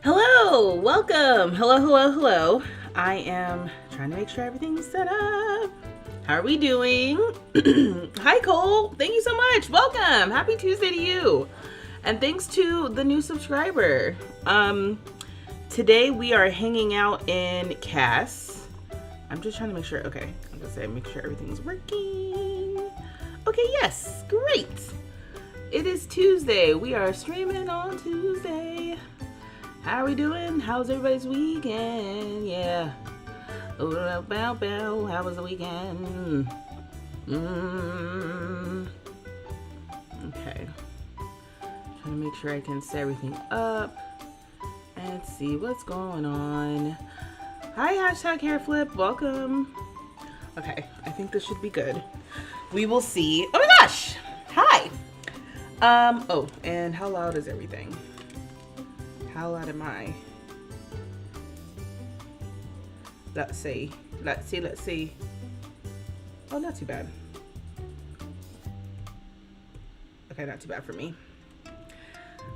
Hello, welcome. Hello. I am trying to make sure everything's set up. How are we doing? Hi, Cole. Thank you so much. Welcome. Happy Tuesday to you. And thanks to the new subscriber. Today we are hanging out in Cass. I'm just trying to make sure. Okay, I'm gonna say make sure everything's working. Okay, yes, great. It is Tuesday. We are streaming on Tuesday. How are we doing? How's everybody's weekend? Yeah. Oh, bow, bow. How was the weekend? Okay. Trying to make sure I can set everything up and see what's going on. Hi, hashtag hair flip. Welcome. Okay, I think this should be good. We will see. Oh my gosh. Hi. Oh, and how loud is everything? How loud am I? Let's see. Oh, not too bad. Okay, not too bad for me.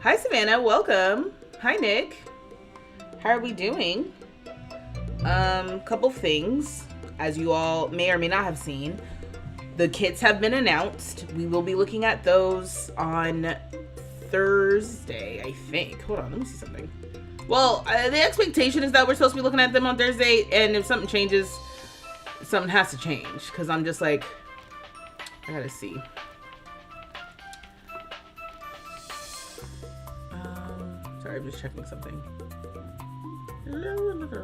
Hi, Savannah. Welcome. Hi, Nick. How are we doing? Couple things. As you all may or may not have seen, the kits have been announced. We will be looking at those on Thursday, I think. Hold on, let me see something. Well, the expectation is that we're supposed to be looking at them on Thursday, and if something changes, something has to change, because I'm just like, I gotta see. Sorry, I'm just checking something. Okay.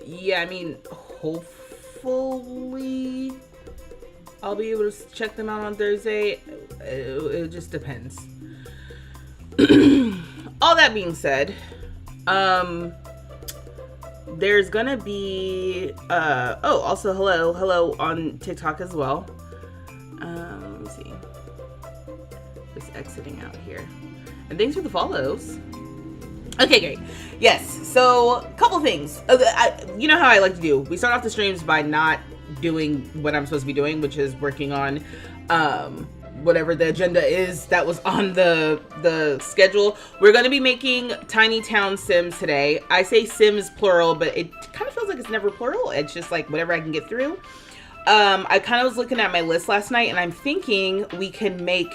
Yeah, I mean, hopefully I'll be able to check them out on Thursday. It just depends. All that being said, there's gonna be also hello on TikTok as well. Let me see. Just exiting out here. And thanks for the follows. Okay, great. Yes, so a couple things. You know how I like to do. We start off the streams by not doing what I'm supposed to be doing, which is working on whatever the agenda is that was on the schedule. We're going to be making Tiny Town Sims today. I say Sims plural, but it kind of feels like it's never plural. It's just like whatever I can get through. I kind of was looking at my list last night, and I'm thinking we can make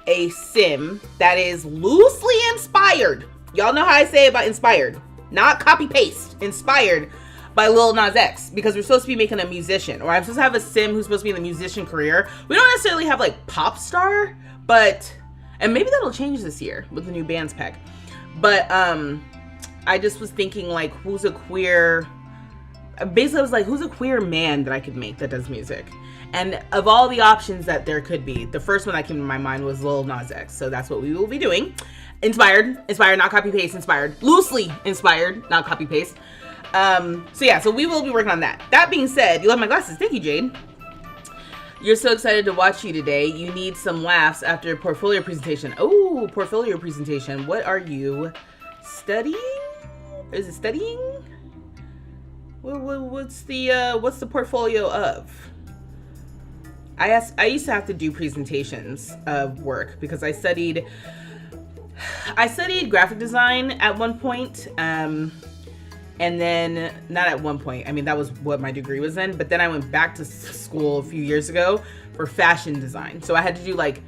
a sim that is loosely inspired. Y'all know how I say about inspired, not copy paste, inspired by Lil Nas X, because we're supposed to be making a musician, or I'm supposed to have a sim who's supposed to be in the musician career. We don't necessarily have like pop star, but, and maybe that'll change this year with the new bands pack. But I just was thinking like, who's a queer, basically I was like, who's a queer man that I could make that does music? And of all the options that there could be, the first one that came to my mind was Lil Nas X. So that's what we will be doing. Inspired, not copy paste, inspired, loosely inspired, not copy paste. So we will be working on that. That being said, you love my glasses. Thank you, Jade. You're so excited to watch you today. You need some laughs after a portfolio presentation. Oh, portfolio presentation. What are you studying? Is it studying? What's the portfolio of? I used to have to do presentations of work because I studied graphic design at one point, and then, not at one point, I mean, that was what my degree was in, but then I went back to school a few years ago for fashion design. So I had to do like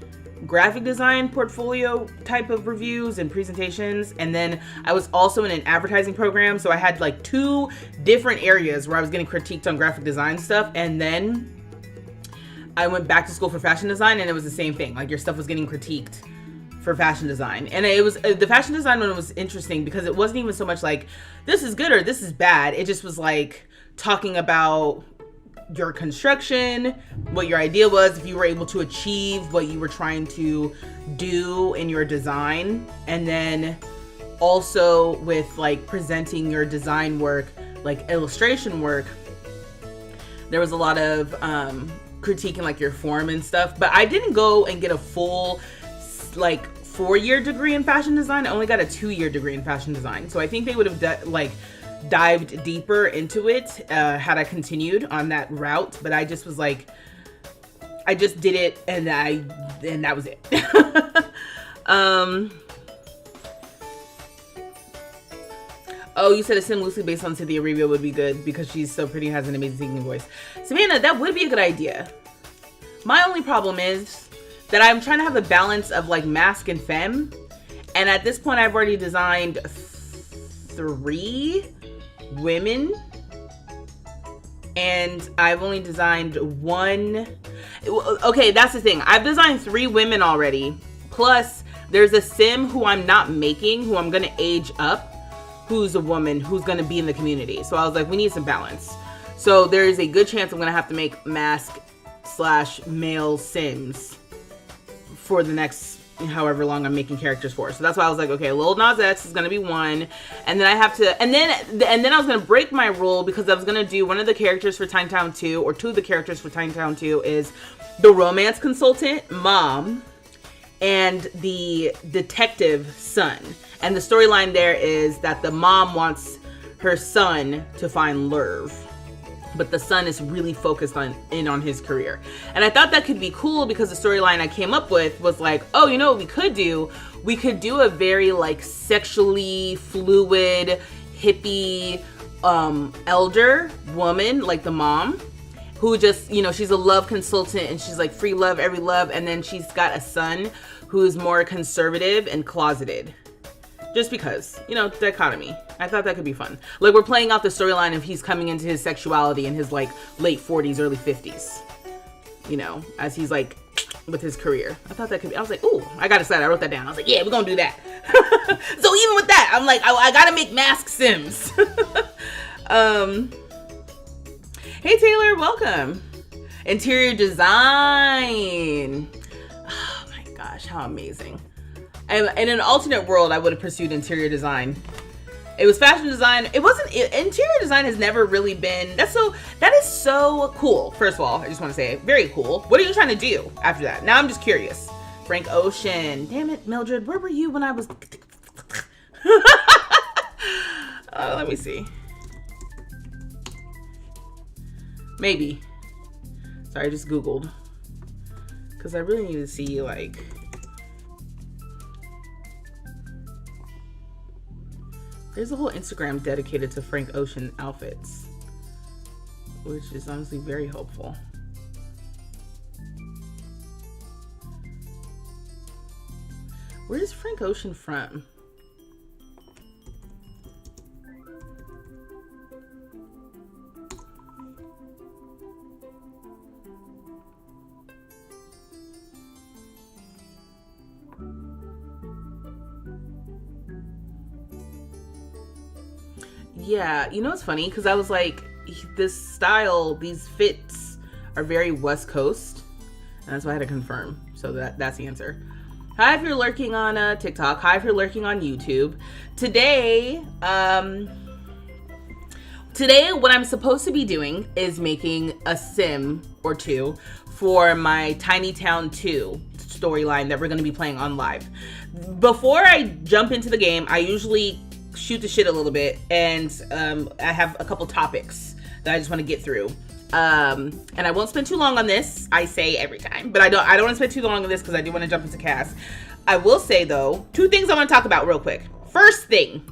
graphic design portfolio type of reviews and presentations, and then I was also in an advertising program, so I had like two different areas where I was getting critiqued on graphic design stuff, and then I went back to school for fashion design, and it was the same thing. Like, your stuff was getting critiqued for fashion design. And it was the fashion design one was interesting because it wasn't even so much like this is good or this is bad. It just was like talking about your construction, what your idea was, if you were able to achieve what you were trying to do in your design, and then also with like presenting your design work, like illustration work, there was a lot of critiquing like your form and stuff. But I didn't go and get a full like 4-year degree in fashion design. I only got a 2-year degree in fashion design. So I think they would have dived deeper into it had I continued on that route, but I just was like, I just did it, and that was it. Oh, you said a sim loosely based on Cynthia Erivo would be good because she's so pretty and has an amazing singing voice. Savannah, that would be a good idea. My only problem is that I'm trying to have a balance of like mask and femme. And at this point, I've already designed 3 women. And I've only designed 1. Okay, that's the thing. I've designed 3 women already. Plus, there's a sim who I'm not making, who I'm going to age up, who's a woman who's going to be in the community. So I was like, we need some balance. So there is a good chance I'm going to have to make mask/male sims for the next however long I'm making characters for. So that's why I was like, okay, Lil Nas X is going to be 1. And then I have to, and then I was going to break my rule because I was going to do one of the characters for Tiny Town 2, or 2 of the characters for Tiny Town 2 is the romance consultant, mom, and the detective, son. And the storyline there is that the mom wants her son to find Lerv, but the son is really focused on his career. And I thought that could be cool because the storyline I came up with was like, oh, you know what we could do? We could do a very like sexually fluid, hippie, elder woman, like the mom, who just, you know, she's a love consultant and she's like free love, every love. And then she's got a son who's more conservative and closeted. Just because, you know, dichotomy. I thought that could be fun. Like, we're playing out the storyline of he's coming into his sexuality in his, like, late 40s, early 50s. You know, as he's, like, with his career. I thought that could be, I was like, ooh, I got excited. I wrote that down. I was like, yeah, we're gonna do that. So even with that, I'm like, I gotta make mask sims. Hey, Taylor, welcome. Interior design. Oh, my gosh, how amazing. In an alternate world, I would have pursued interior design. It was fashion design. It wasn't, interior design has never really been, that is so cool. First of all, I just want to say, very cool. What are you trying to do after that? Now I'm just curious. Frank Ocean. Damn it, Mildred, where were you when I was? Let me see. Maybe. Sorry, I just Googled. Because I really need to see, like, there's a whole Instagram dedicated to Frank Ocean outfits, which is honestly very helpful. Where is Frank Ocean from? Yeah, you know what's funny? Because I was like, this style, these fits are very West Coast. And that's why I had to confirm. So that's the answer. Hi, if you're lurking on TikTok. Hi, if you're lurking on YouTube. Today, what I'm supposed to be doing is making a sim or 2 for my Tiny Town 2 storyline that we're going to be playing on live. Before I jump into the game, I usually shoot the shit a little bit, and I have a couple topics that I just want to get through, and I won't spend too long on this. I say every time, but I don't want to spend too long on this because I do want to jump into cast. I will say though, 2 things I want to talk about real quick. First thing,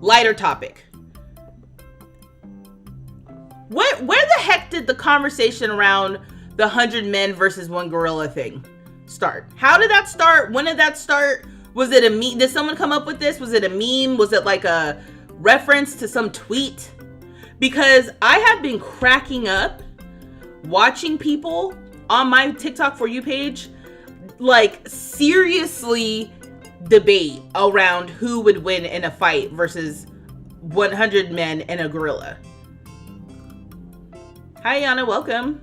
lighter topic. Where the heck did the conversation around the 100 men versus 1 gorilla thing start? How did that start? When did that start? Was it a meme? Did someone come up with this? Was it a meme? Was it like a reference to some tweet? Because I have been cracking up watching people on my TikTok For You page, like, seriously debate around who would win in a fight versus 100 men and a gorilla. Hi, Yana, welcome.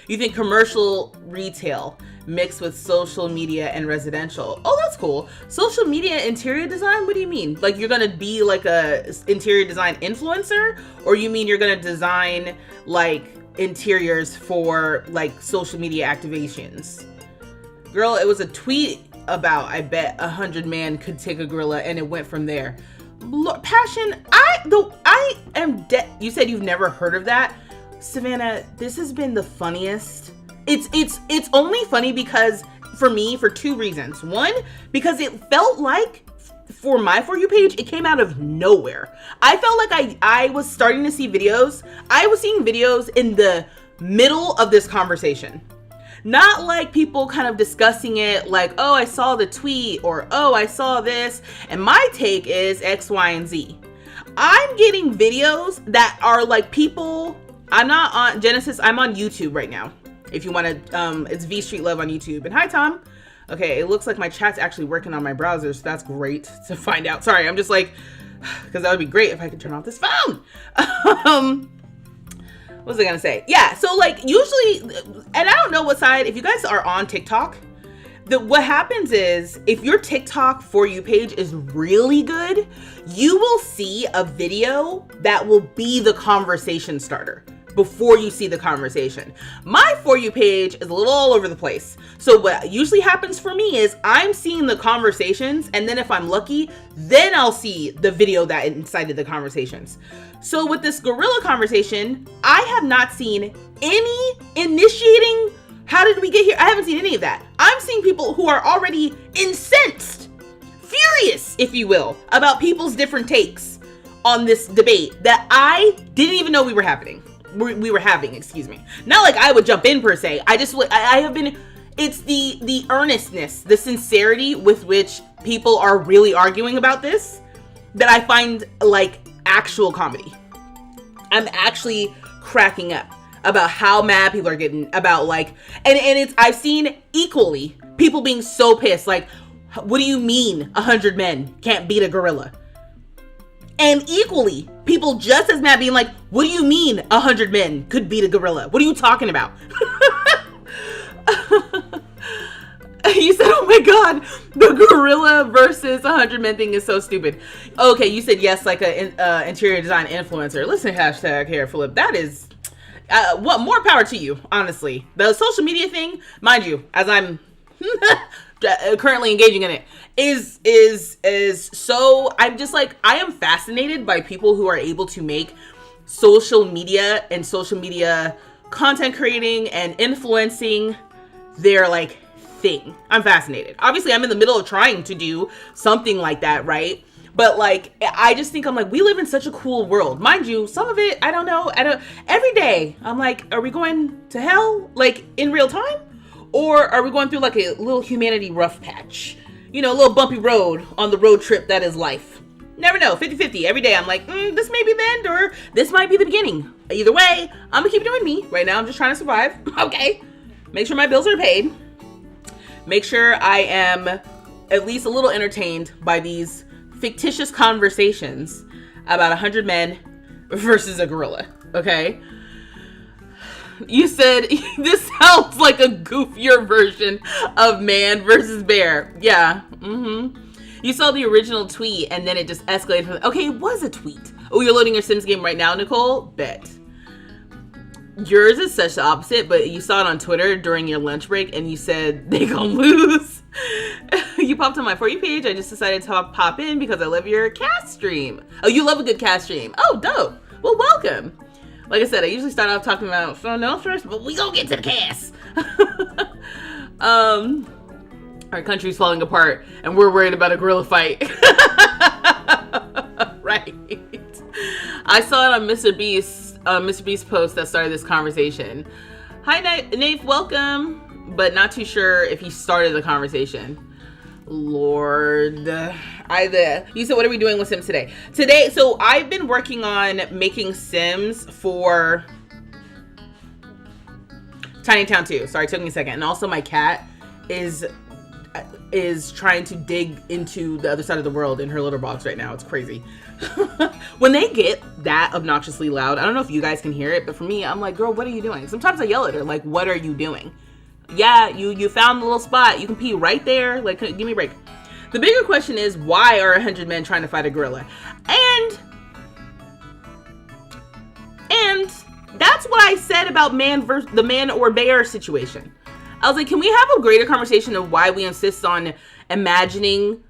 You think commercial retail mixed with social media and residential. Oh, that's cool. Social media interior design? What do you mean? Like, you're gonna be like a interior design influencer? Or you mean you're gonna design like interiors for like social media activations? Girl, it was a tweet about, I bet 100 man could take a gorilla, and it went from there. Passion, I am you said you've never heard of that. Savannah, this has been the funniest. It's only funny because, for me, for two reasons. One, because it felt like, for my For You page, it came out of nowhere. I felt like I was starting to see videos. I was seeing videos in the middle of this conversation. Not like people kind of discussing it like, oh, I saw the tweet, or oh, I saw this, and my take is X, Y, and Z. I'm getting videos that are like people, I'm not on Genesis, I'm on YouTube right now. If you want to, it's vstreetlove on YouTube. And hi, Tom. Okay, it looks like my chat's actually working on my browser, so that's great to find out. Sorry, I'm just like, because that would be great if I could turn off this phone. What was I gonna say? Yeah, so like usually, and I don't know what side, if you guys are on TikTok, what happens is if your TikTok For You page is really good, you will see a video that will be the conversation starter before you see the conversation. My For You page is a little all over the place. So what usually happens for me is I'm seeing the conversations, and then if I'm lucky, then I'll see the video that incited the conversations. So with this gorilla conversation, I have not seen any initiating, how did we get here? I haven't seen any of that. I'm seeing people who are already incensed, furious, if you will, about people's different takes on this debate that I didn't even know we were having. Excuse me. Not like I would jump in per se. I have been, it's the earnestness, the sincerity with which people are really arguing about this that I find like actual comedy. I'm actually cracking up about how mad people are getting about like, and it's, I've seen equally people being so pissed, like, what do you mean 100 men can't beat a gorilla? And equally, people just as mad being like, what do you mean 100 men could beat a gorilla? What are you talking about? You said, oh my God, the gorilla versus 100 men thing is so stupid. Okay, you said yes, like a interior design influencer. Listen, hashtag hair flip. That is, what more power to you, honestly. The social media thing, mind you, as I'm currently engaging in it, is so, I'm just like, I am fascinated by people who are able to make social media and social media content creating and influencing their like thing. I'm fascinated. Obviously, I'm in the middle of trying to do something like that, right? But like, I just think I'm like, we live in such a cool world. Mind you, some of it, I don't know. Every day, I'm like, are we going to hell, like in real time? Or are we going through like a little humanity rough patch? You know, a little bumpy road on the road trip that is life. Never know, 50-50. Every day I'm like, this may be the end or this might be the beginning. Either way, I'm gonna keep doing me. Right now, I'm just trying to survive. Okay. Make sure my bills are paid. Make sure I am at least a little entertained by these fictitious conversations about 100 men versus a gorilla. Okay. You said this sounds like a goofier version of man versus bear. Yeah. You saw the original tweet and then it just escalated from, okay, it was a tweet. Oh, you're loading your Sims game right now, Nicole? Bet. Yours is such the opposite, but you saw it on Twitter during your lunch break and you said they gonna lose. You popped on my For You page. I just decided to pop in because I love your cast stream. Oh, you love a good cast stream. Oh, dope. Well, welcome. Like I said, I usually start off talking about no stress, but we gonna get to the cast. Our country's falling apart and we're worried about a gorilla fight. Right. I saw it on Mr. Beast's post that started this conversation. Hi, Nate, welcome. But not too sure if he started the conversation. Lord. You said, what are we doing with Sims today? Today, so I've been working on making Sims for Tiny Town 2. Sorry, it took me a second. And also my cat is trying to dig into the other side of the world in her litter box right now. It's crazy. When they get that obnoxiously loud, I don't know if you guys can hear it, but for me, I'm like, girl, what are you doing? Sometimes I yell at her, like, what are you doing? Yeah, you found the little spot. You can pee right there. Like, give me a break. The bigger question is, why are 100 men trying to fight a gorilla? And that's what I said about the man or bear situation. I was like, can we have a greater conversation of why we insist on imagining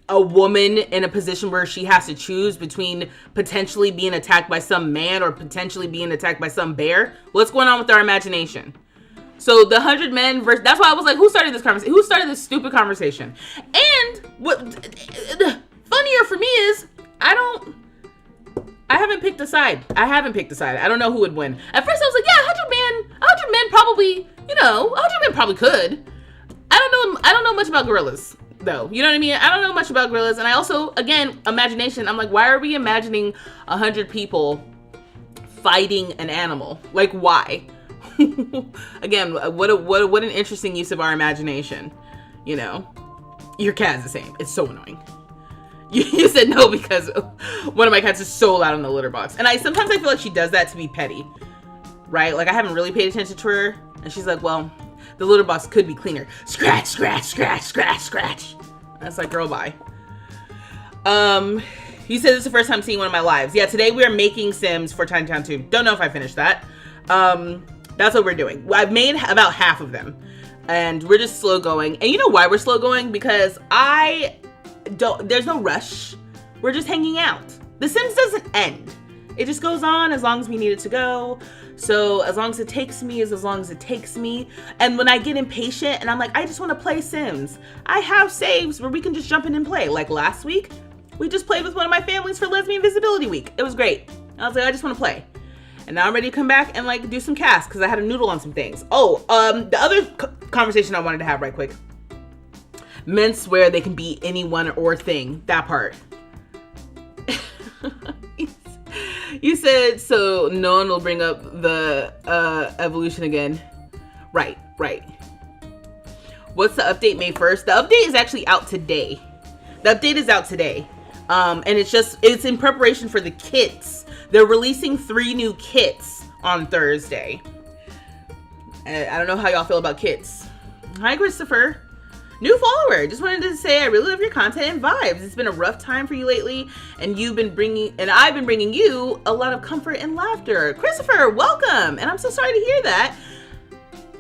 a woman in a position where she has to choose between potentially being attacked by some man or potentially being attacked by some bear. What's going on with our imagination? So the 100 men versus, that's why I was like, who started this conversation? Who started this stupid conversation? And what funnier for me is, I haven't picked a side. I don't know who would win. At first I was like, yeah, 100 men probably, 100 men probably could. I don't know much about gorillas though. You know what I mean? I don't know much about gorillas. And I also, again, imagination. I'm like, why are we imagining 100 people fighting an animal? Like, why? Again, what an interesting use of our imagination. Your cat is the same. It's so annoying. You said no because one of my cats is so loud in the litter box. And sometimes I feel like she does that to be petty, right? Like I haven't really paid attention to her. And she's like, well, the litter box could be cleaner. Scratch, scratch, scratch, scratch, scratch. That's like, girl, bye. You said this is the first time seeing one of my lives. Yeah, today we are making Sims for Tiny Town 2. Don't know if I finished that. That's what we're doing. I've made about half of them. And we're just slow going. And you know why we're slow going? Because there's no rush. We're just hanging out. The Sims doesn't end. It just goes on as long as we need it to go. So as long as it takes me is as long as it takes me. And when I get impatient and I'm like, I just want to play Sims, I have saves where we can just jump in and play. Like last week, we just played with one of my families for Lesbian Visibility Week. It was great. I was like, I just want to play. And now I'm ready to come back and like do some casts because I had a noodle on some things. Oh, the other conversation I wanted to have right quick. Men swear they can be anyone or thing. That part. You said, so no one will bring up the evolution again. Right. What's the update, May 1st? The update is actually out today. And it's in preparation for the kits. They're releasing 3 new kits on Thursday. I don't know how y'all feel about kits. Hi, Christopher. New follower. Just wanted to say I really love your content and vibes. It's been a rough time for you lately, and I've been bringing you a lot of comfort and laughter. Christopher, welcome. And I'm so sorry to hear that.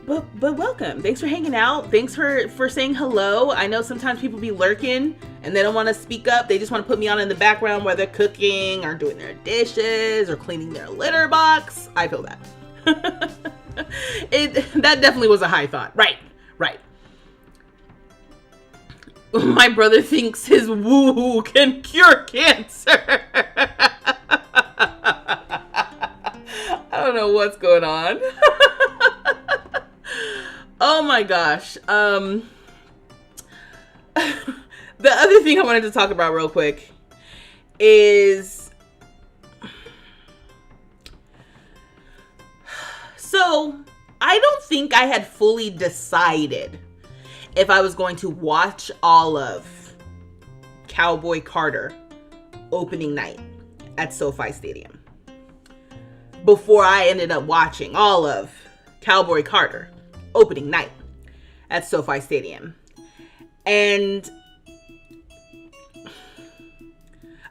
But welcome. Thanks for hanging out. Thanks for saying hello. I know sometimes people be lurking and they don't want to speak up. They just want to put me on in the background while they're cooking or doing their dishes or cleaning their litter box. I feel that. That definitely was a high thought. Right. My brother thinks his woo can cure cancer. I don't know what's going on. Oh my gosh. The other thing I wanted to talk about real quick is, so I don't think I had fully decided if I was going to watch all of Cowboy Carter opening night at SoFi Stadium before I ended up watching all of Cowboy Carter opening night at SoFi Stadium. And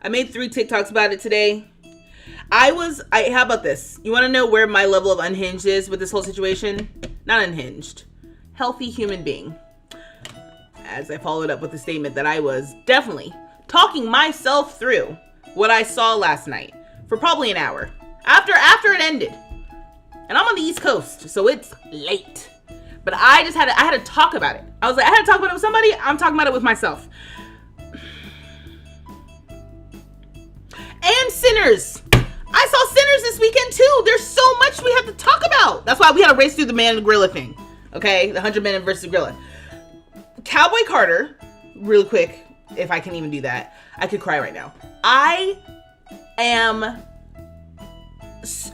I made 3 TikToks about it today. How about this? You want to know where my level of unhinged is with this whole situation? Not unhinged. Healthy human being. As I followed up with the statement that I was definitely talking myself through what I saw last night for probably an hour after it ended. And I'm on the East Coast, so it's late. But I had to talk about it. I was like, I had to talk about it with somebody. I'm talking about it with myself. And Sinners. I saw Sinners this weekend too. There's so much we have to talk about. That's why we had to race through the man and gorilla thing. Okay, the 100 men versus gorilla. Cowboy Carter, real quick, if I can even do that. I could cry right now.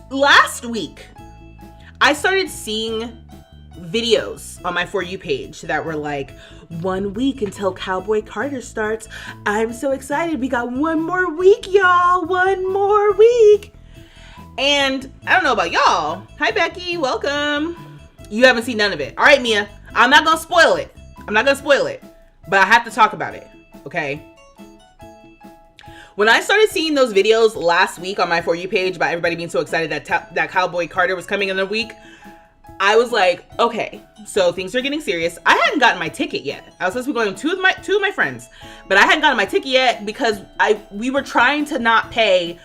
Last week, I started seeing videos on my For You page that were like, 1 week until Cowboy Carter starts. I'm so excited. We got 1 more week, y'all. 1 more week. And I don't know about y'all. Hi, Becky. Welcome. You haven't seen none of it. All right, Mia. I'm not going to spoil it. But I have to talk about it. Okay? When I started seeing those videos last week on my For You page about everybody being so excited that Cowboy Carter was coming in a week, I was like, okay, so things are getting serious. I hadn't gotten my ticket yet. I was supposed to be going with two of my friends, but I hadn't gotten my ticket yet because we were trying to not pay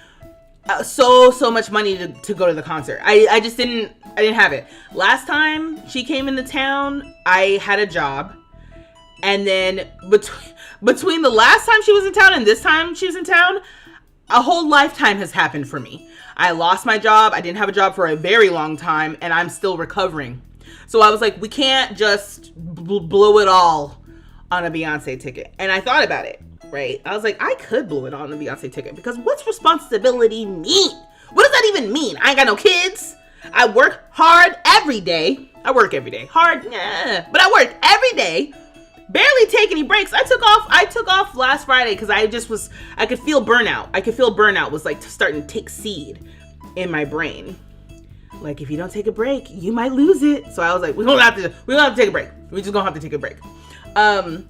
so much money to go to the concert. I didn't have it. Last time she came into town, I had a job, and then between the last time she was in town and this time she was in town, a whole lifetime has happened for me. I lost my job. I didn't have a job for a very long time, and I'm still recovering. So I was like, we can't just blow it all on a Beyonce ticket. And I thought about it, right? I was like, I could blow it on a Beyonce ticket, because what's responsibility mean? What does that even mean? I ain't got no kids. I work hard every day. I work every day. Hard, yeah, but I work every day. Barely take any breaks. I took off last Friday because I could feel burnout. I could feel burnout was like starting to take seed in my brain. Like, if you don't take a break, you might lose it. So I was like, we don't have to take a break. We just gonna have to take a break. And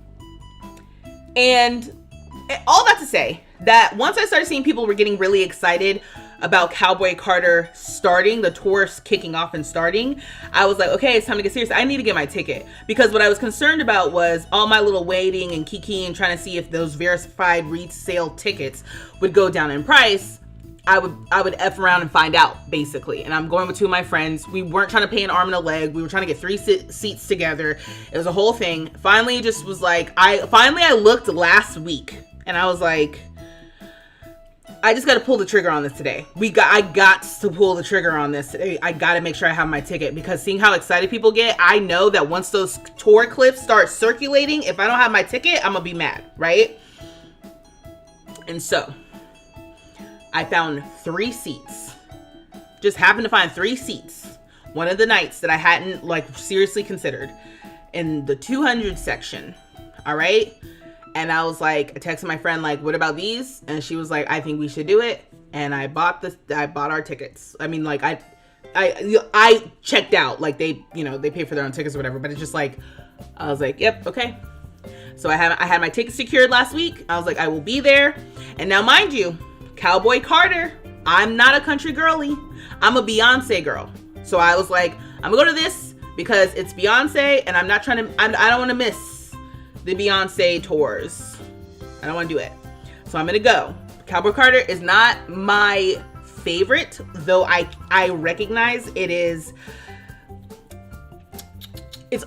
all that to say that once I started seeing people were getting really excited about Cowboy Carter starting, the tour kicking off and starting, I was like, okay, it's time to get serious. I need to get my ticket, because what I was concerned about was all my little waiting and kikiing and trying to see if those verified resale tickets would go down in price. I would F around and find out, basically. And I'm going with two of my friends. We weren't trying to pay an arm and a leg. We were trying to get 3 seats together. It was a whole thing. Finally, it just was like, I looked last week and I was like, I just got to pull the trigger on this today. I got to pull the trigger on this today. I got to make sure I have my ticket, because seeing how excited people get, I know that once those tour clips start circulating, if I don't have my ticket, I'm going to be mad, right? And so I found 3 seats. Just happened to find 3 seats. One of the nights that I hadn't seriously considered, in the 200 section. All right. And I was like, I texted my friend, like, what about these? And she was like, I think we should do it. And I bought our tickets. I mean, like, I checked out, like, they pay for their own tickets or whatever, but it's just like, I was like, yep. Okay. So I had my ticket secured last week. I was like, I will be there. And now, mind you, Cowboy Carter, I'm not a country girly. I'm a Beyonce girl. So I was like, I'm gonna go to this because it's Beyonce, and I don't want to miss the Beyonce tours. I don't want to do it. So I'm gonna go. Cowboy Carter is not my favorite, though I recognize it's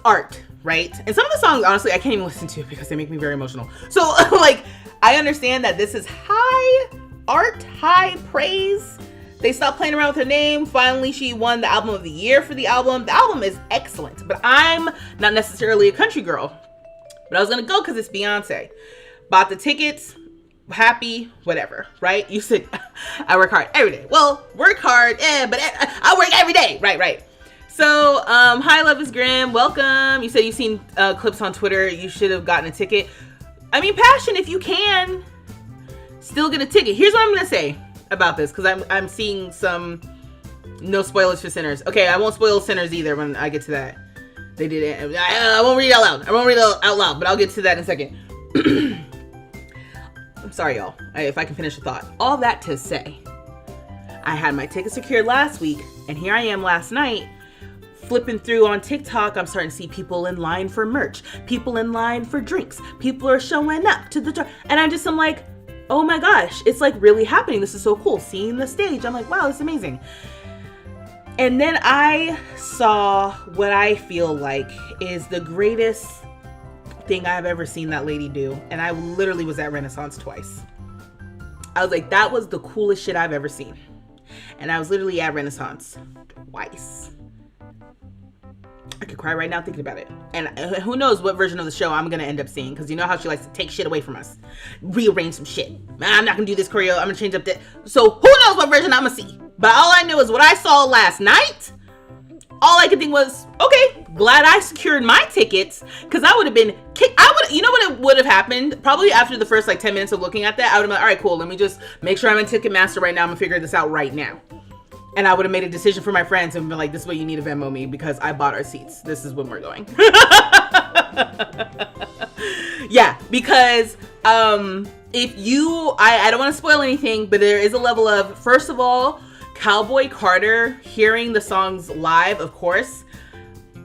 art, right? And some of the songs, honestly, I can't even listen to because they make me very emotional. So like, I understand that this is high art, high praise. They stopped playing around with her name. Finally, she won the album of the year for the album. The album is excellent, but I'm not necessarily a country girl. But I was going to go because it's Beyonce. Bought the tickets. Happy, whatever, right? You said, I work hard every day. Well, work hard, but I work every day. Right. So, hi, Love is Grim. Welcome. You said you've seen clips on Twitter. You should have gotten a ticket. I mean, passion, if you can, still get a ticket. Here's what I'm going to say about this, because I'm seeing some no spoilers for Sinners. Okay, I won't spoil Sinners either when I get to that. They did it. I won't read it out loud. I won't read it out loud, but I'll get to that in a second. I'm sorry, y'all. If I can finish the thought. All that to say, I had my ticket secured last week, and here I am last night, flipping through on TikTok. I'm starting to see people in line for merch, people in line for drinks. People are showing up to the door, and I'm like, oh my gosh, it's like really happening. This is so cool. Seeing the stage, I'm like, wow, this is amazing. And then I saw what I feel like is the greatest thing I've ever seen that lady do. And I literally was at Renaissance twice. I was like, that was the coolest shit I've ever seen. And I was literally at Renaissance twice. I could cry right now thinking about it. And who knows what version of the show I'm going to end up seeing. Because you know how she likes to take shit away from us. Rearrange some shit. I'm not going to do this choreo. I'm going to change up that. So who knows what version I'm going to see. But all I know is what I saw last night. All I could think was, okay, glad I secured my tickets. Because I would have been kicked. You know what would have happened? Probably after the first 10 minutes of looking at that, I would have been like, all right, cool. Let me just make sure I'm in Ticketmaster right now. I'm going to figure this out right now. And I would have made a decision for my friends and been like, this is what you need to Venmo me because I bought our seats. This is when we're going. Yeah, because if you, I don't want to spoil anything, but there is a level of, first of all, Cowboy Carter, hearing the songs live, of course.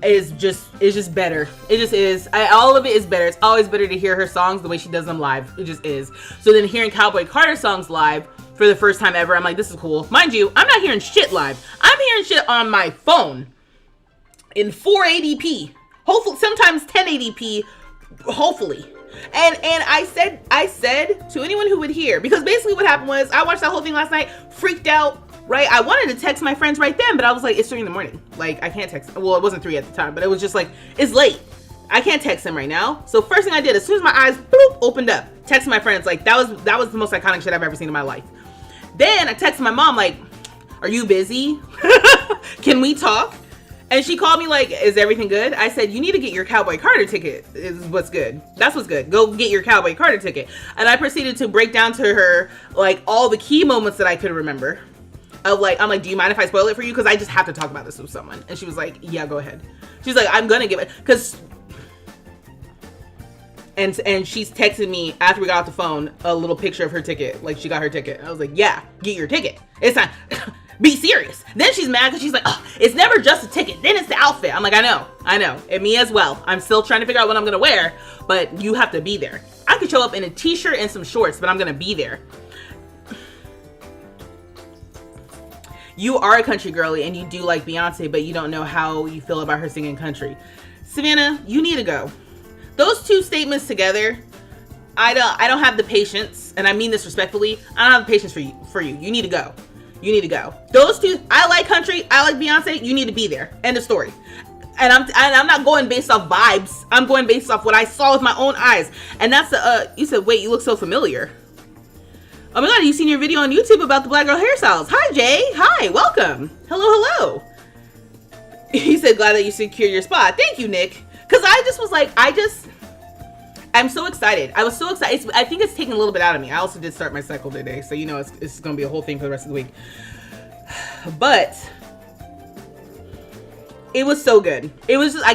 is just better. It just is. All of it is better. It's always better to hear her songs the way she does them live. It just is. So then hearing Cowboy Carter songs live for the first time ever, I'm like, this is cool. Mind you, I'm not hearing shit live. I'm hearing shit on my phone in 480p. Hopefully, sometimes 1080p. Hopefully. And I said to anyone who would hear, because basically what happened was I watched that whole thing last night, freaked out. Right, I wanted to text my friends right then, but I was like, it's 3 in the morning. Like, I can't text. Well, it wasn't 3 at the time, but it was just like, it's late. I can't text them right now. So first thing I did, as soon as my eyes opened up, text my friends. Like, that was the most iconic shit I've ever seen in my life. Then I texted my mom, like, are you busy? Can we talk? And she called me like, is everything good? I said, you need to get your Cowboy Carter ticket is what's good. That's what's good. Go get your Cowboy Carter ticket. And I proceeded to break down to her, like, all the key moments that I could remember. I'm like, do you mind if I spoil it for you? Because I just have to talk about this with someone. And she was like, yeah, go ahead. She's like, I'm gonna give it, because, and she's texted me after we got off the phone a little picture of her ticket, like she got her ticket. I was like, yeah, get your ticket. It's not, be serious. Then she's mad because she's like, oh, it's never just a ticket. Then it's the outfit. I'm like, I know, and me as well. I'm still trying to figure out what I'm gonna wear, but you have to be there. I could show up in a t-shirt and some shorts, but I'm gonna be there. You are a country girly and you do like Beyonce, but you don't know how you feel about her singing country. Savannah, you need to go. Those two statements together, I don't have the patience, and I mean this respectfully. I don't have the patience for you. You need to go. You need to go. Those two, I like country, I like Beyonce, you need to be there. End of story. And I'm not going based off vibes. I'm going based off what I saw with my own eyes. And that's the you said, wait, you look so familiar. Oh my god, you seen your video on YouTube about the black girl hairstyles. Hi, Jay. Hi, welcome. Hello. He said, glad that you secured your spot. Thank you, Nick. Because I just was like, I'm so excited. I was so excited. I think it's taking a little bit out of me. I also did start my cycle today, so you know it's going to be a whole thing for the rest of the week. But it was so good. It was just, I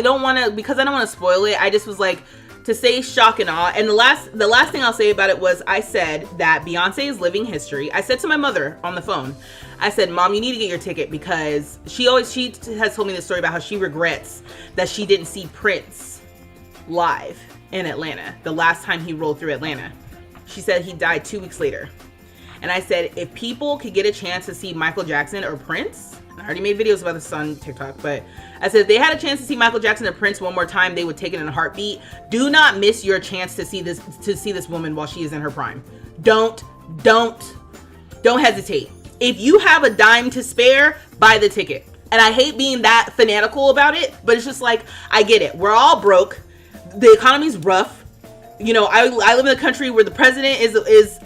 don't want to spoil it. I just was like, to say shock and awe. And the last thing I'll say about it was, I said that Beyonce is living history. I said to my mother on the phone, I said, Mom, you need to get your ticket, because she has told me this story about how she regrets that she didn't see Prince live in Atlanta the last time he rolled through Atlanta. She said he died 2 weeks later. And I said, if people could get a chance to see Michael Jackson or Prince, I already made videos about this on TikTok, but I said if they had a chance to see Michael Jackson or Prince one more time, they would take it in a heartbeat. Do not miss your chance to see this woman while she is in her prime. Don't hesitate. If you have a dime to spare, buy the ticket. And I hate being that fanatical about it, but it's just like, I get it. We're all broke. The economy's rough. You know, I live in a country where the president is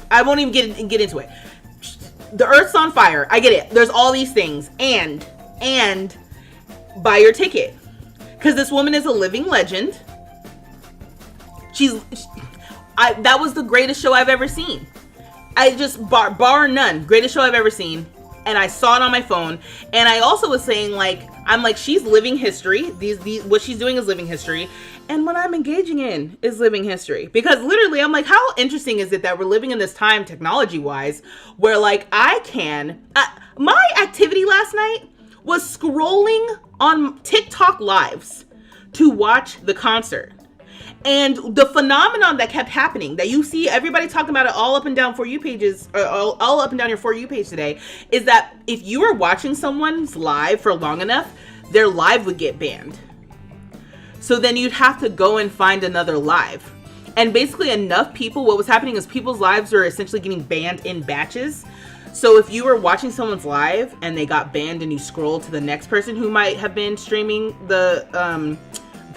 I won't even get into it. The earth's on fire. I get it. There's all these things. And buy your ticket. Because this woman is a living legend. That was the greatest show I've ever seen. I just, bar none, greatest show I've ever seen. And I saw it on my phone. And I also was saying, like, I'm like, she's living history. What she's doing is living history. And what I'm engaging in is living history. Because literally, I'm like, how interesting is it that we're living in this time, technology-wise, where, like, my activity last night was scrolling on TikTok lives to watch the concert. And the phenomenon that kept happening, that you see everybody talking about it all up and down For You pages, or all up and down your For You page today, is that if you were watching someone's live for long enough, their live would get banned. So then you'd have to go and find another live. And basically enough people, what was happening is people's lives are essentially getting banned in batches. So if you were watching someone's live and they got banned and you scroll to the next person who might have been streaming the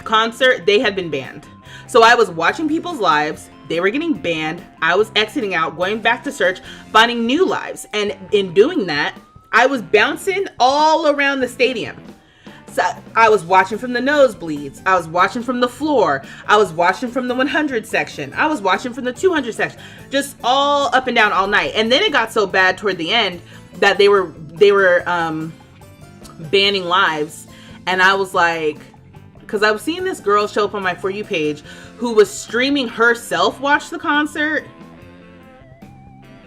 concert, they had been banned. So I was watching people's lives, they were getting banned, I was exiting out, going back to search, finding new lives. And in doing that, I was bouncing all around the stadium. So I was watching from the nosebleeds, I was watching from the floor, I was watching from the 100 section, I was watching from the 200 section, just all up and down all night. And then it got so bad toward the end that they were banning lives. And I was like, because I was seeing this girl show up on my For You page who was streaming herself watch the concert.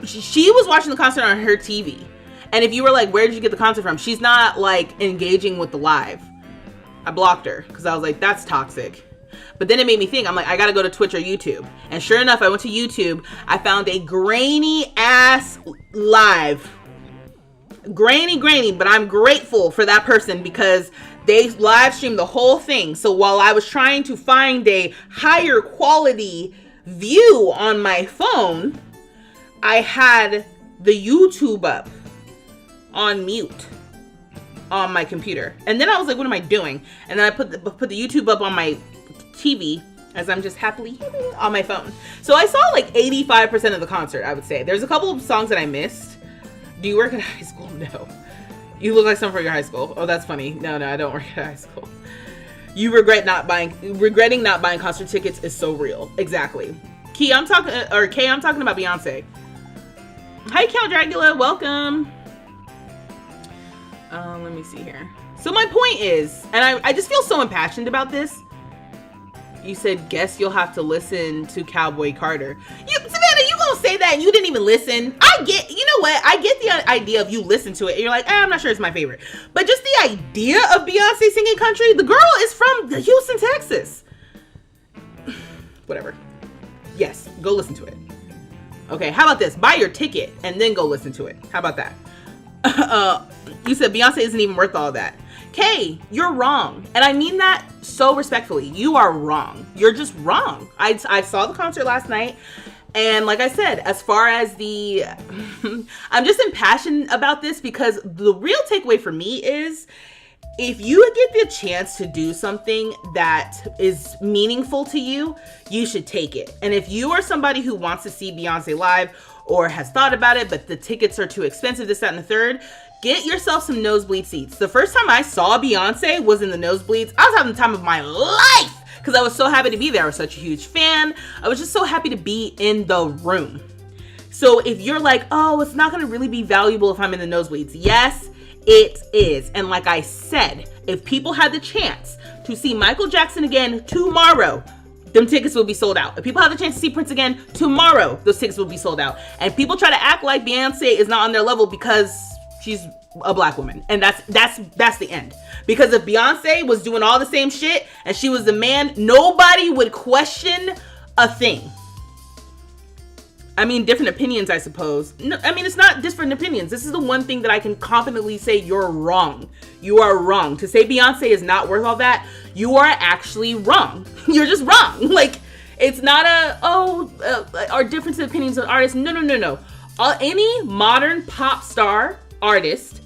She was watching the concert on her TV. And if you were like, where did you get the concert from? She's not like engaging with the live. I blocked her because I was like, that's toxic. But then it made me think, I'm like, I gotta go to Twitch or YouTube. And sure enough, I went to YouTube. I found a grainy ass live. Grainy, but I'm grateful for that person because they live streamed the whole thing. So while I was trying to find a higher quality view on my phone, I had the YouTube up on mute on my computer. And then I was like, what am I doing? And then I put the YouTube up on my TV as I'm just happily on my phone. So I saw like 85% of the concert, I would say. There's a couple of songs that I missed. Do you work at high school? No. You look like someone from your high school. Oh, that's funny. No, I don't work at high school. Regretting not buying concert tickets is so real. Exactly. Kay, I'm talking about Beyonce. Hi, Cal Dracula, welcome. Let me see here. So my point is, and I just feel so impassioned about this. You said, guess you'll have to listen to Cowboy Carter. Savannah, you gonna say that and you didn't even listen? I get the idea of you listen to it and you're like, I'm not sure it's my favorite. But just the idea of Beyonce singing country, the girl is from Houston, Texas. Whatever. Yes, go listen to it. Okay, how about this? Buy your ticket and then go listen to it. How about that? You said Beyonce isn't even worth all that. Kay, you're wrong. And I mean that so respectfully. You are wrong. You're just wrong. I saw the concert last night. And like I said, as far as I'm just impassioned about this because the real takeaway for me is if you get the chance to do something that is meaningful to you, you should take it. And if you are somebody who wants to see Beyonce live or has thought about it, but the tickets are too expensive, this, that, and the third, get yourself some nosebleed seats. The first time I saw Beyonce was in the nosebleeds. I was having the time of my life because I was so happy to be there. I was such a huge fan. I was just so happy to be in the room. So if you're like, oh, it's not going to really be valuable if I'm in the nosebleeds. Yes, it is. And like I said, if people had the chance to see Michael Jackson again tomorrow, them tickets will be sold out. If people have the chance to see Prince again tomorrow, those tickets will be sold out. And people try to act like Beyonce is not on their level because she's a black woman. And that's the end. Because if Beyonce was doing all the same shit and she was the man, nobody would question a thing. I mean, different opinions, I suppose. No, I mean, it's not different opinions. This is the one thing that I can confidently say you're wrong. You are wrong. To say Beyonce is not worth all that, you are actually wrong. You're just wrong. Like, it's not our difference of opinions on artists. No. Any modern pop star artist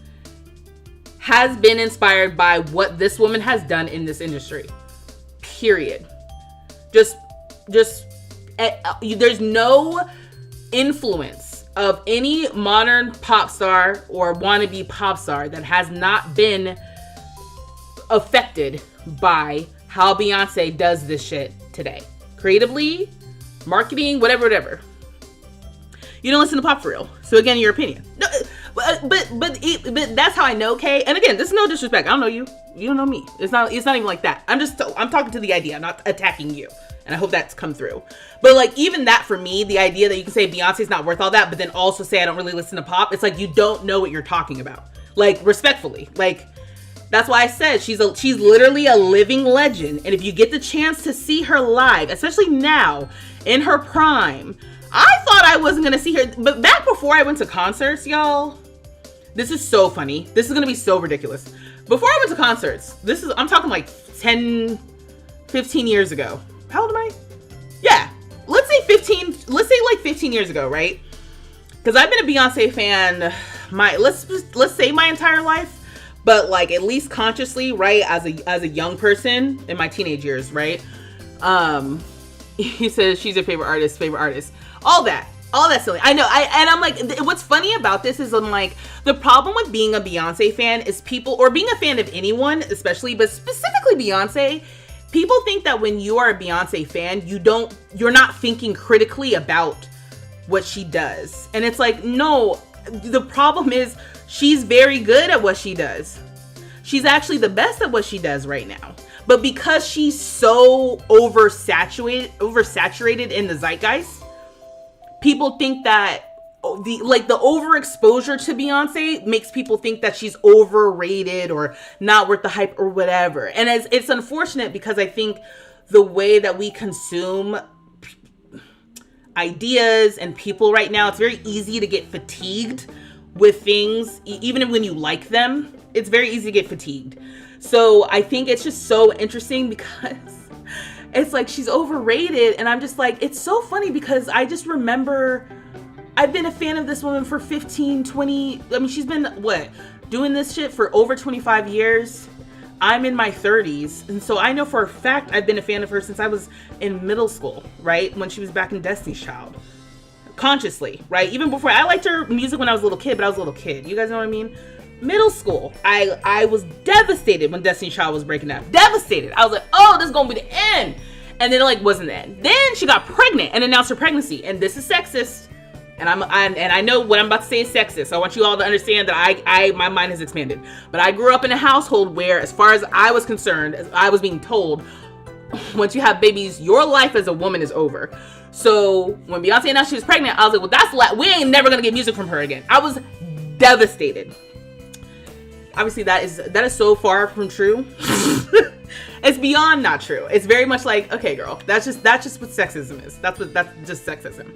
has been inspired by what this woman has done in this industry. Period. Just there's no influence of any modern pop star or wannabe pop star that has not been affected by how Beyonce does this shit today. Creatively, marketing, whatever. You don't listen to pop for real. So again, your opinion. No, but that's how I know, Kay. And again, this is no disrespect. I don't know you. You don't know me. It's not even like that. I'm talking to the idea. I'm not attacking you. And I hope that's come through. But like, even that for me, the idea that you can say Beyonce's not worth all that, but then also say I don't really listen to pop. It's like, you don't know what you're talking about. Like, respectfully. Like, that's why I said she's literally a living legend. And if you get the chance to see her live, especially now in her prime, I thought I wasn't going to see her. But back before I went to concerts, y'all, this is so funny. This is going to be so ridiculous. Before I went to concerts, I'm talking like 10, 15 years ago. How old am I? Yeah. Let's say 15 years ago, right? Because I've been a Beyonce fan let's say my entire life, but like at least consciously, right? As a young person in my teenage years, right? He says she's your favorite artist. All that silly. I know. And I'm like, what's funny about this is I'm like, the problem with being a Beyonce fan is people, or being a fan of anyone, especially, but specifically Beyonce, people think that when you are a Beyonce fan, you're not thinking critically about what she does. And it's like, no, the problem is she's very good at what she does. She's actually the best at what she does right now. But because she's so oversaturated in the zeitgeist, people think that the overexposure to Beyonce makes people think that she's overrated or not worth the hype or whatever. And it's unfortunate because I think the way that we consume ideas and people right now, it's very easy to get fatigued with things, even when you like them. It's very easy to get fatigued. So I think it's just so interesting because it's like she's overrated, and I'm just like, it's so funny because I just remember I've been a fan of this woman for 15, 20, I mean, she's been, doing this shit for over 25 years. I'm in my 30s, and so I know for a fact I've been a fan of her since I was in middle school, right? When she was back in Destiny's Child. Consciously, right? Even before, I liked her music when I was a little kid, but I was a little kid. You guys know what I mean? Middle school, I was devastated when Destiny's Child was breaking up. Devastated. I was like, oh, this is gonna be the end. And then it wasn't the end. Then she got pregnant and announced her pregnancy. And this is sexist. And I know what I'm about to say is sexist. So I want you all to understand that my mind has expanded. But I grew up in a household where, as far as I was concerned, as I was being told, once you have babies, your life as a woman is over. So when Beyonce announced she was pregnant, I was like, well, we ain't never gonna get music from her again. I was devastated. Obviously, that is so far from true. It's beyond not true. It's very much like, okay, girl, that's just what sexism is. That's just sexism.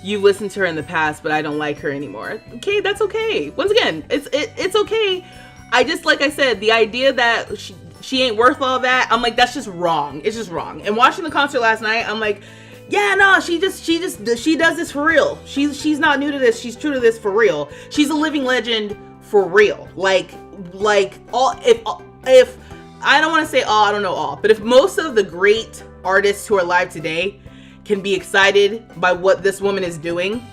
You listened to her in the past, but I don't like her anymore. Okay, that's okay. Once again, it's okay. I just, like I said, the idea that she ain't worth all that, I'm like, that's just wrong. It's just wrong. And watching the concert last night, I'm like, yeah, no, she does this for real. She's not new to this. She's true to this for real. She's a living legend for real. Like all, if I don't want to say all, I don't know all, but if most of the great artists who are alive today can be excited by what this woman is doing,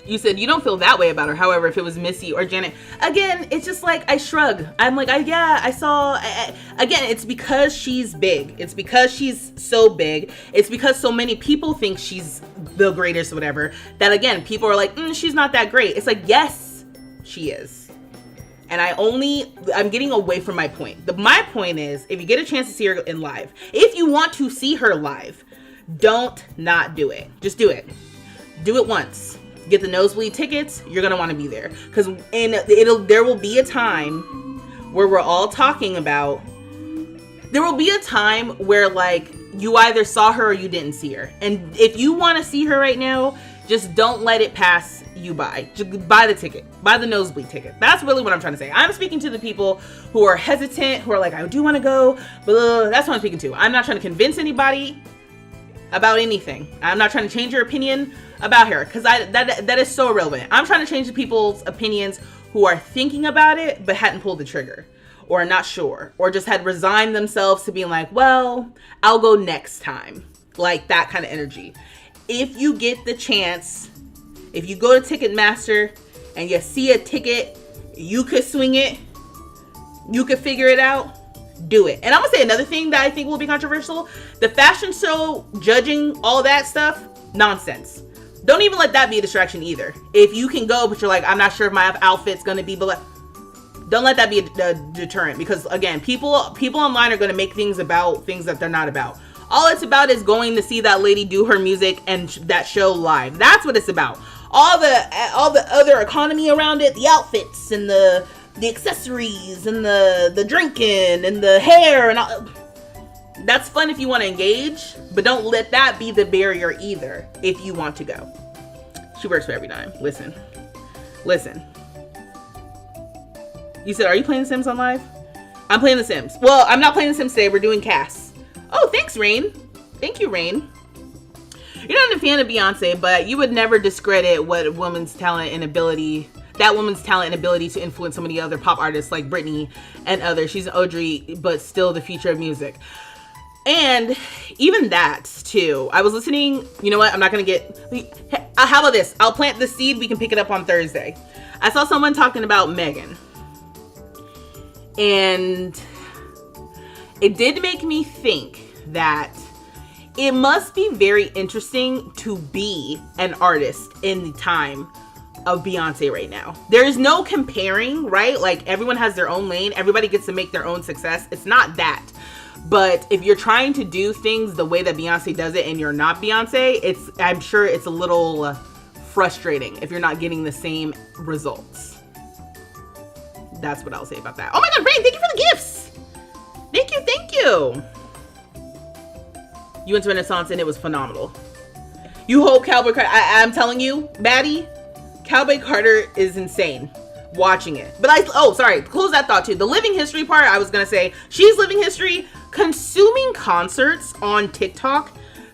you said you don't feel that way about her. However, if it was Missy or Janet, again, it's just like, I shrug. I'm like, I saw, again, it's because she's big. It's because she's so big. It's because so many people think she's the greatest or whatever, that again, people are like, she's not that great. It's like, yes, she is. And I'm getting away from my point. My point is, if you get a chance to see her in live, if you want to see her live, don't not do it. Just do it. Do it once. Get the nosebleed tickets. You're gonna want to be there, because there will be a time where we're all talking about. There will be a time where, like, you either saw her or you didn't see her, and if you want to see her right now, just don't let it pass you by. Just buy the ticket. Buy the nosebleed ticket. That's really what I'm trying to say. I'm speaking to the people who are hesitant, who are like, I do want to go, but that's what I'm speaking to. I'm not trying to convince anybody about anything. I'm not trying to change your opinion about her, because that is so irrelevant. I'm trying to change the people's opinions who are thinking about it but hadn't pulled the trigger, or not sure, or just had resigned themselves to being like, well, I'll go next time. Like that kind of energy. If you get the chance, if you go to Ticketmaster and you see a ticket, you could swing it, you could figure it out, do it. And I'm gonna say another thing that I think will be controversial. The fashion show judging, all that stuff, nonsense. Don't even let that be a distraction either. If you can go, but you're like, I'm not sure if my outfit's gonna be, but don't let that be a deterrent, because again, people online are gonna make things about things that they're not about. All it's about is going to see that lady do her music and that show live. That's what it's about. All the other economy around it, the outfits and the accessories and the drinking and the hair and all, that's fun if you want to engage, but don't let that be the barrier either if you want to go. She works for every dime. Listen. You said, are you playing The Sims on live? I'm playing The Sims. Well, I'm not playing The Sims today. We're doing casts. Oh, thanks, Rain. Thank you, Rain. You're not a fan of Beyonce, but you would never discredit what woman's talent and ability to influence so many other pop artists like Britney and others. She's an OG, but still the future of music. And even that, too. I was listening, you know what? I'm not going to get... How about this? I'll plant the seed. We can pick it up on Thursday. I saw someone talking about Megan. And it did make me think that it must be very interesting to be an artist in the time of Beyonce right now. There is no comparing, right? Like, everyone has their own lane. Everybody gets to make their own success. It's not that. But if you're trying to do things the way that Beyonce does it and you're not Beyonce, I'm sure it's a little frustrating if you're not getting the same results. That's what I'll say about that. Oh my God, Brain, thank you for the gifts. Thank you, thank you. You went to Renaissance and it was phenomenal. You hope Cowboy Carter, I'm telling you, Maddie, Cowboy Carter is insane watching it. But sorry, close that thought too. The living history part, I was gonna say, she's living history, consuming concerts on TikTok,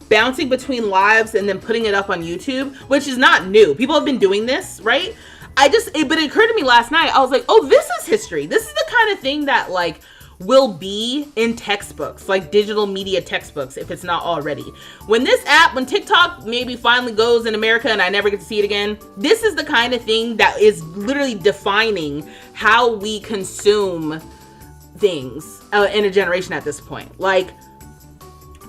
bouncing between lives and then putting it up on YouTube, which is not new. People have been doing this, right? But it occurred to me last night, I was like, oh, this is history. This is the kind of thing that like will be in textbooks, like digital media textbooks, if it's not already. When TikTok maybe finally goes in America and I never get to see it again, this is the kind of thing that is literally defining how we consume things in a generation at this point. Like,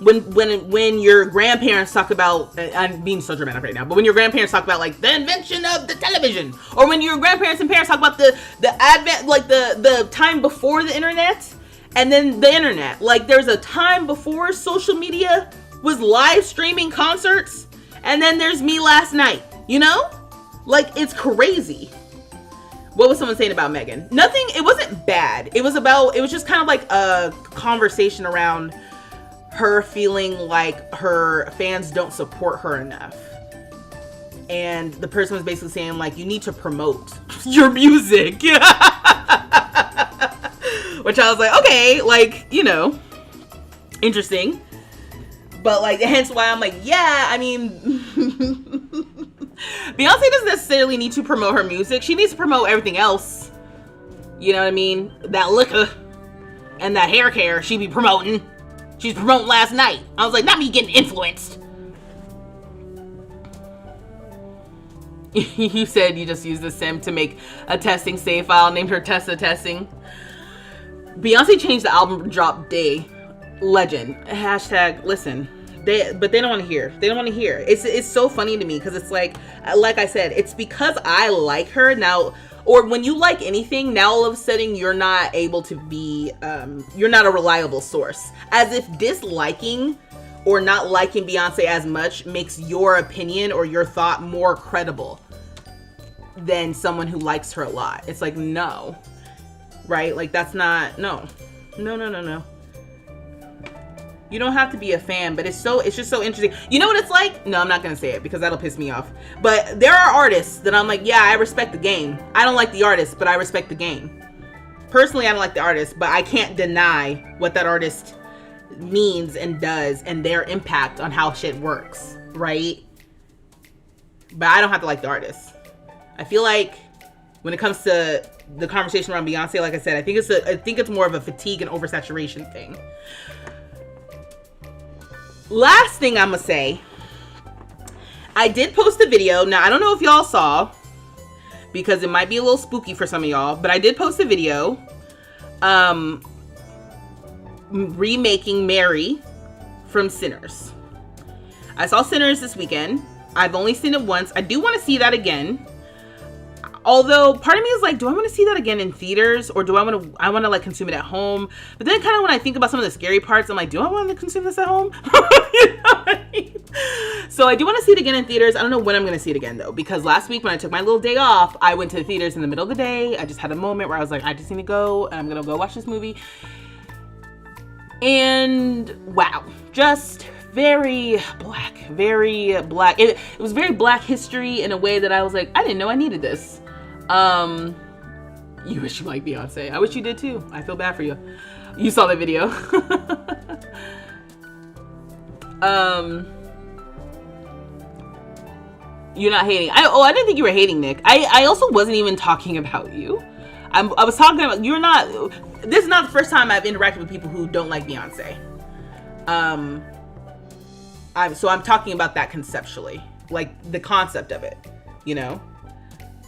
when your grandparents talk about, I'm being so dramatic right now, but when your grandparents talk about like the invention of the television, or when your grandparents and parents talk about the advent, like the time before the internet, and then the internet, like there's a time before social media was live streaming concerts, and then there's me last night, you know? Like, it's crazy. What was someone saying about Megan? Nothing, it wasn't bad. It was just kind of like a conversation around her feeling like her fans don't support her enough. And the person was basically saying like, you need to promote your music. Which I was like, okay, like, you know, interesting. But like, hence why I'm like, yeah, I mean, Beyonce doesn't necessarily need to promote her music. She needs to promote everything else. You know what I mean? That liquor and that hair care she be promoting. She's promoting last night. I was like, not me getting influenced. You said you just used the sim to make a testing save file, named her Tessa Testing. Beyonce changed the album drop day. Legend. Hashtag listen. But they don't want to hear. They don't want to hear. It's so funny to me because it's like I said, it's because I like her now. Or when you like anything, now all of a sudden you're not able to be, you're not a reliable source. As if disliking or not liking Beyonce as much makes your opinion or your thought more credible than someone who likes her a lot. It's like, no. Right? Like, that's not, no. No. You don't have to be a fan, but it's just so interesting. You know what it's like? No, I'm not gonna say it because that'll piss me off. But there are artists that I'm like, yeah, I respect the game. I don't like the artist, but I respect the game. Personally, I don't like the artist, but I can't deny what that artist means and does and their impact on how shit works, right? But I don't have to like the artist. I feel like when it comes to the conversation around Beyonce, like I said, I think it's more of a fatigue and oversaturation thing. Last thing I'm gonna say, I did post a video. Now, I don't know if y'all saw, because it might be a little spooky for some of y'all, but I did post a video remaking Mary from Sinners. I saw Sinners this weekend. I've only seen it once. I do want to see that again. Although part of me is like, do I want to see that again in theaters, or do I want to like consume it at home? But then kind of when I think about some of the scary parts, I'm like, do I want to consume this at home? You know what I mean? So I do want to see it again in theaters. I don't know when I'm going to see it again though, because last week when I took my little day off, I went to the theaters in the middle of the day. I just had a moment where I was like, I just need to go and I'm going to go watch this movie. And wow, just very black. It was very Black history in a way that I was like, I didn't know I needed this. You wish you liked Beyonce. I wish you did too. I feel bad for you. You saw the video. You're not hating. I didn't think you were hating, Nick. I also wasn't even talking about you. I was talking about, you're not, this is not the first time I've interacted with people who don't like Beyonce. So I'm talking about that conceptually, like the concept of it, you know?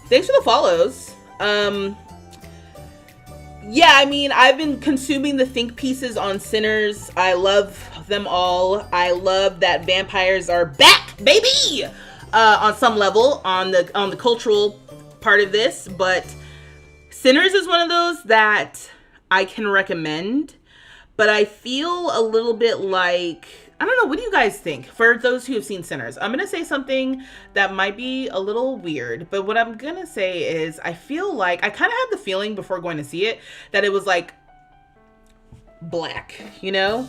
Thanks for the follows. Yeah, I mean, I've been consuming the think pieces on Sinners. I love them all. I love that vampires are back, baby! On some level, on the cultural part of this, but Sinners is one of those that I can recommend, but I feel a little bit like, I don't know, what do you guys think? For those who have seen Sinners, I'm going to say something that might be a little weird, but what I'm going to say is I feel like, I kind of had the feeling before going to see it that it was like black, you know?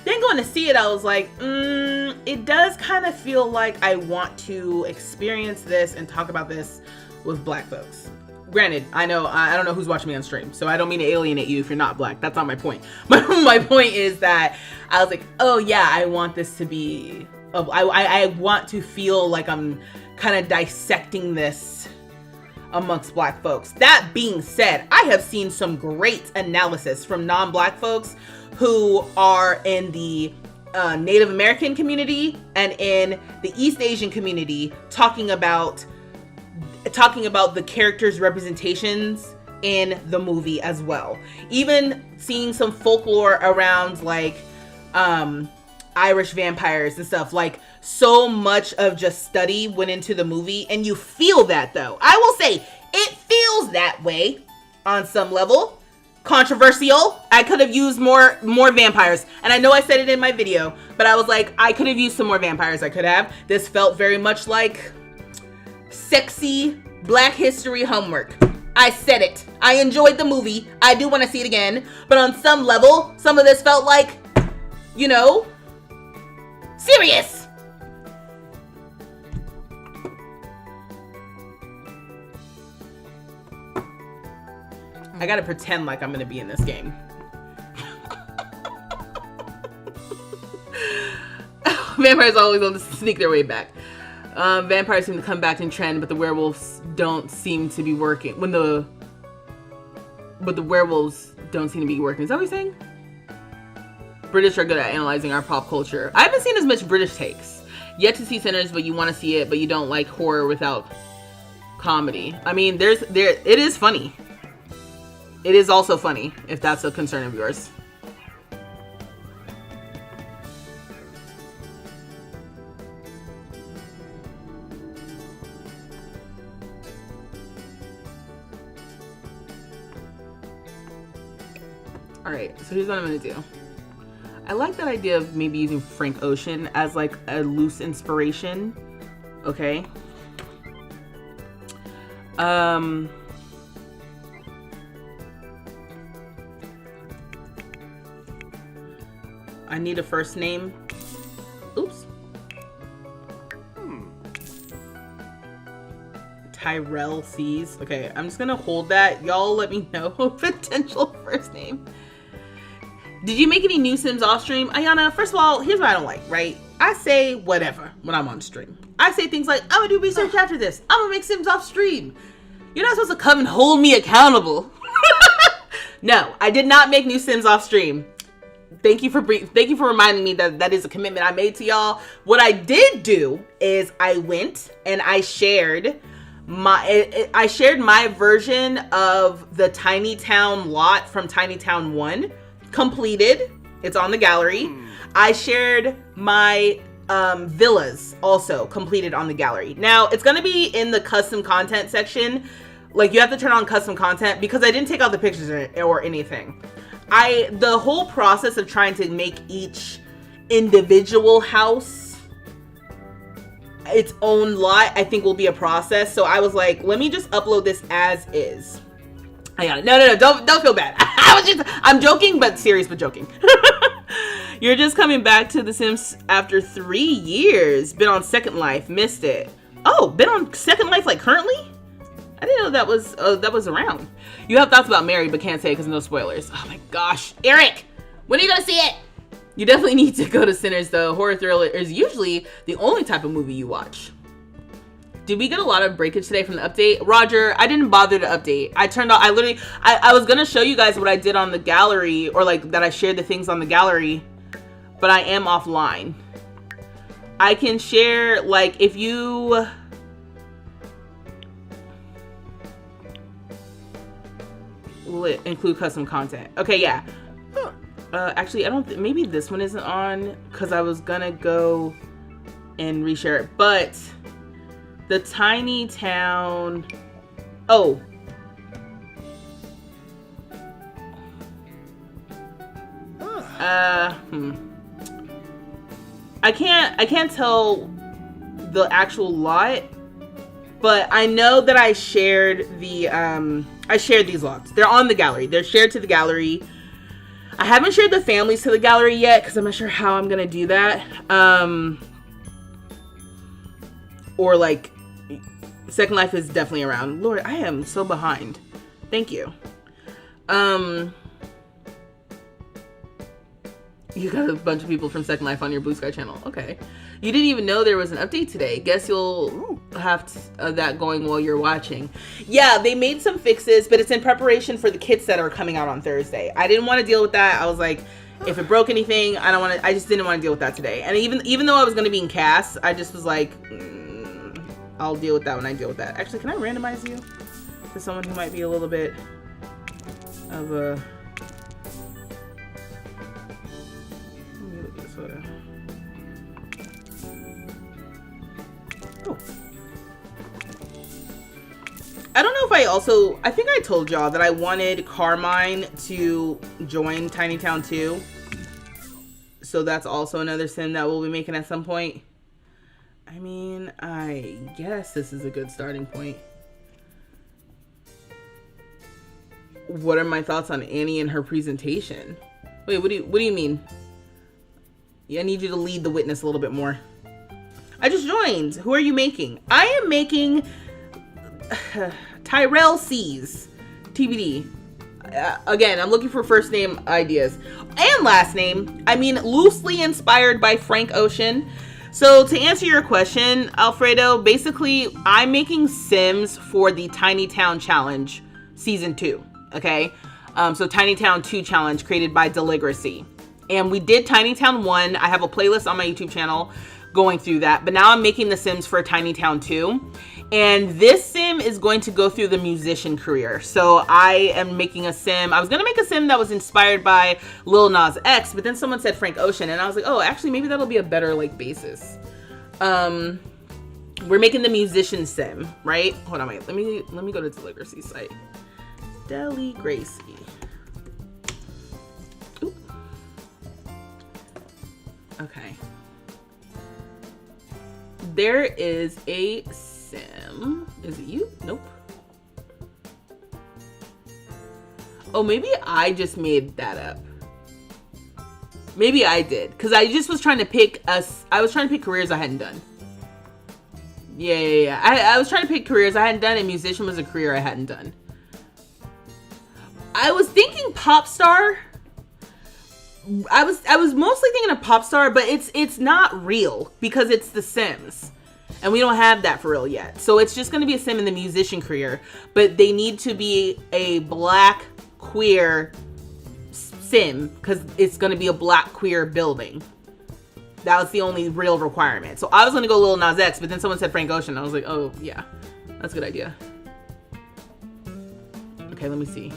Then going to see it, I was like, it does kind of feel like I want to experience this and talk about this with black folks. Granted, I don't know who's watching me on stream, so I don't mean to alienate you if you're not black. That's not my point. My point is that I was like, oh yeah, I want this to be, I want to feel like I'm kind of dissecting this amongst black folks. That being said, I have seen some great analysis from non-black folks who are in the Native American community and in the East Asian community talking about the characters' representations in the movie as well. Even seeing some folklore around like Irish vampires and stuff. Like, so much of just study went into the movie, and you feel that though. I will say it feels that way on some level. Controversial. I could have used more vampires, and I know I said it in my video, but I was like, I could have used some more vampires. I could have. This felt very much like sexy Black history homework. I said it. I enjoyed the movie. I do want to see it again, but on some level, some of this felt like, you know, serious. I gotta pretend like I'm gonna be in this game. Vampires always want to sneak their way back. Vampires seem to come back in trend, but the werewolves don't seem to be working. But the werewolves don't seem to be working. Is that what you're saying? British are good at analyzing our pop culture. I haven't seen as much British takes. Yet to see Sinners, but you want to see it, but you don't like horror without comedy. I mean, it is funny. It is also funny, if that's a concern of yours. Alright, so here's what I'm gonna do. I like that idea of maybe using Frank Ocean as like a loose inspiration. Okay. I need a first name. Oops. Tyrell C's. Okay, I'm just gonna hold that. Y'all let me know potential first name. Did you make any new Sims off stream? Ayana, first of all, here's what I don't like, right? I say whatever when I'm on stream. I say things like, I'm gonna do research after this. I'm gonna make Sims off stream. You're not supposed to come and hold me accountable. No, I did not make new Sims off stream. Thank you for reminding me that that is a commitment I made to y'all. What I did do is I went and I shared my version of the Tiny Town lot from Tiny Town 1 completed. It's on the gallery. I shared my villas also completed on the gallery. Now it's going to be in the custom content section. Like, you have to turn on custom content because I didn't take out the pictures or anything. The whole process of trying to make each individual house its own lot, I think will be a process. So I was like, let me just upload this as is. I got it. No, don't feel bad. I'm joking, but serious, but joking. You're just coming back to The Sims after 3 years. Been on Second Life, missed it. Oh, been on Second Life like currently? I didn't know that was around. You have thoughts about Mary, but can't say because no spoilers. Oh my gosh. Eric, when are you gonna see it? You definitely need to go to Sinners though. Horror thriller is usually the only type of movie you watch. Did we get a lot of breakage today from the update? Roger, I didn't bother to update. I was gonna show you guys what I did on the gallery, or like that I shared the things on the gallery, but I am offline. I can share, like, if you... include custom content. Okay, yeah. Actually, I don't maybe this one isn't on because I was gonna go and reshare it, but The Tiny Town. Oh. I can't tell the actual lot, but I know that I shared the I shared these lots. They're on the gallery. They're shared to the gallery. I haven't shared the families to the gallery yet because I'm not sure how I'm gonna do that. Or like Second Life is definitely around. Lord, I am so behind. Thank you. You got a bunch of people from Second Life on your Blue Sky channel. Okay. You didn't even know there was an update today. Guess you'll have that going while you're watching. Yeah, they made some fixes, but it's in preparation for the kits that are coming out on Thursday. I didn't want to deal with that. I was like, if it broke anything, I just didn't want to deal with that today. And even though I was going to be in cast, I just was like, I'll deal with that when I deal with that. Actually, can I randomize you to someone who might be a little bit of a... Oh. I don't know if I think I told y'all that I wanted Carmine to join Tiny Town 2. So that's also another sim that we'll be making at some point. I mean, I guess this is a good starting point. What are my thoughts on Annie and her presentation? Wait, what do you mean? Yeah, I need you to lead the witness a little bit more. I just joined. Who are you making? I am making Tyrell C's TBD. Again, I'm looking for first name ideas and last name. I mean, loosely inspired by Frank Ocean. So to answer your question, Alfredo, basically I'm making Sims for the Tiny Town Challenge Season 2. Okay. So Tiny Town 2 Challenge created by Deligracy. And we did Tiny Town 1. I have a playlist on my YouTube channel going through that. But now I'm making the Sims for Tiny Town 2. And this sim is going to go through the musician career. So I am making a sim. I was going to make a sim that was inspired by Lil Nas X. But then someone said Frank Ocean. And I was like, oh, actually, maybe that'll be a better like basis. We're making the musician sim, right? Hold on, wait. Let me go to Deligracy's site. Deligracy. Okay. There is a sim. Is it you? Nope. Oh, maybe I just made that up. Maybe I did. Because I just was trying to pick I was trying to pick careers I hadn't done. Yeah. I was trying to pick careers I hadn't done, and musician was a career I hadn't done. I was thinking pop star. I was mostly thinking of pop star, but it's not real because it's The Sims, and we don't have that for real yet. So it's just going to be a sim in the musician career, but they need to be a black queer sim because it's going to be a black queer building. That was the only real requirement. So I was going to go Lil Nas X, but then someone said Frank Ocean. I was like, oh yeah, that's a good idea. Okay, let me see.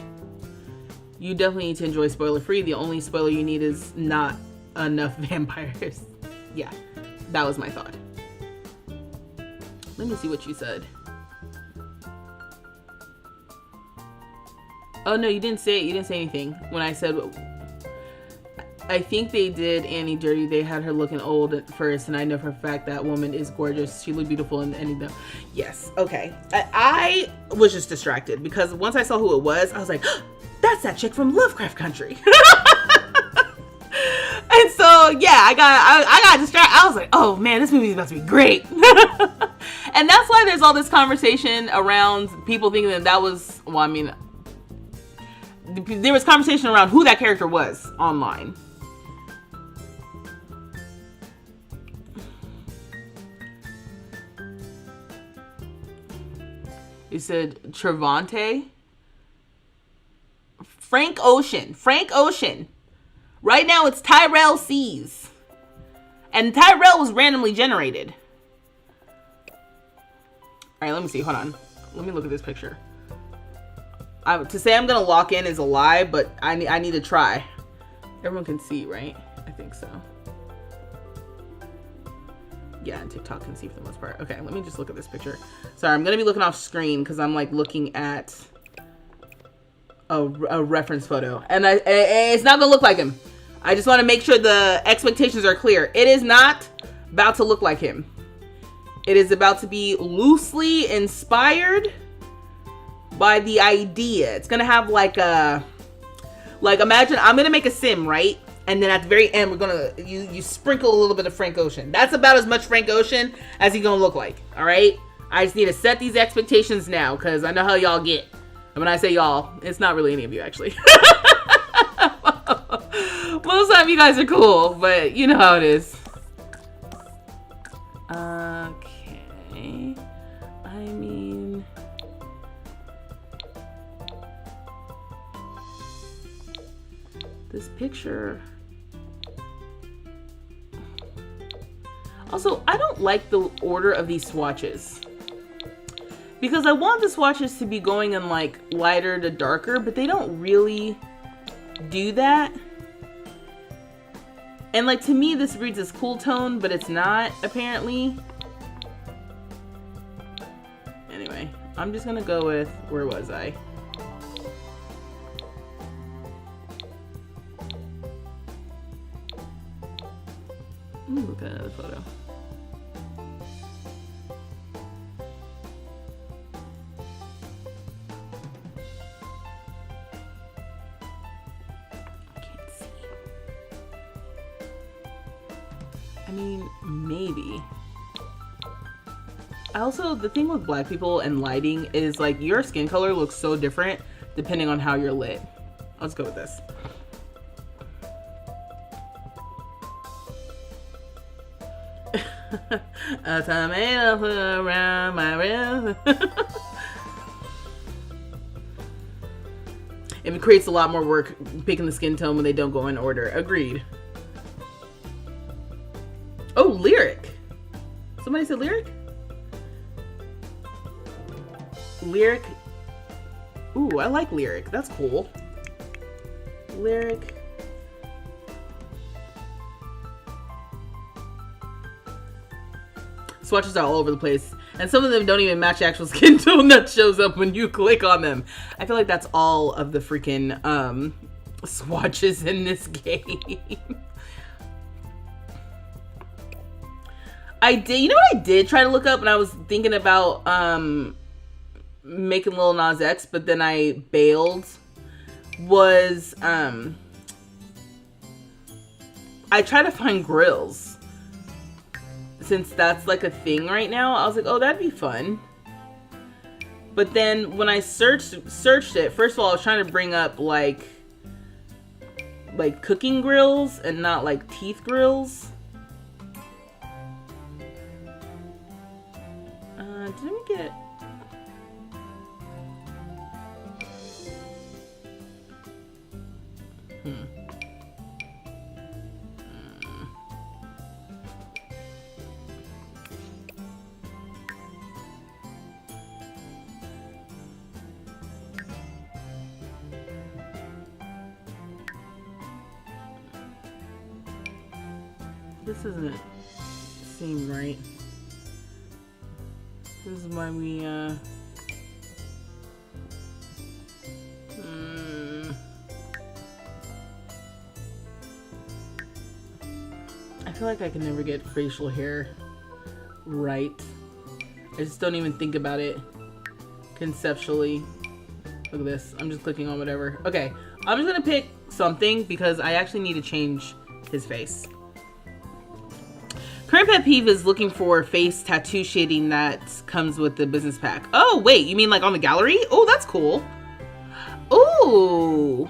You definitely need to enjoy spoiler free. The only spoiler you need is not enough vampires. Yeah, that was my thought. Let me see what you said. Oh no, you didn't say it. You didn't say anything when I said, I think they did Annie dirty. They had her looking old at first, and I know for a fact that woman is gorgeous. She looked beautiful in any of Yes, okay. I was just distracted because once I saw who it was, I was like, that's that chick from Lovecraft Country. And so, yeah, I got distracted. I was like, oh man, this movie is about to be great. And that's why there's all this conversation around people thinking that was, well, I mean, there was conversation around who that character was online. You said Trevante? Frank Ocean. Right now it's Tyrell C's. And Tyrell was randomly generated. Alright, let me see. Hold on. Let me look at this picture. To say I'm going to lock in is a lie, but I need to try. Everyone can see, right? I think so. Yeah, and TikTok can see for the most part. Okay, let me just look at this picture. Sorry, I'm gonna be looking off screen because I'm like looking at a reference photo, and it's not gonna look like him. I just want to make sure the expectations are clear. It is not about to look like him. It is about to be loosely inspired by the idea. It's gonna have like imagine I'm gonna make a sim, right? And then at the very end, we're gonna you sprinkle a little bit of Frank Ocean. That's about as much Frank Ocean as he's gonna look like. All right. I just need to set these expectations now because I know how y'all get. And when I say y'all, it's not really any of you actually. Most of the time you guys are cool, but you know how it is. Okay. I mean, this picture. Also, I don't like the order of these swatches. Because I want the swatches to be going in like lighter to darker, but they don't really do that. And like to me this reads as cool tone, but it's not apparently. Anyway, I'm just gonna go with, where was I? Look at another photo. I mean, maybe. Also, the thing with black people and lighting is like your skin color looks so different depending on how you're lit. Let's go with this. A tomato around my rim. It creates a lot more work picking the skin tone when they don't go in order. Agreed. Oh, lyric. Somebody said lyric? Lyric. Ooh, I like lyric. That's cool. Lyric. Swatches are all over the place. And some of them don't even match actual skin tone that shows up when you click on them. I feel like that's all of the freaking swatches in this game. I did, you know what I did try to look up when I was thinking about making Lil Nas X, but then I bailed, was I tried to find grills. Since that's like a thing right now, I was like, oh, that'd be fun. But then when I searched it, first of all, I was trying to bring up like cooking grills and not like teeth grills. Did we get... This doesn't seem right. This is why we, I feel like I can never get facial hair right. I just don't even think about it conceptually. Look at this. I'm just clicking on whatever. Okay, I'm just gonna pick something because I actually need to change his face. Current pet peeve is looking for face tattoo shading that comes with the business pack. Oh, wait, you mean like on the gallery? Oh, that's cool. Ooh.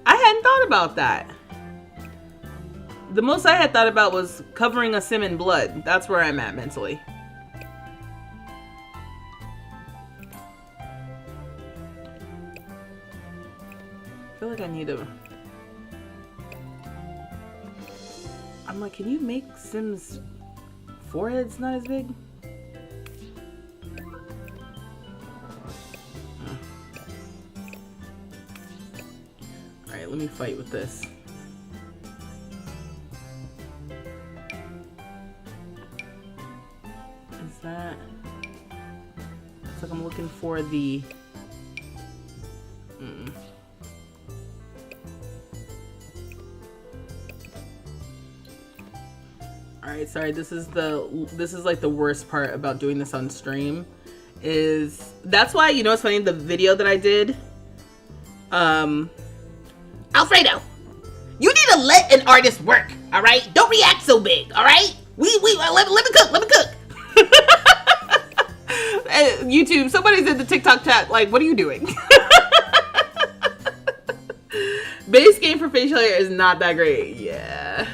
I hadn't thought about that. The most I had thought about was covering a sim in blood. That's where I'm at mentally. I feel like I need to... I'm like, can you make Sims' foreheads not as big? Alright, let me fight with this. It's like I'm looking for the... Alright, sorry, this is like the worst part about doing this on stream. That's why, you know what's funny? The video that I did, Alfredo, you need to let an artist work, alright? Don't react so big, alright? Let me cook. YouTube, somebody's in the TikTok chat, like, what are you doing? Base game for facial hair is not that great. Yeah.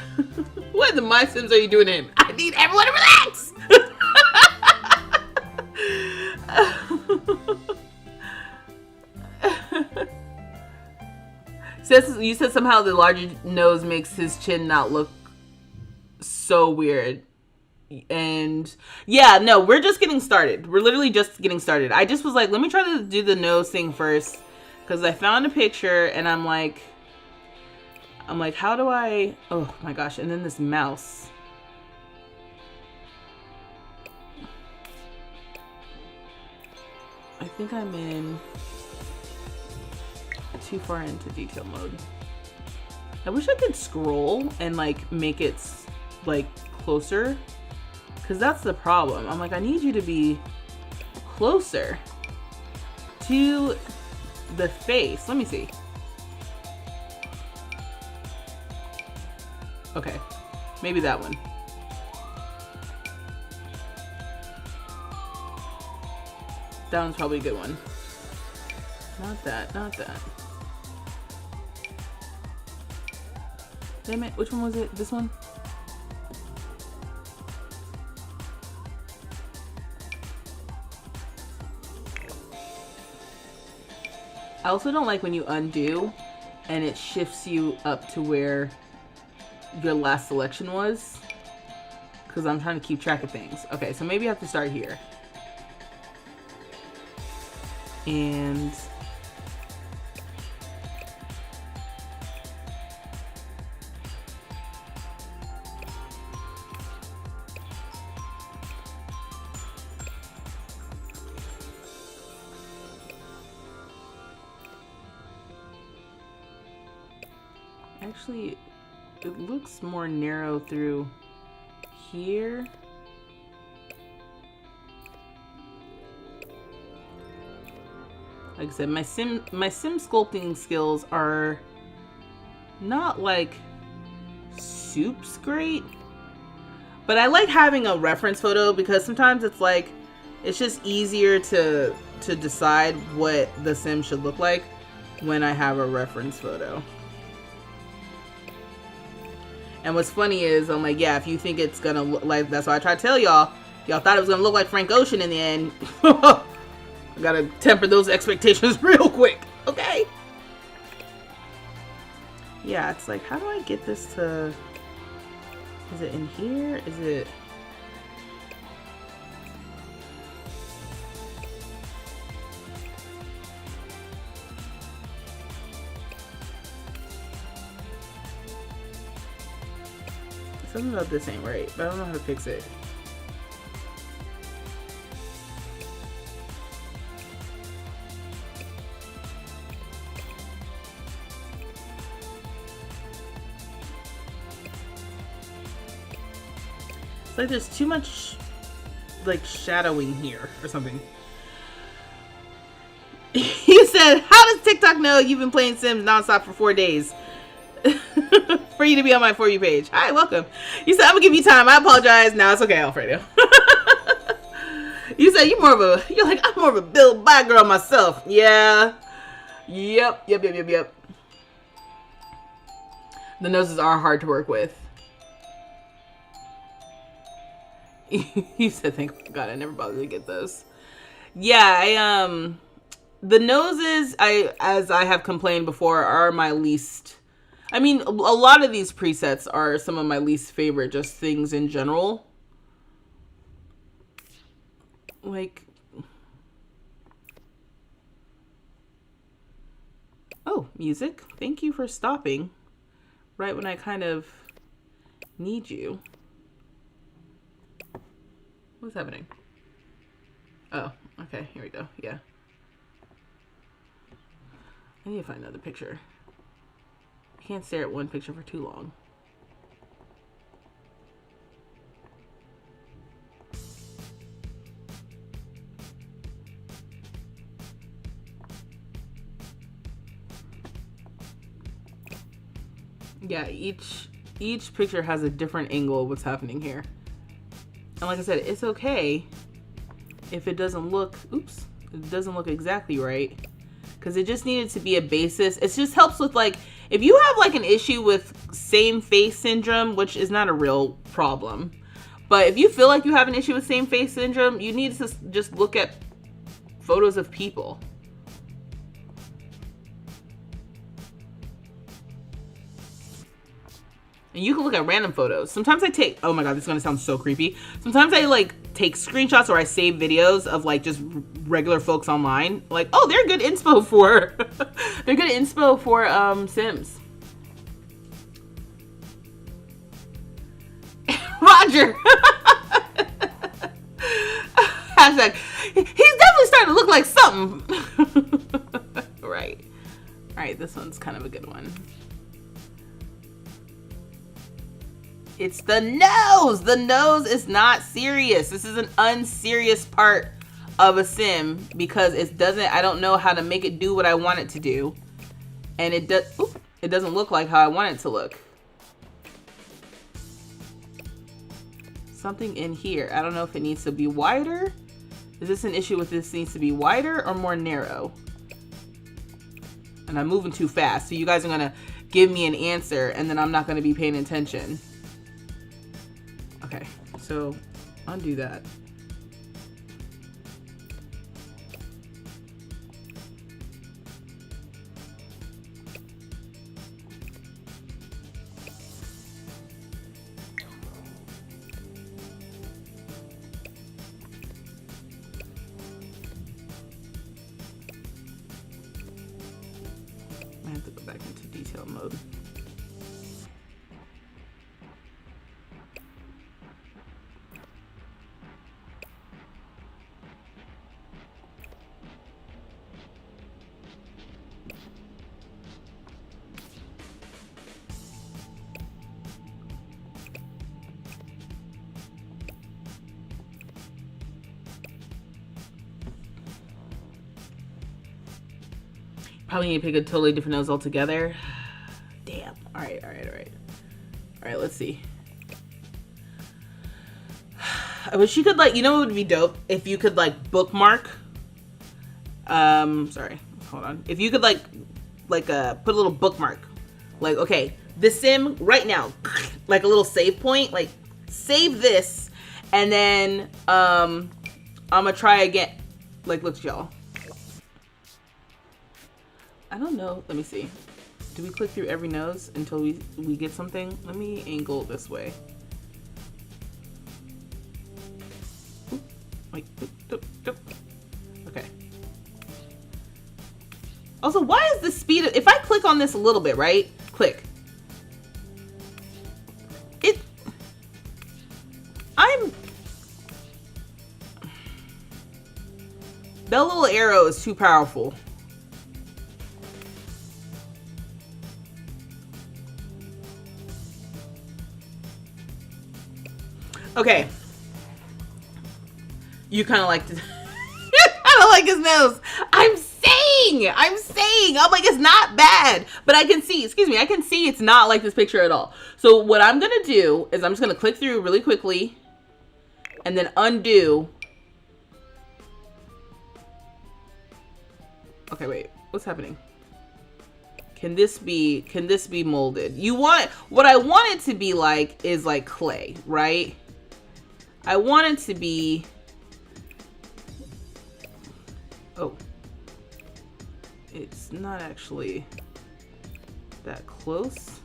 What in the My Sims are you doing in? I need everyone to relax! You said somehow the larger nose makes his chin not look so weird. And yeah, no, we're just getting started. We're literally just getting started. I just was like, let me try to do the nose thing first. Because I found a picture and I'm like, how do I... Oh my gosh, and then this mouse. I think I'm in too far into detail mode. I wish I could scroll and like make it like closer. Because that's the problem. I'm like, I need you to be closer to the face. Let me see. Okay, maybe that one. That one's probably a good one. Not that, not that. Damn it, which one was it? This one? I also don't like when you undo and it shifts you up to where your last selection was, because I'm trying to keep track of things. Okay, so maybe I have to start here. And actually, it looks more narrow through here. Like I said, my sim sculpting skills are not like soups great, but I like having a reference photo because sometimes it's like it's just easier to decide what the sim should look like when I have a reference photo. And what's funny is, I'm like, yeah, if you think it's gonna look like, that's why I try to tell y'all, thought it was gonna look like Frank Ocean in the end. I gotta temper those expectations real quick, okay? Yeah, it's like, how do I get this to, is it in here? Is it? Something about this ain't right, but I don't know how to fix it. It's like there's too much like shadowing here or something. You said, how does TikTok know you've been playing Sims nonstop for 4 days? For you to be on my For You page. Hi, welcome. You said I'm gonna give you time. I apologize. No, it's okay, Alfredo. You said you're like, I'm more of a Bill Bye girl myself. Yeah. Yep. The noses are hard to work with. You said, thank God I never bothered to get those. Yeah, the noses, as I have complained before, are my least. I mean, a lot of these presets are some of my least favorite just things in general. Like, oh, music. Thank you for stopping right when I kind of need you. What's happening? Oh, Okay, here we go. Yeah. I need to find another picture. You can't stare at one picture for too long. Yeah, each picture has a different angle of what's happening here. And like I said, it's okay if it doesn't look, oops, it doesn't look exactly right. Because it just needed to be a basis. It just helps with, like, if you have like an issue with same face syndrome, which is not a real problem, but if you feel like you have an issue with same face syndrome, you need to just look at photos of people. And you can look at random photos. Sometimes I take, oh my God, this is gonna sound so creepy. Sometimes I like take screenshots or I save videos of like just regular folks online. Like, oh, they're good inspo for, they're good inspo for Sims. Roger. Hashtag, he's definitely starting to look like something. Right. All right, this one's kind of a good one. It's the nose. The nose is not serious. This is an unserious part of a sim because it doesn't, I don't know how to make it do what I want it to do. And it doesn't look like how I want it to look. Something in here. I don't know if it needs to be wider. Is this an issue with this needs to be wider or more narrow? And I'm moving too fast. So you guys are going to give me an answer and then I'm not going to be paying attention. Okay, so undo that. I have to go back into detail mode. Probably need to pick a totally different nose altogether. Damn. All right, let's see. I wish you could, like, you know what would be dope? If you could, like, bookmark. Sorry. Hold on. If you could, like put a little bookmark. Like, okay, the sim right now. Like a little save point. Like, save this. And then, I'm gonna try again. Like, look, y'all. I don't know. Let me see. Do we click through every nose until we get something? Let me angle this way. Oop, wait. Oop. Okay. Also, why is the speed of, if I click on this a little bit, right? Click. That little arrow is too powerful. Okay. You kind of like to... I don't like his nose. I'm saying. I'm like, it's not bad. But I can see, excuse me, I can see it's not like this picture at all. So what I'm going to do is I'm just going to click through really quickly. And then undo. Okay, wait. What's happening? Can this be molded? What I want it to be like is like clay, right? I want it to be, oh, it's not actually that close.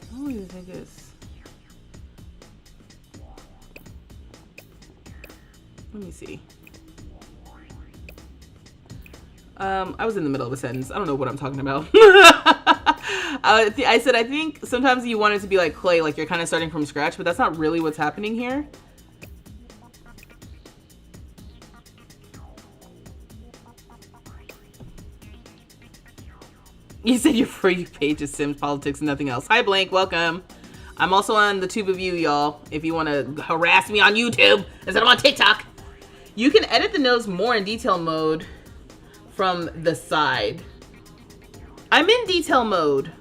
What do you think it is? Let me see. I was in the middle of a sentence. I don't know what I'm talking about. I said, I think sometimes you want it to be like clay, like you're kind of starting from scratch, but that's not really what's happening here. You said your For You page is Sims, politics, and nothing else. Hi, Blank. Welcome. I'm also on the tube of you, y'all. If you want to harass me on YouTube instead of on TikTok. You can edit the nose more in detail mode from the side. I'm in detail mode.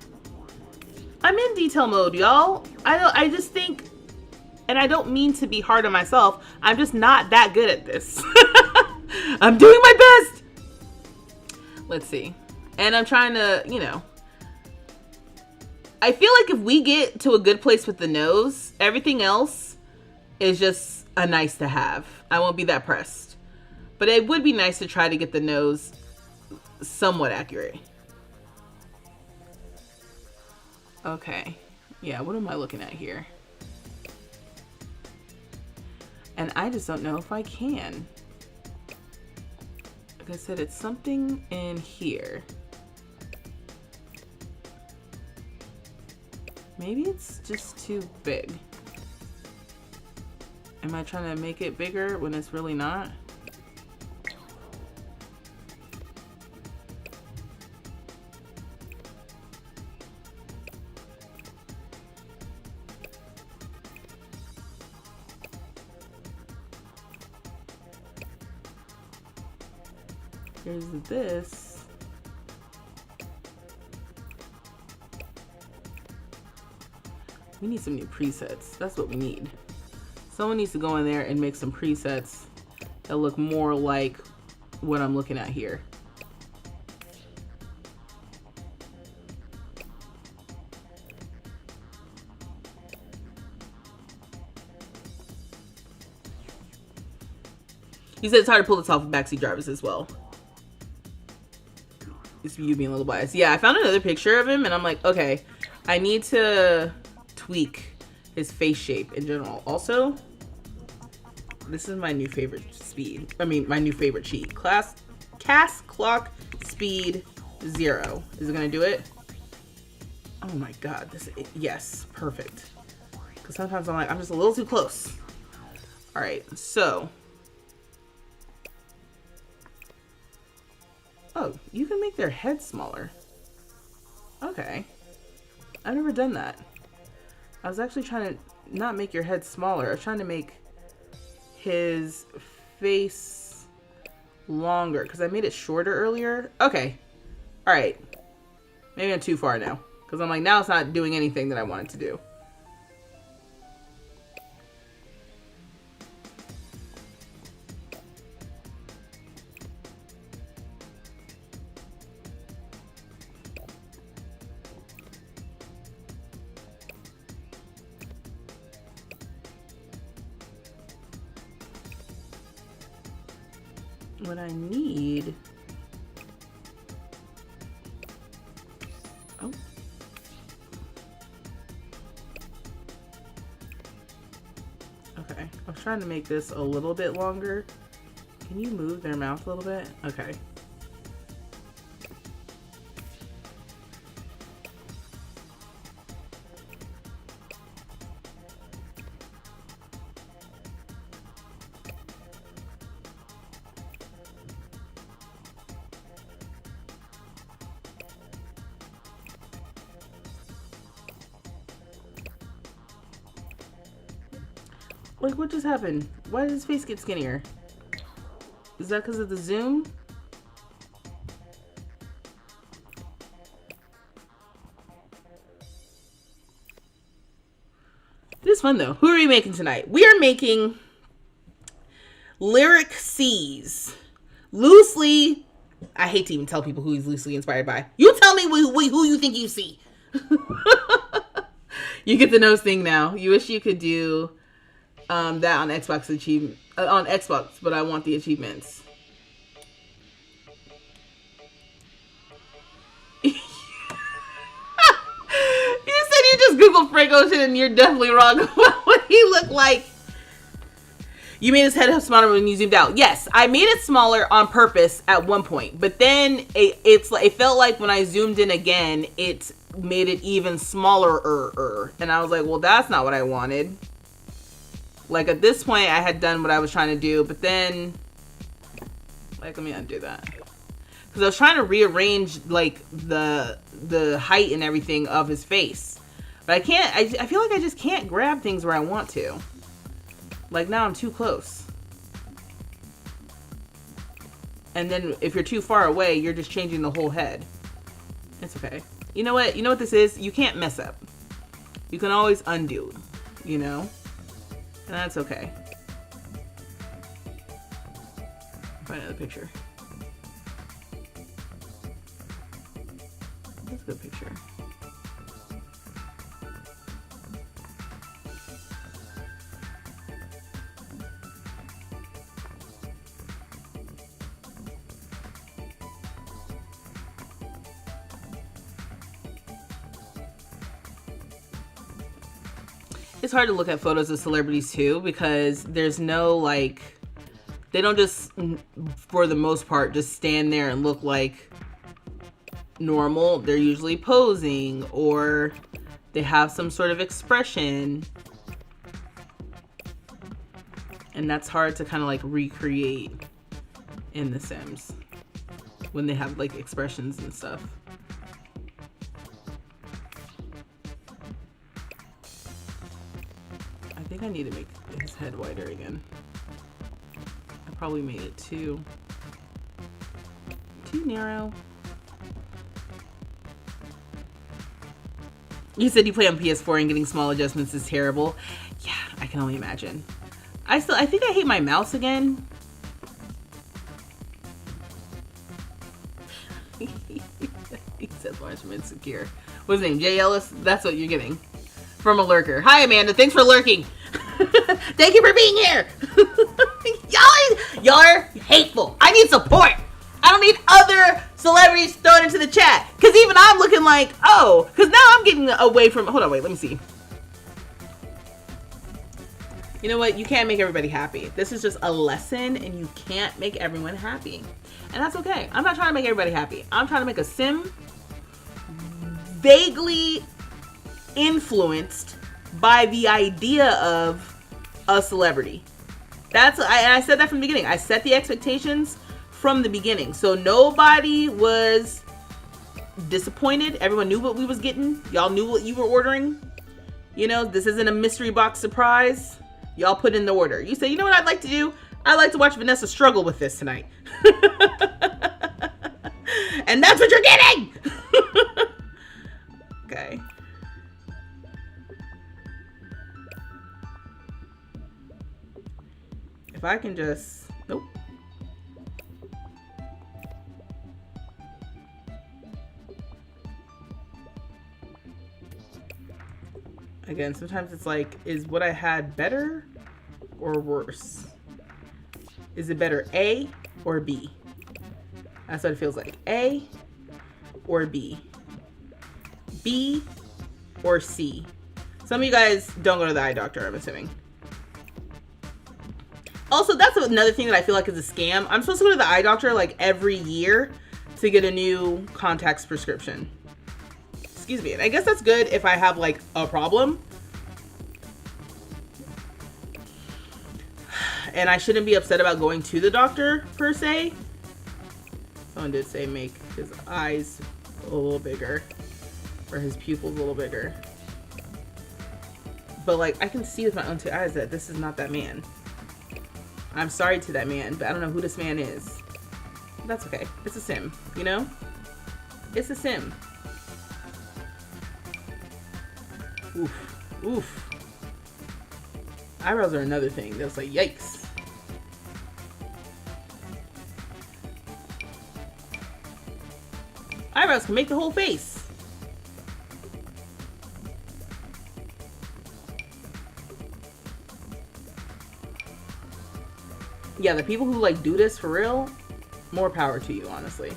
I'm in detail mode, y'all. I just think, and I don't mean to be hard on myself, I'm just not that good at this. I'm doing my best. Let's see. And I'm trying to, you know, I feel like if we get to a good place with the nose, everything else is just a nice to have. I won't be that pressed. But it would be nice to try to get the nose somewhat accurate. Okay. Yeah, what am I looking at here? And I just don't know if I can. Like I said, it's something in here. Maybe it's just too big. Am I trying to make it bigger when it's really not? Here's this. We need some new presets. That's what we need. Someone needs to go in there and make some presets that look more like what I'm looking at here. You said it's hard to pull this off with backseat drivers as well. It's you being a little biased. Yeah, I found another picture of him and I'm like, okay, I need to tweak his face shape in general. Also, this is my new favorite speed. I mean, my new favorite cheat. Cast clock speed 0. Is it gonna do it? Oh my god, yes, perfect. Because sometimes I'm like, I'm just a little too close. All right, so. Oh, you can make their head smaller. Okay. I've never done that. I was actually trying to not make your head smaller. I was trying to make his face longer because I made it shorter earlier. Okay. All right. Maybe I'm too far now because I'm like, now it's not doing anything that I want it to do. What I need. Oh. Okay. I was trying to make this a little bit longer. Can you move their mouth a little bit? Okay. Like, what just happened? Why did his face get skinnier? Is that because of the zoom? This is fun though. Who are we making tonight? We are making Lyric Seas. Loosely, I hate to even tell people who he's loosely inspired by. You tell me who you think you see. You get the nose thing now. You wish you could do that on Xbox on Xbox, but I want the achievements. You said you just Googled Frank Ocean and you're definitely wrong about what he looked like. You made his head smaller when you zoomed out. Yes, I made it smaller on purpose at one point, but then it felt like when I zoomed in again, it made it even smaller. And I was like, well, that's not what I wanted. Like, at this point, I had done what I was trying to do, but then, like, let me undo that. Because I was trying to rearrange, like, the height and everything of his face. But I can't, I feel like I just can't grab things where I want to. Like, now I'm too close. And then if you're too far away, you're just changing the whole head. It's okay. You know what? You know what this is? You can't mess up. You can always undo, you know? And that's okay. Find another picture. That's a good picture. It's hard to look at photos of celebrities too, because there's no, like, they don't just, for the most part, just stand there and look like normal. They're usually posing, or they have some sort of expression. And that's hard to kind of like recreate in The Sims when they have like expressions and stuff. I think I need to make his head wider again. I probably made it too narrow. You said you play on PS4 and getting small adjustments is terrible. Yeah, I can only imagine. I think I hate my mouse again. He says watch him insecure. What's his name? Jay Ellis? That's what you're getting. From a lurker. Hi Amanda, thanks for lurking. Thank you for being here. Y'all are hateful. I need support. I don't need other celebrities thrown into the chat. Because even I'm looking like, oh, because now I'm getting away from, hold on, wait, let me see. You know what? You can't make everybody happy. This is just a lesson, and you can't make everyone happy. And that's okay. I'm not trying to make everybody happy. I'm trying to make a sim vaguely influenced by the idea of a celebrity. I said that from the beginning. I set the expectations from the beginning. So nobody was disappointed. Everyone knew what we was getting. Y'all knew what you were ordering. You know, this isn't a mystery box surprise. Y'all put in the order. You say, you know what I'd like to do? I'd like to watch Vanessa struggle with this tonight. And that's what you're getting! Okay. If I can just, nope. Again, sometimes it's like, is what I had better or worse? Is it better A or B? That's what it feels like. A or B? B or C? Some of you guys don't go to the eye doctor, I'm assuming. Also, that's another thing that I feel like is a scam. I'm supposed to go to the eye doctor like every year to get a new contacts prescription. Excuse me. And I guess that's good if I have like a problem. And I shouldn't be upset about going to the doctor per se. Someone did say make his eyes a little bigger, or his pupils a little bigger. But like, I can see with my own two eyes that this is not that man. I'm sorry to that man, but I don't know who this man is. That's okay. It's a sim, you know? It's a sim. Oof. Oof. Eyebrows are another thing. That's like, yikes. Eyebrows can make the whole face. Yeah, the people who like do this for real, more power to you, honestly.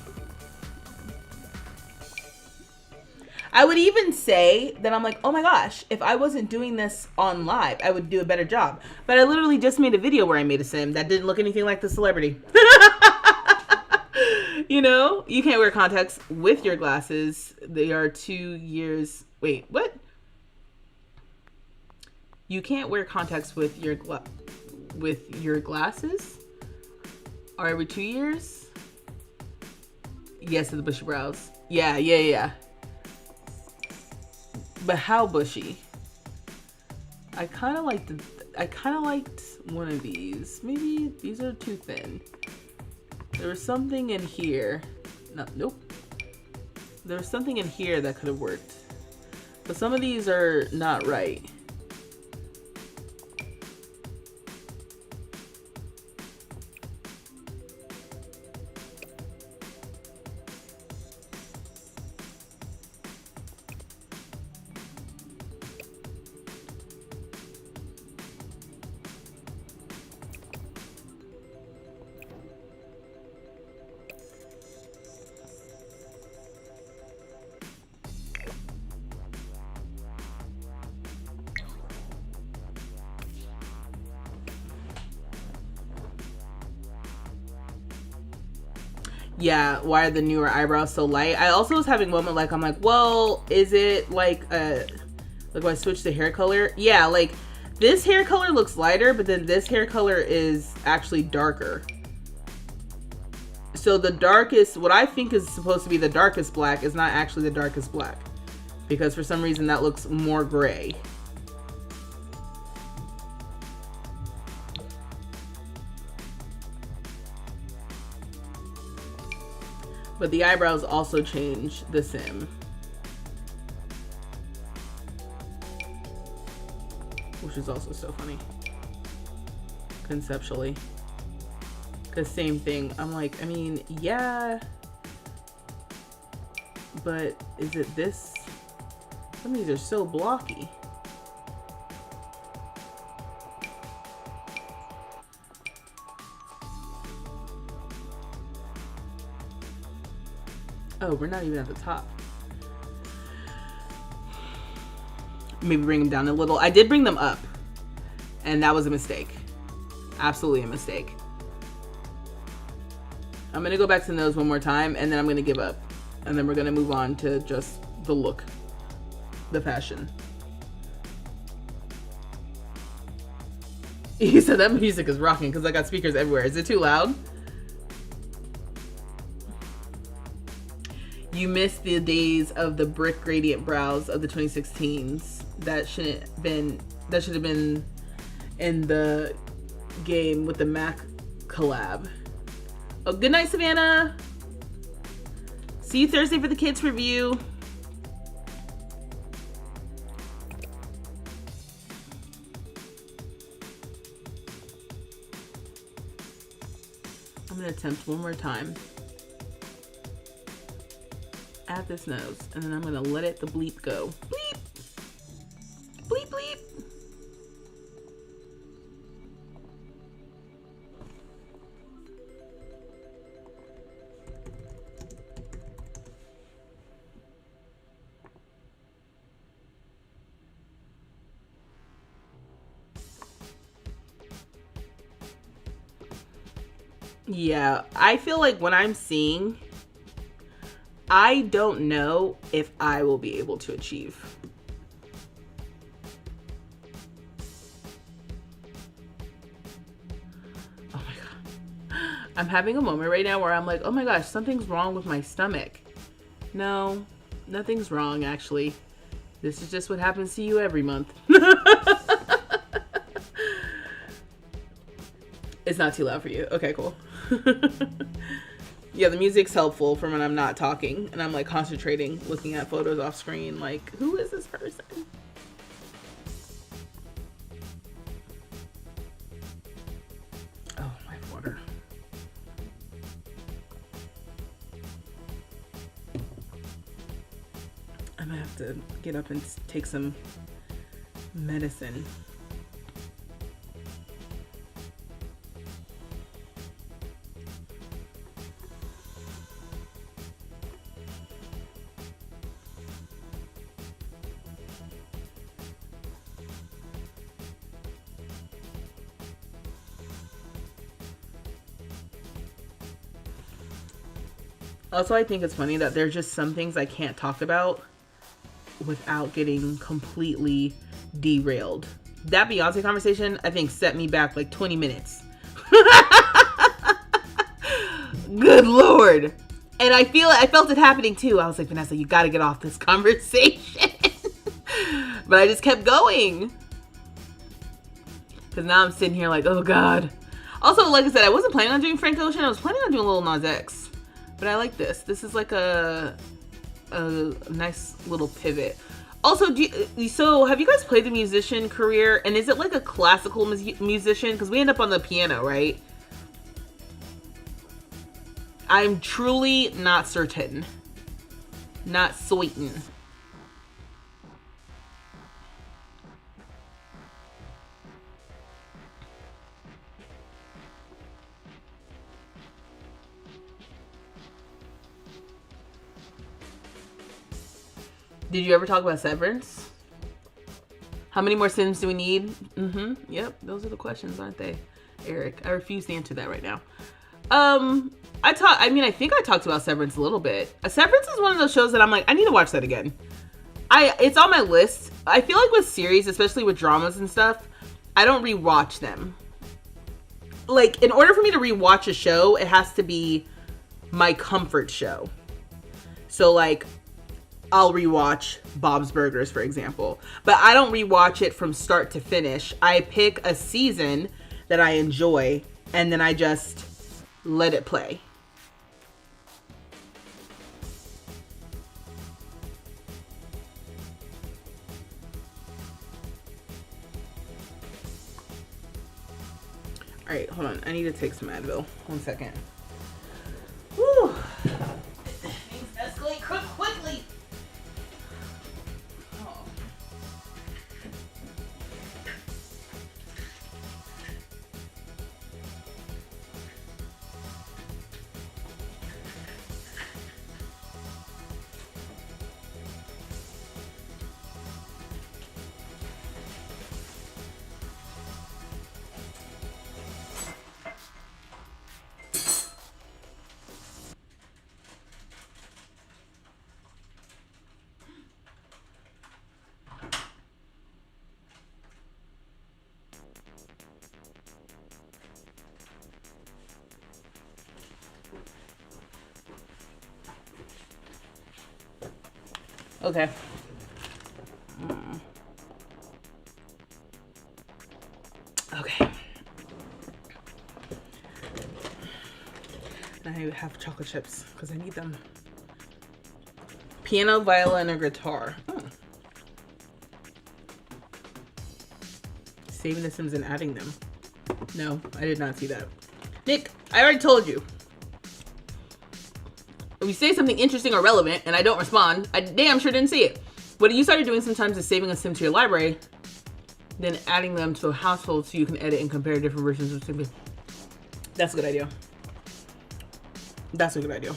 I would even say that I'm like, oh my gosh, if I wasn't doing this on live, I would do a better job. But I literally just made a video where I made a sim that didn't look anything like the celebrity. You know, you can't wear contacts with your glasses. They are 2 years. Wait, what? You can't wear contacts with your glasses? Or every 2 years? Yes, to the bushy brows. Yeah. But how bushy? I kind of liked one of these. Maybe these are too thin. There was something in here. Nope. There was something in here that could have worked. But some of these are not right. Yeah, why are the newer eyebrows so light? I also was having a moment like, I'm like, well, is it like when I switch the hair color? Yeah, like this hair color looks lighter, but then this hair color is actually darker. So the darkest, what I think is supposed to be the darkest black is not actually the darkest black. Because for some reason that looks more gray. But the eyebrows also change the sim. Which is also so funny. Conceptually. Because same thing. I'm like, I mean, yeah. But is it this? Some of these are so blocky. Oh, we're not even at the top. Maybe bring them down a little. I did bring them up. And that was a mistake. Absolutely a mistake. I'm going to go back to the nose one more time. And then I'm going to give up. And then we're going to move on to just the look. The fashion. He said that music is rocking because I got speakers everywhere. Is it too loud? You missed the days of the brick gradient brows of the 2016s. That should have been in the game with the Mac collab. Oh, good night, Savannah. See you Thursday for the kids review. I'm gonna attempt one more time. At this nose, and then I'm gonna let it the bleep go. Bleep! Bleep bleep! Yeah, I feel like when I'm seeing, I don't know if I will be able to achieve. Oh my God. I'm having a moment right now where I'm like, oh my gosh, something's wrong with my stomach. No, nothing's wrong actually. This is just what happens to you every month. It's not too loud for you. Okay, cool. Yeah, the music's helpful for when I'm not talking and I'm like concentrating, looking at photos off screen, like, who is this person? Oh, my water. I'm gonna have to get up and take some medicine. Also, I think it's funny that there's just some things I can't talk about without getting completely derailed. That Beyonce conversation, I think, set me back like 20 minutes. Good Lord. And I felt it happening too. I was like, Vanessa, you got to get off this conversation. But I just kept going. Because now I'm sitting here like, oh God. Also, like I said, I wasn't planning on doing Frank Ocean. I was planning on doing Lil Nas X. But I like this. This is like a nice little pivot. Also, so have you guys played the musician career? And is it like a classical musician? Because we end up on the piano, right? I'm truly not certain. Not certain. Did you ever talk about Severance? How many more Sims do we need? Yep, those are the questions, aren't they, Eric? I refuse to answer that right now. I think I talked about Severance a little bit. Severance is one of those shows that I'm like, I need to watch that again. It's on my list. I feel like with series, especially with dramas and stuff, I don't rewatch them. Like, in order for me to rewatch a show, it has to be my comfort show. So, like, I'll rewatch Bob's Burgers, for example. But I don't rewatch it from start to finish. I pick a season that I enjoy, and then I just let it play. All right, hold on. I need to take some Advil. 1 second. Whew. Things escalate quickly. Okay. Okay. I have chocolate chips because I need them. Piano, violin, or guitar. Oh. Saving the Sims and adding them. No, I did not see that. Nick, I already told you. If you say something interesting or relevant and I don't respond, I damn sure didn't see it. What you started doing sometimes is saving a sim to your library, then adding them to a household so you can edit and compare different versions of sim. That's a good idea. That's a good idea.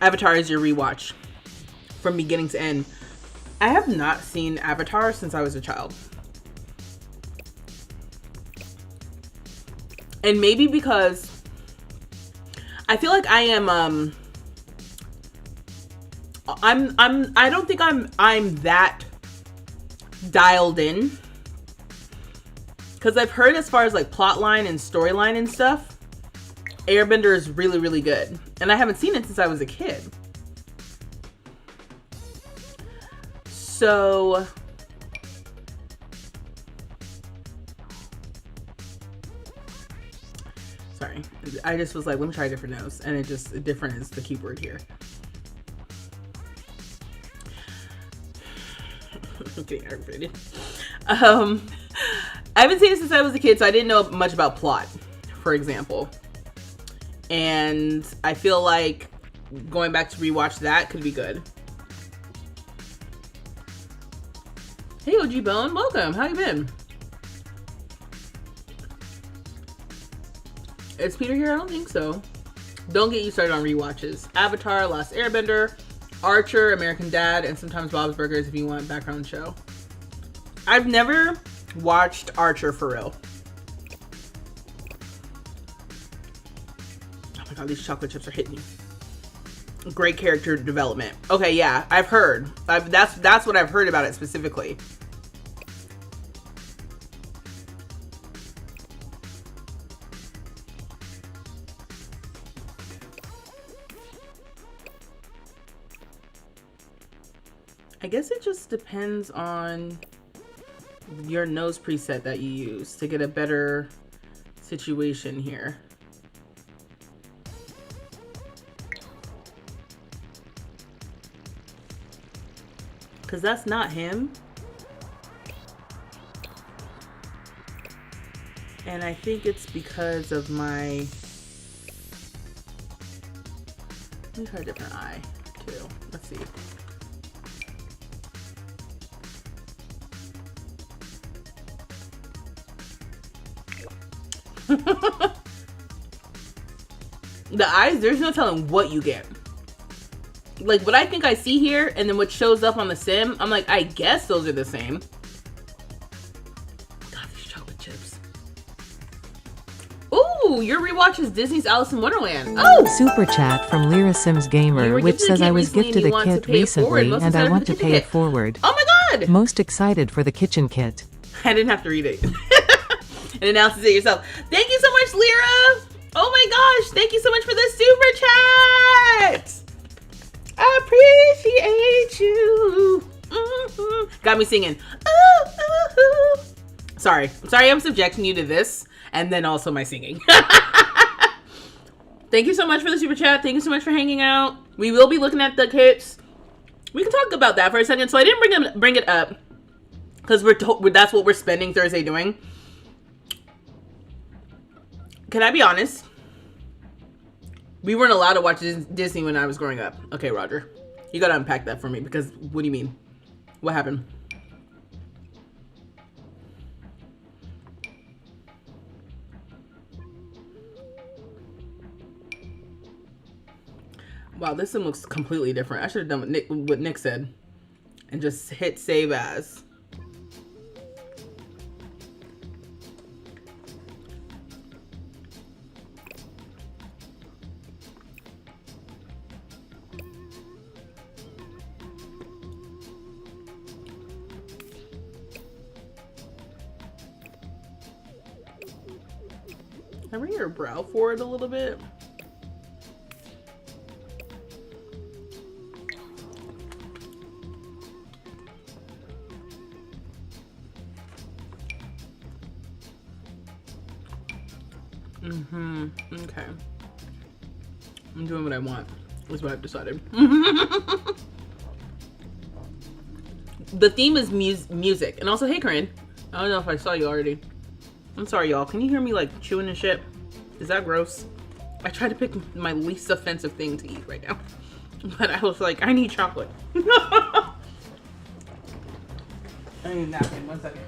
Avatar is your rewatch from beginning to end. I have not seen Avatar since I was a child. And maybe because I feel like I am I don't think I'm that dialed in, because I've heard as far as like plot line and storyline and stuff, Airbender is really, really good, and I haven't seen it since I was a kid. So sorry, I just was like, let me try a different nose, and different is the key word here. I'm getting aggravated. I haven't seen it since I was a kid, so I didn't know much about plot, for example. And I feel like going back to rewatch that could be good. Hey, OG Bone, welcome. How you been? Is Peter here? I don't think so. Don't get you started on rewatches. Avatar, Last Airbender, Archer, American Dad, and sometimes Bob's Burgers if you want a background show. I've never watched Archer for real. Oh my God, these chocolate chips are hitting me. Great character development. Okay, yeah, I've heard. That's what I've heard about it specifically. I guess it just depends on your nose preset that you use to get a better situation here. Because that's not him. And I think it's because of my... Let me try a different eye, too. Let's see. The eyes, there's no telling what you get. Like, what I think I see here, and then what shows up on the sim, I'm like, I guess those are the same. God, these chocolate chips. Ooh, your rewatch is Disney's Alice in Wonderland. Oh! Super chat from Lyra Sims Gamer, which says I was gifted a kit recently and I want to pay it forward. Oh my God! Most excited for the kitchen kit. I didn't have to read it. And announces it yourself. Thank you so much, Lyra! Oh my gosh, thank you so much for the super chat! I appreciate you. Got me singing. Ooh. Sorry, I'm subjecting you to this and then also my singing. Thank you so much for the super chat. Thank you so much for hanging out. We will be looking at the kits. We can talk about that for a second. So I didn't bring it up because that's what we're spending Thursday doing. Can I be honest? We weren't allowed to watch Disney when I was growing up. Okay, Roger. You gotta unpack that for me because what do you mean? What happened? Wow, this one looks completely different. I should have done what Nick said and just hit save as. Can I bring your brow forward a little bit? Okay. I'm doing what I want. Is what I've decided. The theme is music. And also, hey, Corinne. I don't know if I saw you already. I'm sorry, y'all. Can you hear me like chewing and shit? Is that gross? I tried to pick my least offensive thing to eat right now. But I was like, I need chocolate. I need a napkin. 1 second.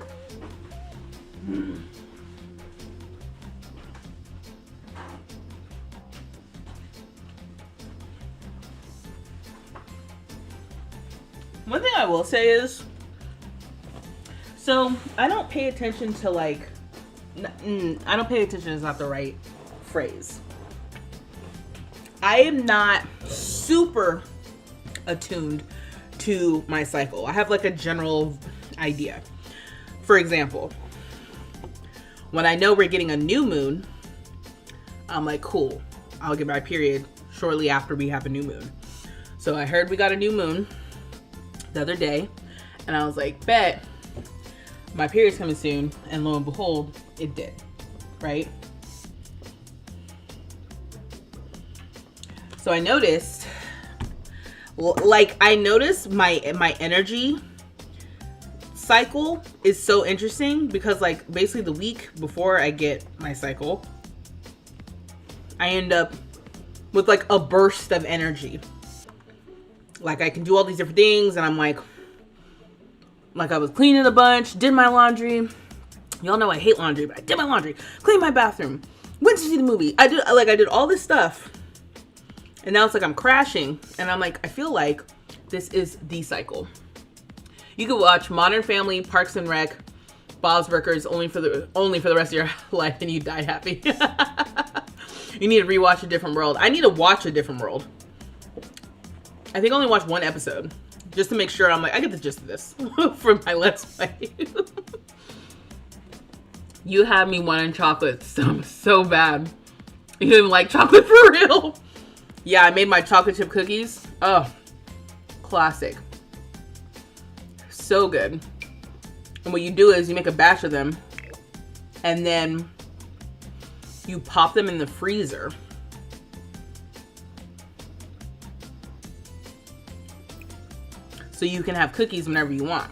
One thing I will say is, so I don't pay attention to like, I don't pay attention is not the right phrase. I am not super attuned to my cycle. I have like a general idea. For example, when I know we're getting a new moon, I'm like, cool, I'll get my period shortly after we have a new moon. So I heard we got a new moon the other day, and I was like, bet, my period's coming soon, and lo and behold, it did, right? So I noticed, my energy cycle is so interesting because like basically the week before I get my cycle, I end up with like a burst of energy. Like I can do all these different things and I'm like I was cleaning a bunch, did my laundry. Y'all know I hate laundry, but I did my laundry, cleaned my bathroom, went to see the movie. I did all this stuff. And now it's like I'm crashing and I'm like, I feel like this is the cycle. You could watch Modern Family, Parks and Rec, Bob's Burgers only for the rest of your life and you die happy. You need to rewatch A Different World. I need to watch A Different World. I think I only watched one episode. Just to make sure I'm like, I get the gist of this for my Let's Play. You have me wanting chocolate so bad. You don't even like chocolate for real. Yeah, I made my chocolate chip cookies. Oh, classic. So good. And what you do is you make a batch of them and then you pop them in the freezer. So you can have cookies whenever you want.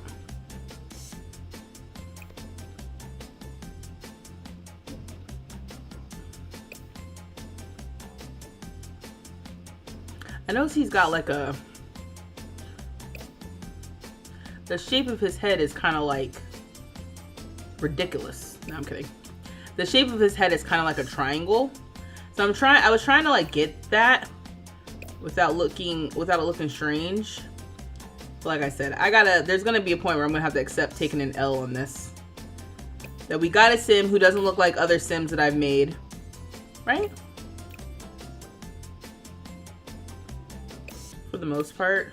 I notice he's got like the shape of his head is kind of like ridiculous. No, I'm kidding. The shape of his head is kind of like a triangle. So I was trying to like get that without it looking strange. But like I said, there's gonna be a point where I'm gonna have to accept taking an L on this. That we got a sim who doesn't look like other sims that I've made. Right? For the most part.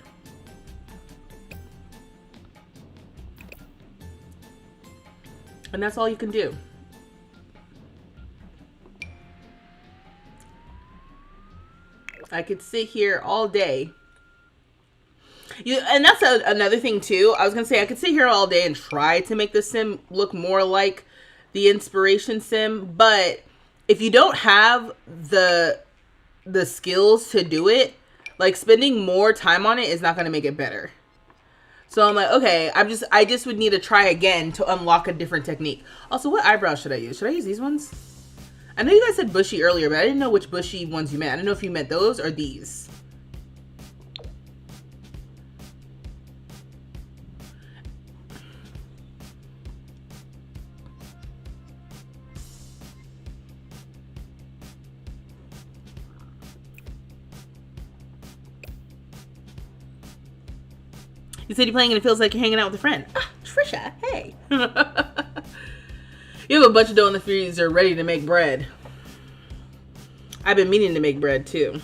And that's all you can do. I could sit here all day. And that's another thing too. I was gonna say I could sit here all day and try to make the sim look more like the inspiration sim, but if you don't have the skills to do it, like spending more time on it is not gonna make it better. So I'm like, okay, I just would need to try again to unlock a different technique. Also, what eyebrows should I use? Should I use these ones? I know you guys said bushy earlier, but I didn't know which bushy ones you meant. I don't know if you meant those or these. You said you're playing and it feels like you're hanging out with a friend. Ah, Trisha, hey. You have a bunch of dough in the freezer ready to make bread. I've been meaning to make bread too.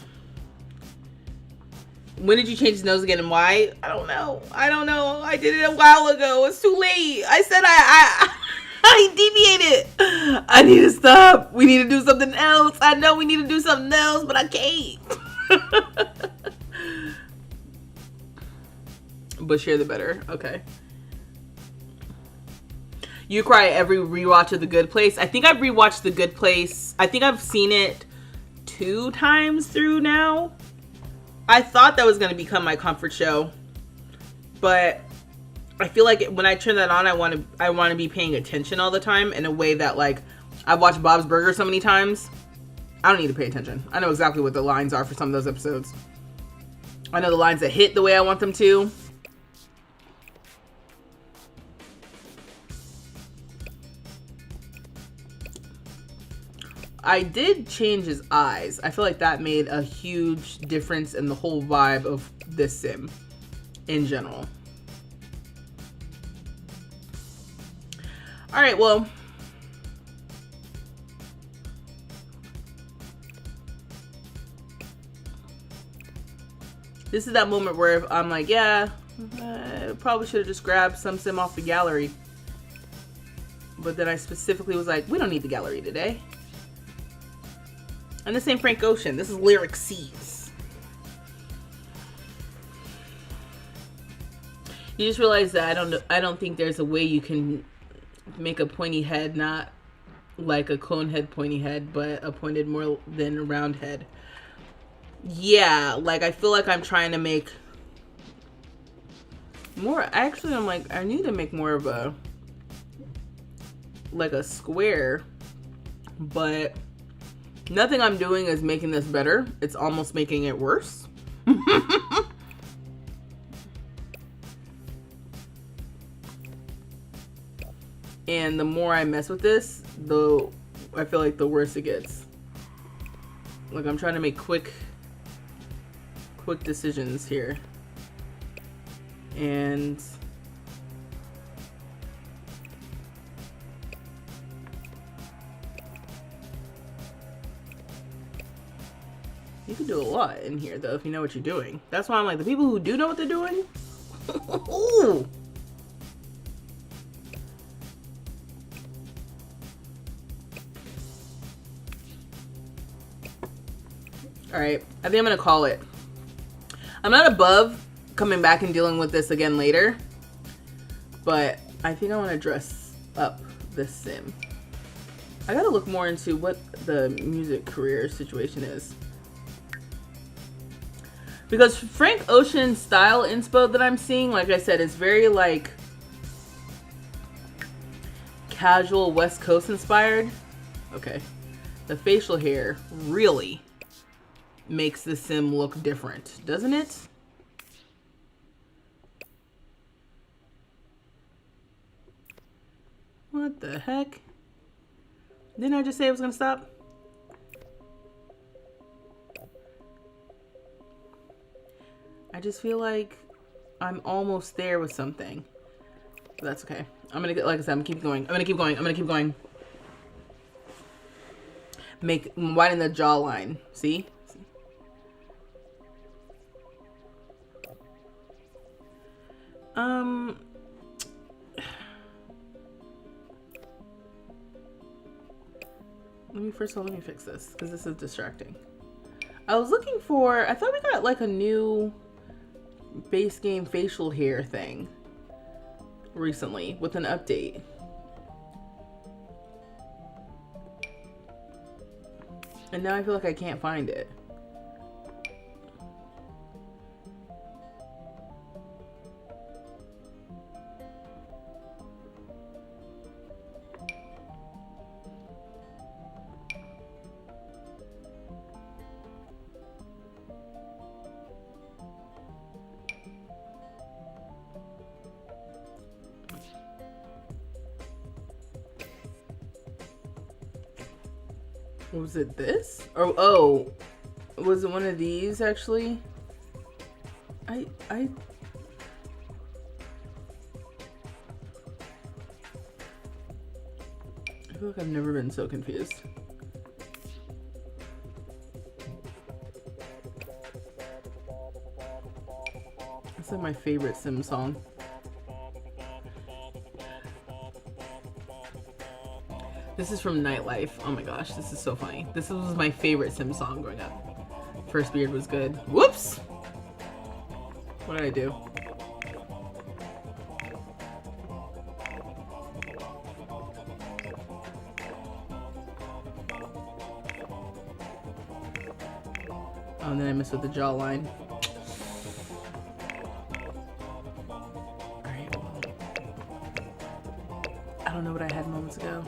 When did you change his nose again and why? I don't know. I did it a while ago. It's too late. I said I deviated. I need to stop. We need to do something else. I know we need to do something else, but I can't. Bushier the better. Okay. You cry every rewatch of The Good Place. I think I've rewatched The Good Place. I think I've seen it 2 times through now. I thought that was going to become my comfort show, but I feel like when I turn that on, I want to be paying attention all the time in a way that, like, I've watched Bob's Burgers so many times. I don't need to pay attention. I know exactly what the lines are for some of those episodes. I know the lines that hit the way I want them to. I did change his eyes. I feel like that made a huge difference in the whole vibe of this sim in general. All right, well, this is that moment where I'm like, yeah, I probably should have just grabbed some sim off the gallery. But then I specifically was like, we don't need the gallery today. And this ain't Frank Ocean. This is Lyric Seas. You just realize that I don't think there's a way you can make a pointy head not like a cone head pointy head, but a pointed more than a round head. Yeah, like I feel like I'm trying to make more. Actually, I'm like, I need to make more of a like a square, but nothing I'm doing is making this better. It's almost making it worse. And the more I mess with this, I feel like the worse it gets. Like I'm trying to make quick decisions here. And You can do a lot in here, though, if you know what you're doing. That's why I'm like, the people who do know what they're doing. Ooh. All right, I think I'm gonna call it. I'm not above coming back and dealing with this again later, but I think I want to dress up this sim. I gotta look more into what the music career situation is. Because Frank Ocean's style inspo that I'm seeing, like I said, is very like casual West Coast inspired. Okay. The facial hair really makes the sim look different, doesn't it? What the heck? Didn't I just say I was gonna stop? I just feel like I'm almost there with something. But that's okay. I'm gonna get, like I said, I'm gonna keep going. I'm gonna keep going. I'm gonna keep going. Widen the jawline. See? Let me fix this because this is distracting. I was looking for, I thought we got like a new base game facial hair thing recently with an update. And now I feel like I can't find it. Was it this? Or oh, was it one of these actually? I feel like I've never been so confused. It's like my favorite Sim song. This is from Nightlife. Oh my gosh, this is so funny. This was my favorite Sim song growing up. First Beard was good. Whoops! What did I do? Oh, and then I messed with the jawline. Alright, well. I don't know what I had moments ago.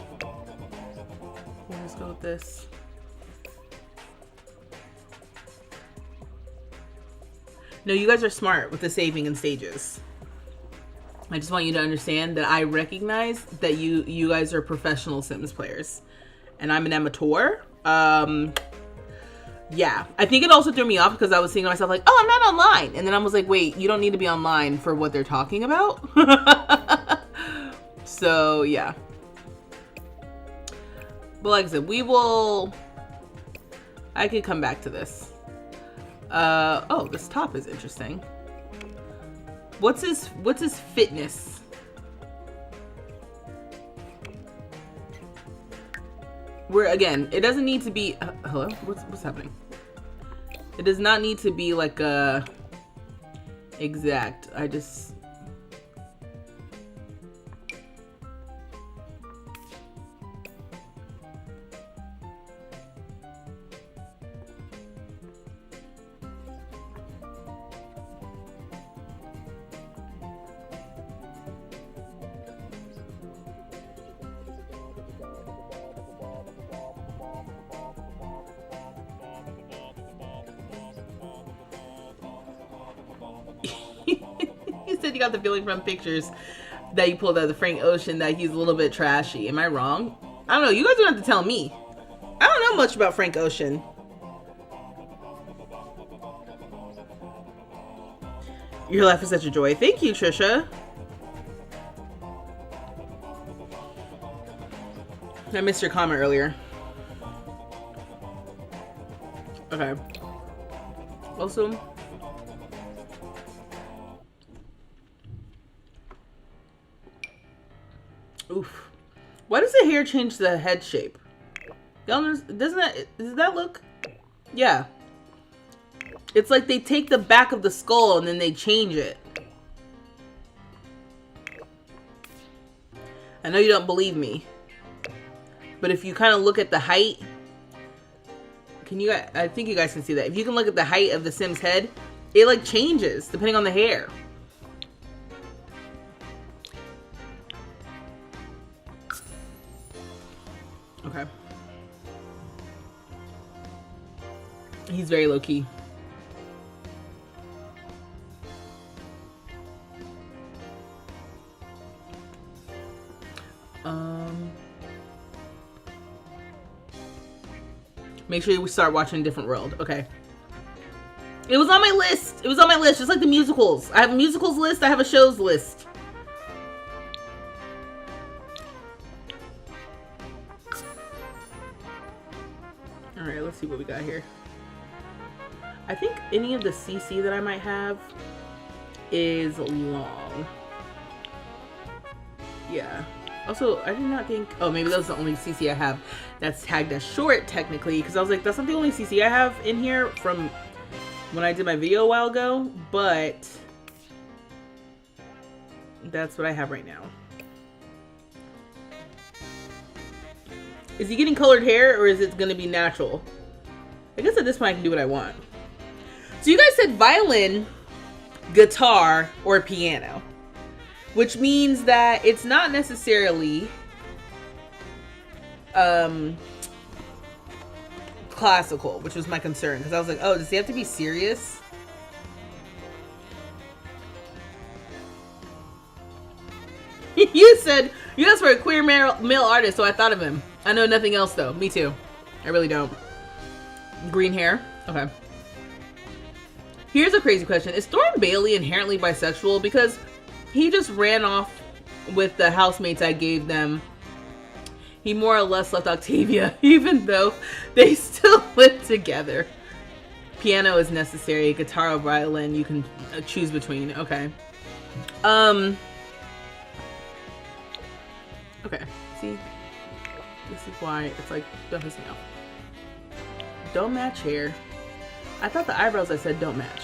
Let's go with this. No, you guys are smart with the saving in stages. I just want you to understand that I recognize that you guys are professional Sims players, and I'm an amateur. Yeah, I think it also threw me off because I was thinking to myself like, oh, I'm not online, and then I was like, wait, you don't need to be online for what they're talking about. So yeah. But like I said, I could come back to this. Oh, this top is interesting. What's his fitness? Where again, it doesn't need to be, hello? What's happening? It does not need to be like a exact. I just, you said you got the feeling from pictures that you pulled out of the Frank Ocean that he's a little bit trashy. Am I wrong? I don't know. You guys don't have to tell me. I don't know much about Frank Ocean. Your laugh is such a joy. Thank you, Trisha. I missed your comment earlier. Okay. Also, oof. Why does the hair change the head shape? Y'all notice, does that look? Yeah. It's like they take the back of the skull and then they change it. I know you don't believe me, but if you kind of look at the height, I think you guys can see that. If you can look at the height of the Sim's head, it like changes depending on the hair. Okay. He's very low key. Make sure we start watching Different World. Okay. It was on my list. It was on my list, just like the musicals. I have a musicals list. I have a shows list. All right, let's see what we got here. I think any of the CC that I might have is long. Yeah. Also, I did not think... Oh, maybe that's the only CC I have that's tagged as short, technically. Because I was like, that's not the only CC I have in here from when I did my video a while ago. But that's what I have right now. Is he getting colored hair or is it going to be natural? I guess at this point I can do what I want. So you guys said violin, guitar, or piano. Which means that it's not necessarily classical, which was my concern. Because I was like, oh, does he have to be serious? You said, you asked for a queer male artist, so I thought of him. I know nothing else, though. Me too. I really don't. Green hair? Okay. Here's a crazy question. Is Thornton Bailey inherently bisexual? Because he just ran off with the housemates I gave them. He more or less left Octavia, even though they still live together. Piano is necessary. Guitar or violin, you can choose between. Okay. Okay. See? This is why it's like, don't piss me off. Don't match hair. I thought the eyebrows I said don't match.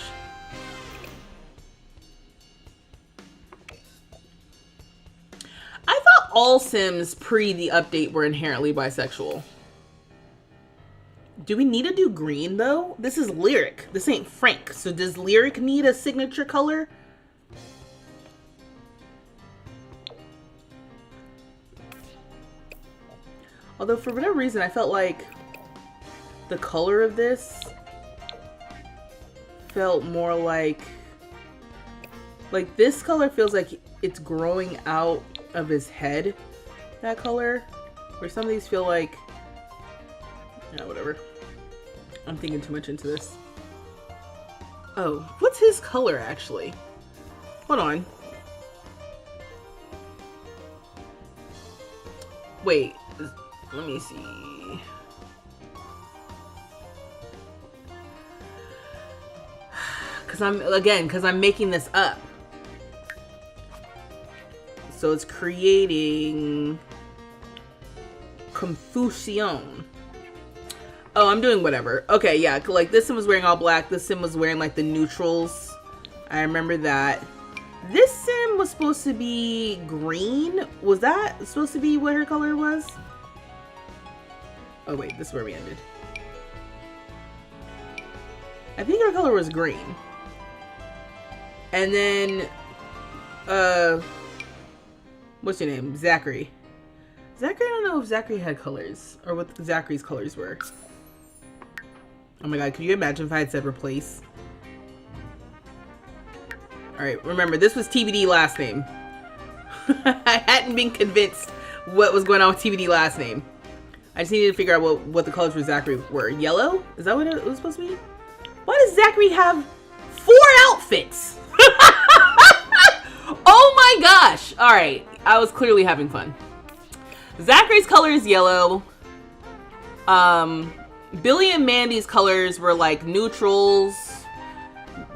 I thought all Sims pre the update were inherently bisexual. Do we need to do green though? This is Lyric. This ain't Frank. So does Lyric need a signature color? Although for whatever reason I felt like the color of this felt more like this color feels like it's growing out of his head, that color, where some of these feel like, yeah, whatever. I'm thinking too much into this. Oh, what's his color actually? Hold on. Wait, let me see. Because I'm making this up. So it's creating confusion. Oh, I'm doing whatever. Okay, yeah, like this Sim was wearing all black. This Sim was wearing like the neutrals. I remember that. This Sim was supposed to be green. Was that supposed to be what her color was? Oh wait, this is where we ended. I think her color was green. And then, what's your name? Zachary. Zachary, I don't know if Zachary had colors or what Zachary's colors were. Oh my god, can you imagine if I had said replace? Alright, remember, this was TBD last name. I hadn't been convinced what was going on with TBD last name. I just needed to figure out what the colors for Zachary were. Yellow? Is that what it was supposed to be? Why does Zachary have 4 outfits? Oh my gosh! Alright, I was clearly having fun. Zachary's color is yellow. Billy and Mandy's colors were like neutrals.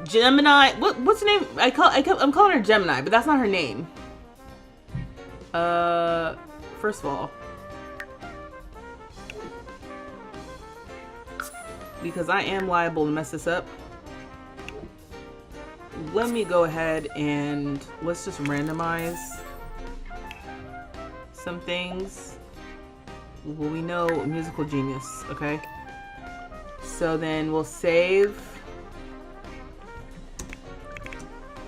Gemini. What's her name? I'm calling her Gemini, but that's not her name. First of all, because I am liable to mess this up, let me go ahead and let's just randomize some things. Well, we know musical genius, okay? So then we'll save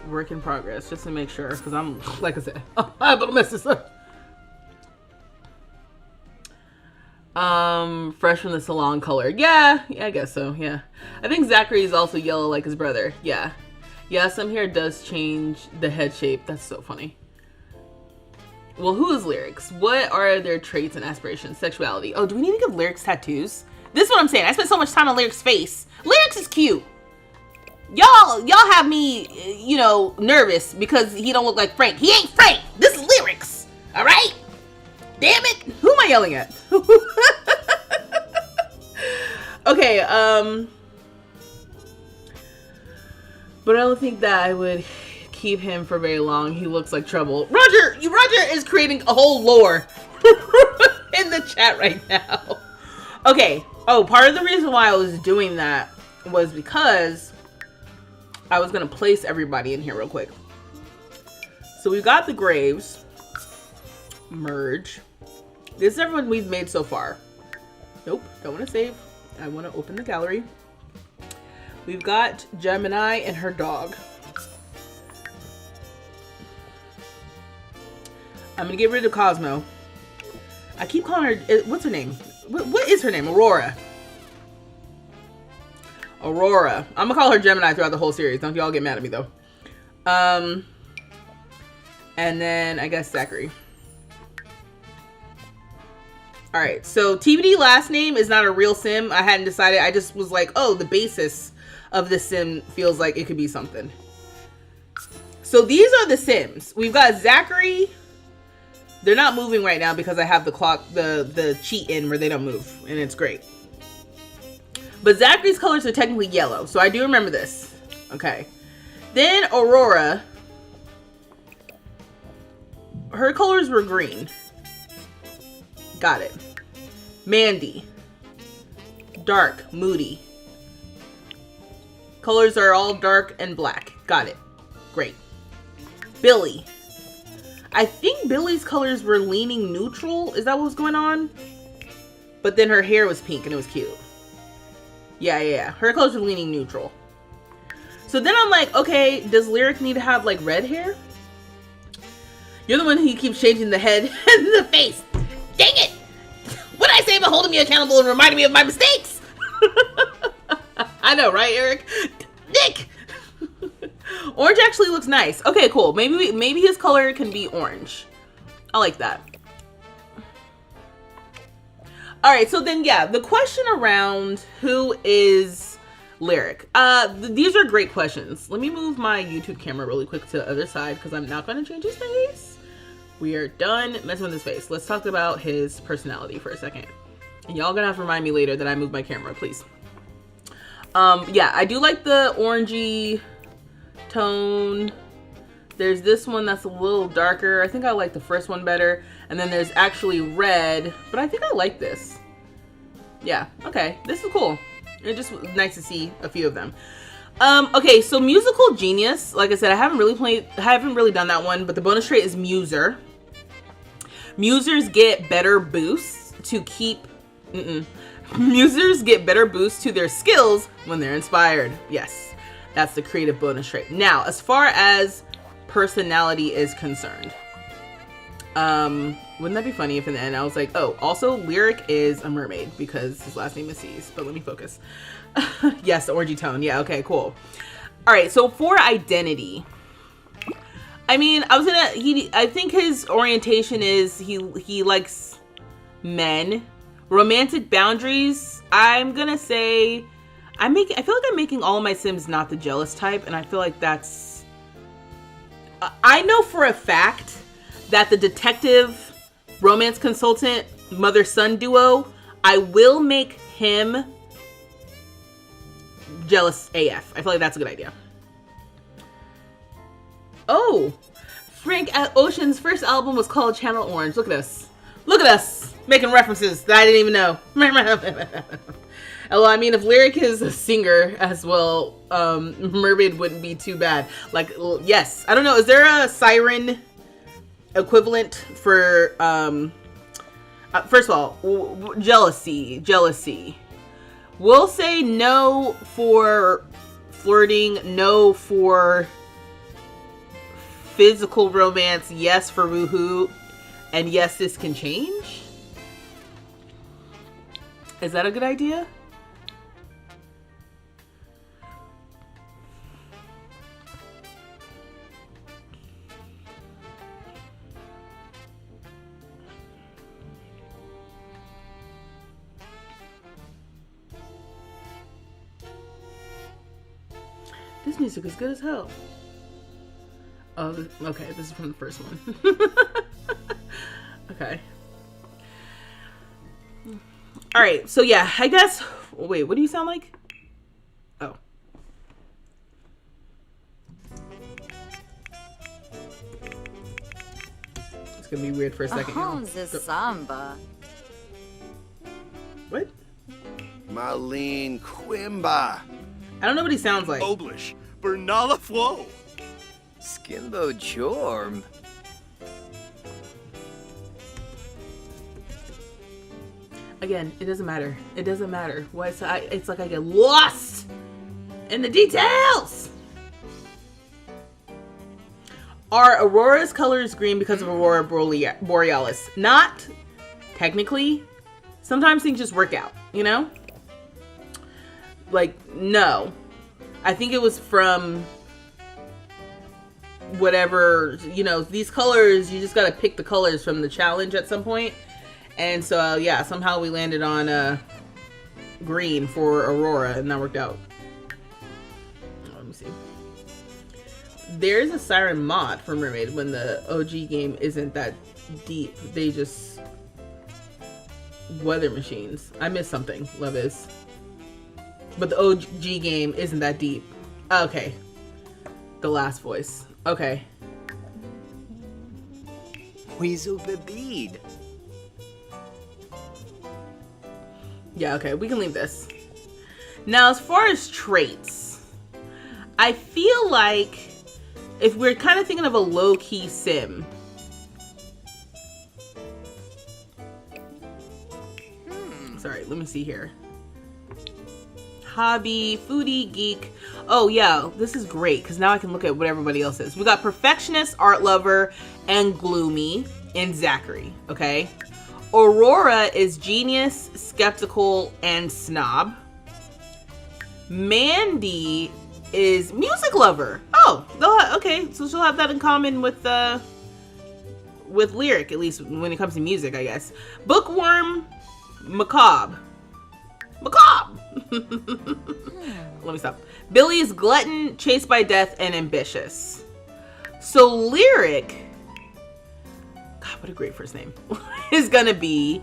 work in progress just to make sure, because I'm, like I said, I'm about to mess this up. Fresh from the salon color. Yeah, I guess so, yeah. I think Zachary is also yellow like his brother. Yeah. Yeah, some hair does change the head shape. That's so funny. Well, who is Lyrics? What are their traits and aspirations? Sexuality. Oh, do we need to give Lyrics tattoos? This is what I'm saying. I spent so much time on Lyrics' face. Lyrics is cute. Y'all have me, you know, nervous because he don't look like Frank. He ain't Frank. This is Lyrics. All right? Damn it. Who am I yelling at? Okay, but I don't think that I would keep him for very long. He looks like trouble. Roger is creating a whole lore in the chat right now. Okay. Oh, part of the reason why I was doing that was because I was going to place everybody in here real quick. So we've got the graves. Merge. This is everyone we've made so far. Nope. Don't want to save. I want to open the gallery. We've got Gemini and her dog. I'm going to get rid of Cosmo. I keep calling her... What's her name? What is her name? Aurora. Aurora. I'm going to call her Gemini throughout the whole series. Don't y'all get mad at me, though. And then, I guess, Zachary. Alright, so TBD last name is not a real sim. I hadn't decided. I just was like, oh, the basis of the sim feels like it could be something. So these are the sims. We've got Zachary. They're not moving right now because I have the clock, the cheat in where they don't move, and it's great. But Zachary's colors are technically yellow, so I do remember this. Okay. Then Aurora. Her colors were green. Got it. Mandy. Dark, moody. Colors are all dark and black. Got it. Great. Billy. I think Billy's colors were leaning neutral. Is that what was going on? But then her hair was pink and it was cute. Yeah. Her colors were leaning neutral. So then I'm like, okay, does Lyric need to have like red hair? You're the one who keeps changing the head and the face. Dang it! What did I say about holding me accountable and reminding me of my mistakes? I know, right, Eric? Nick! Orange actually looks nice. Okay, cool. Maybe his color can be orange. I like that. Alright, so then, yeah, the question around who is Lyric. These are great questions. Let me move my YouTube camera really quick to the other side because I'm not going to change his face. We are done messing with his face. Let's talk about his personality for a second. And y'all gonna have to remind me later that I moved my camera, please. Yeah, I do like the orangey tone. There's this one that's a little darker. I think I like the first one better. And then there's actually red, but I think I like this. Yeah, okay, this is cool. It's just nice to see a few of them. Okay, so musical genius. Like I said, I haven't really done that one, but the bonus trait is muser. Musers get better boosts to keep... Musers get better boosts to their skills when they're inspired. Yes, that's the creative bonus trait. Now, as far as personality is concerned, wouldn't that be funny if in the end I was like, oh, also Lyric is a mermaid because his last name is Seas, but let me focus. Yes, the orangey tone. Yeah, okay, cool. All right, so for identity, I mean, I think his orientation is he likes men. Romantic boundaries, I'm gonna say, I feel like I'm making all of my Sims not the jealous type, and I feel like that's, I know for a fact that the detective romance consultant mother-son duo, I will make him jealous AF. I feel like that's a good idea. Oh, Frank Ocean's first album was called Channel Orange. Look at us. Look at us making references that I didn't even know. Well, I mean, if Lyric is a singer as well, Mermaid wouldn't be too bad. Like, yes. I don't know. Is there a siren equivalent for, first of all, jealousy. We'll say no for flirting, no for physical romance, yes for woohoo, and yes, this can change. Is that a good idea? This music is good as hell. Oh, okay, this is from the first one. Okay. All right, so yeah, I guess. Wait, what do you sound like? Oh. It's gonna be weird for a second. Oh, the samba. What? Marlene Quimba. I don't know what he sounds like. Oblish. Bernala Flo. Skimbo Jorm. Again, it doesn't matter. It doesn't matter. Why? It's like I get lost in the details. Are Aurora's colors green because of Aurora Borealis? Not technically. Sometimes things just work out, you know? Like, no. I think it was from whatever, you know, these colors, you just gotta pick the colors from the challenge at some point. And so, yeah, somehow we landed on green for Aurora, and that worked out. Let me see. There's a siren mod for Mermaid when the OG game isn't that deep. They just... weather machines. I missed something, Love is. But the OG game isn't that deep. Okay. The last voice. Okay. Weasel Babid. Yeah, okay. We can leave this. Now, as far as traits, I feel like if we're kind of thinking of a low-key sim, sorry, let me see here. Hobby, foodie, geek. Oh yeah, this is great because now I can look at what everybody else is. We got perfectionist, art lover, and gloomy in Zachary. Okay. Aurora is genius, skeptical, and snob. Mandy is music lover. Oh, okay. So she'll have that in common with Lyric, at least when it comes to music, I guess. Bookworm, macabre. Let me stop. Billy is glutton, chased by death, and ambitious. So Lyric, God, what a great first name, is gonna be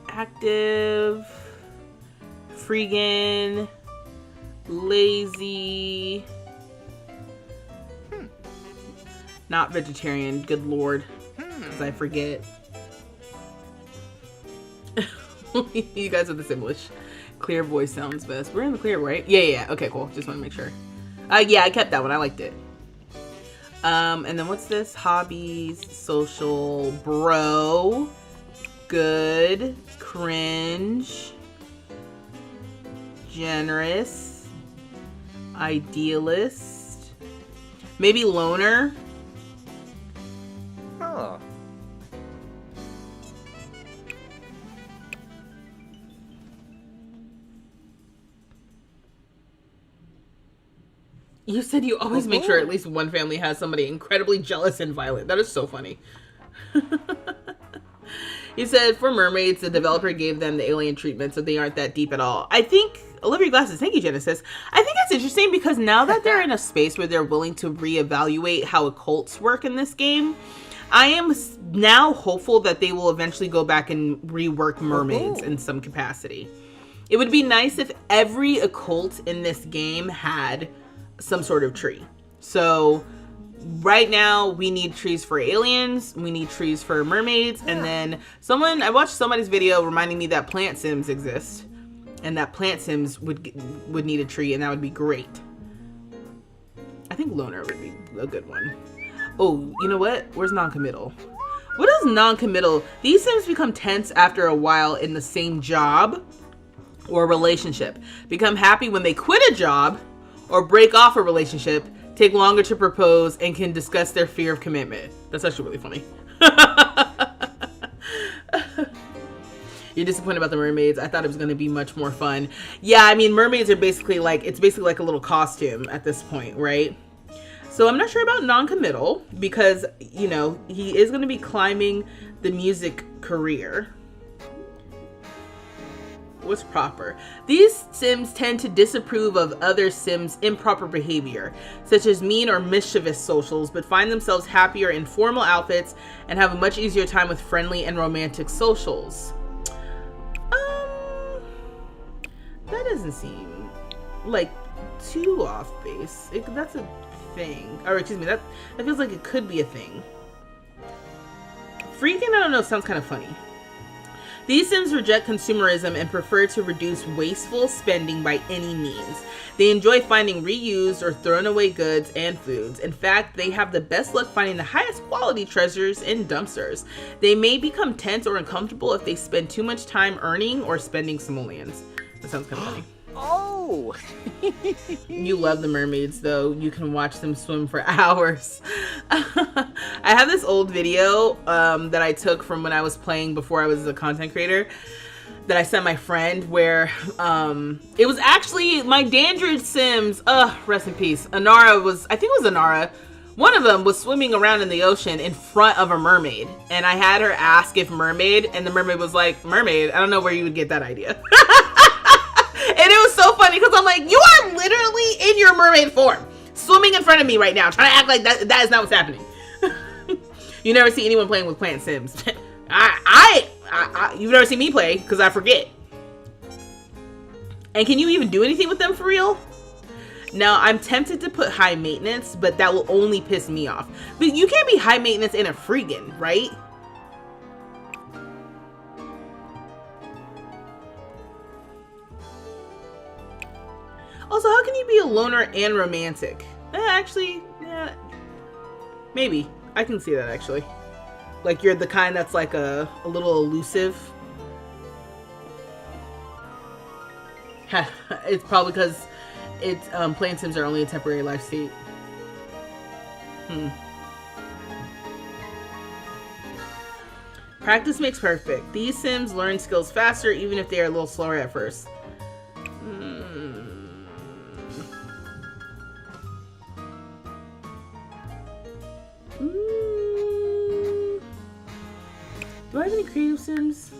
active, freegan, lazy, not vegetarian, good lord, because I forget. You guys are the Simlish. Clear voice sounds best. We're in the clear, right? Yeah. Okay, cool. Just want to make sure. Yeah, I kept that one. I liked it. And then what's this? Hobbies, social, bro, good, cringe, generous, idealist, maybe loner. Huh. You said you always make sure at least one family has somebody incredibly jealous and violent. That is so funny. You said for mermaids, the developer gave them the alien treatment, so they aren't that deep at all. I think, Olivia Glasses, thank you, Genesis. I think that's interesting because now that they're in a space where they're willing to reevaluate how occults work in this game, I am now hopeful that they will eventually go back and rework mermaids in some capacity. It would be nice if every occult in this game had some sort of tree. So right now we need trees for aliens, we need trees for mermaids, and then I watched somebody's video reminding me that plant sims exist, and that plant sims would need a tree, and that would be great. I think loner would be a good one. Oh, you know what? Where's non-committal? What is non-committal? These sims become tense after a while in the same job or relationship, become happy when they quit a job or break off a relationship, take longer to propose, and can discuss their fear of commitment. That's actually really funny. You're disappointed about the mermaids. I thought it was going to be much more fun. Yeah, I mean, mermaids are basically like a little costume at this point, right? So I'm not sure about non-committal because, you know, he is going to be climbing the music career. What's proper? These sims tend to disapprove of other sims' improper behavior, such as mean or mischievous socials, but find themselves happier in formal outfits and have a much easier time with friendly and romantic socials. That doesn't seem like too off base. That's a thing. Or excuse me, that feels like it could be a thing. Freaking, I don't know, sounds kind of funny. These sims reject consumerism and prefer to reduce wasteful spending by any means. They enjoy finding reused or thrown away goods and foods. In fact, they have the best luck finding the highest quality treasures in dumpsters. They may become tense or uncomfortable if they spend too much time earning or spending simoleons. That sounds kind of funny. Oh! You love the mermaids, though. You can watch them swim for hours. I have this old video that I took from when I was playing before I was a content creator that I sent my friend where it was actually my Dandridge Sims. Rest in peace. Anara was, I think it was Anara. One of them was swimming around in the ocean in front of a mermaid. And I had her ask if mermaid, and the mermaid was like, mermaid? I don't know where you would get that idea. And it was so funny because I'm like, you are literally in your mermaid form, swimming in front of me right now, trying to act like that is not what's happening. You never see anyone playing with plant sims. You've never seen me play because I forget. And can you even do anything with them for real? Now, I'm tempted to put high maintenance, but that will only piss me off. But you can't be high maintenance in a freegan, right? Also, how can you be a loner and romantic? Actually, yeah, maybe. I can see that, actually. Like, you're the kind that's, like, a little elusive. It's probably because it's, plant sims are only a temporary life state. Practice makes perfect. These sims learn skills faster, even if they are a little slower at first. Do I have any creative sims?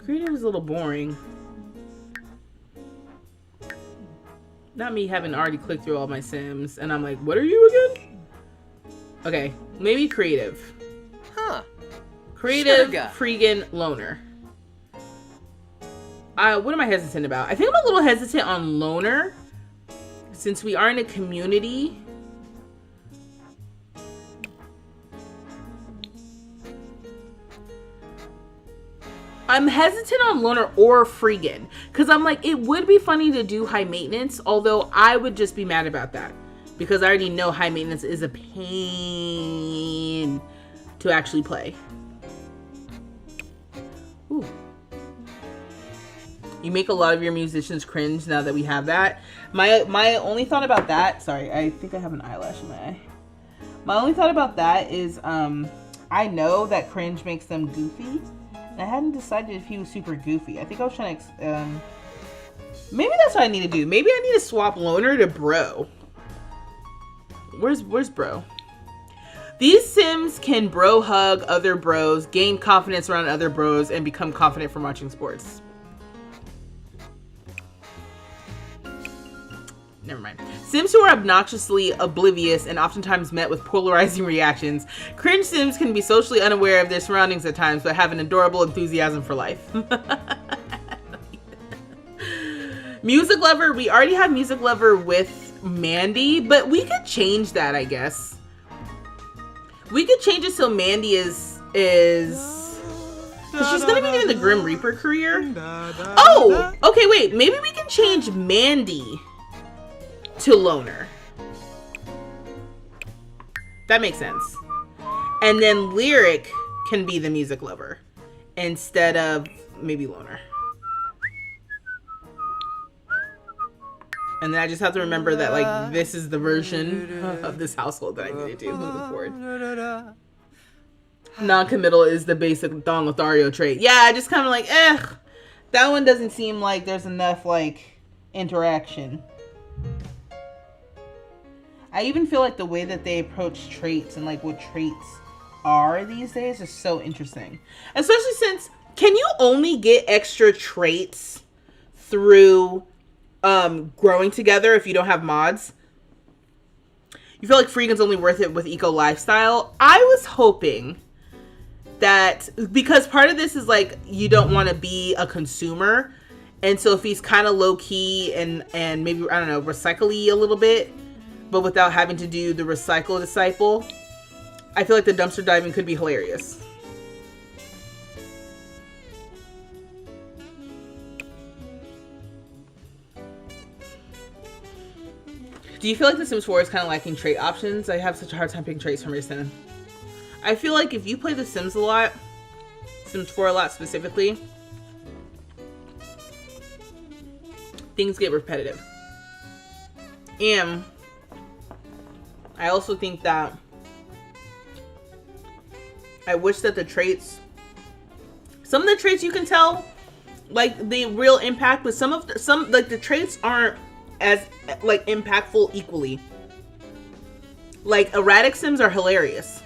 Creative is a little boring. Not me having already clicked through all my sims and I'm like, what are you again? Okay, maybe creative. Huh. Creative, Sugar. freaking loner. What am I hesitant about? I think I'm a little hesitant on loner since we are in a community. I'm hesitant on loner or freegan because I'm like, it would be funny to do high maintenance, although I would just be mad about that because I already know high maintenance is a pain to actually play. Ooh. You make a lot of your musicians cringe now that we have that. My only thought about that, sorry, I think I have an eyelash in my eye. My only thought about that is I know that cringe makes them goofy. And I hadn't decided if he was super goofy. I think I was trying to, maybe that's what I need to do. Maybe I need to swap loner to bro. Where's bro? These sims can bro hug other bros, gain confidence around other bros, and become confident from watching sports. Never mind. Sims who are obnoxiously oblivious and oftentimes met with polarizing reactions. Cringe sims can be socially unaware of their surroundings at times, but have an adorable enthusiasm for life. Music Lover, we already have Music Lover with Mandy, but we could change that, I guess. We could change it so Mandy is because she's gonna be doing the Grim Reaper career. Oh, okay, wait. Maybe we can change Mandy to Loner. That makes sense. And then Lyric can be the Music Lover instead of maybe Loner. And then I just have to remember that, like, this is the version of this household that I need to do moving forward. Non-committal is the basic Don Lothario trait. Yeah, I just kind of like, that one doesn't seem like there's enough, like, interaction. I even feel like the way that they approach traits and, like, what traits are these days is so interesting. Especially since, can you only get extra traits through growing together if you don't have mods? You feel like Freegan's only worth it with eco lifestyle? I was hoping that, because part of this is like you don't want to be a consumer, and so if he's kind of low-key and maybe, I don't know, recycle-y a little bit, but without having to do the recycle disciple, I feel like the dumpster diving could be hilarious. Do you feel like The Sims 4 is kind of lacking trait options? I have such a hard time picking traits from recent. I feel like if you play The Sims a lot, Sims 4 a lot specifically, things get repetitive. And I also think that I wish that the traits, some of the traits you can tell like the real impact, but some like the traits aren't as like impactful equally. Like erratic Sims are hilarious.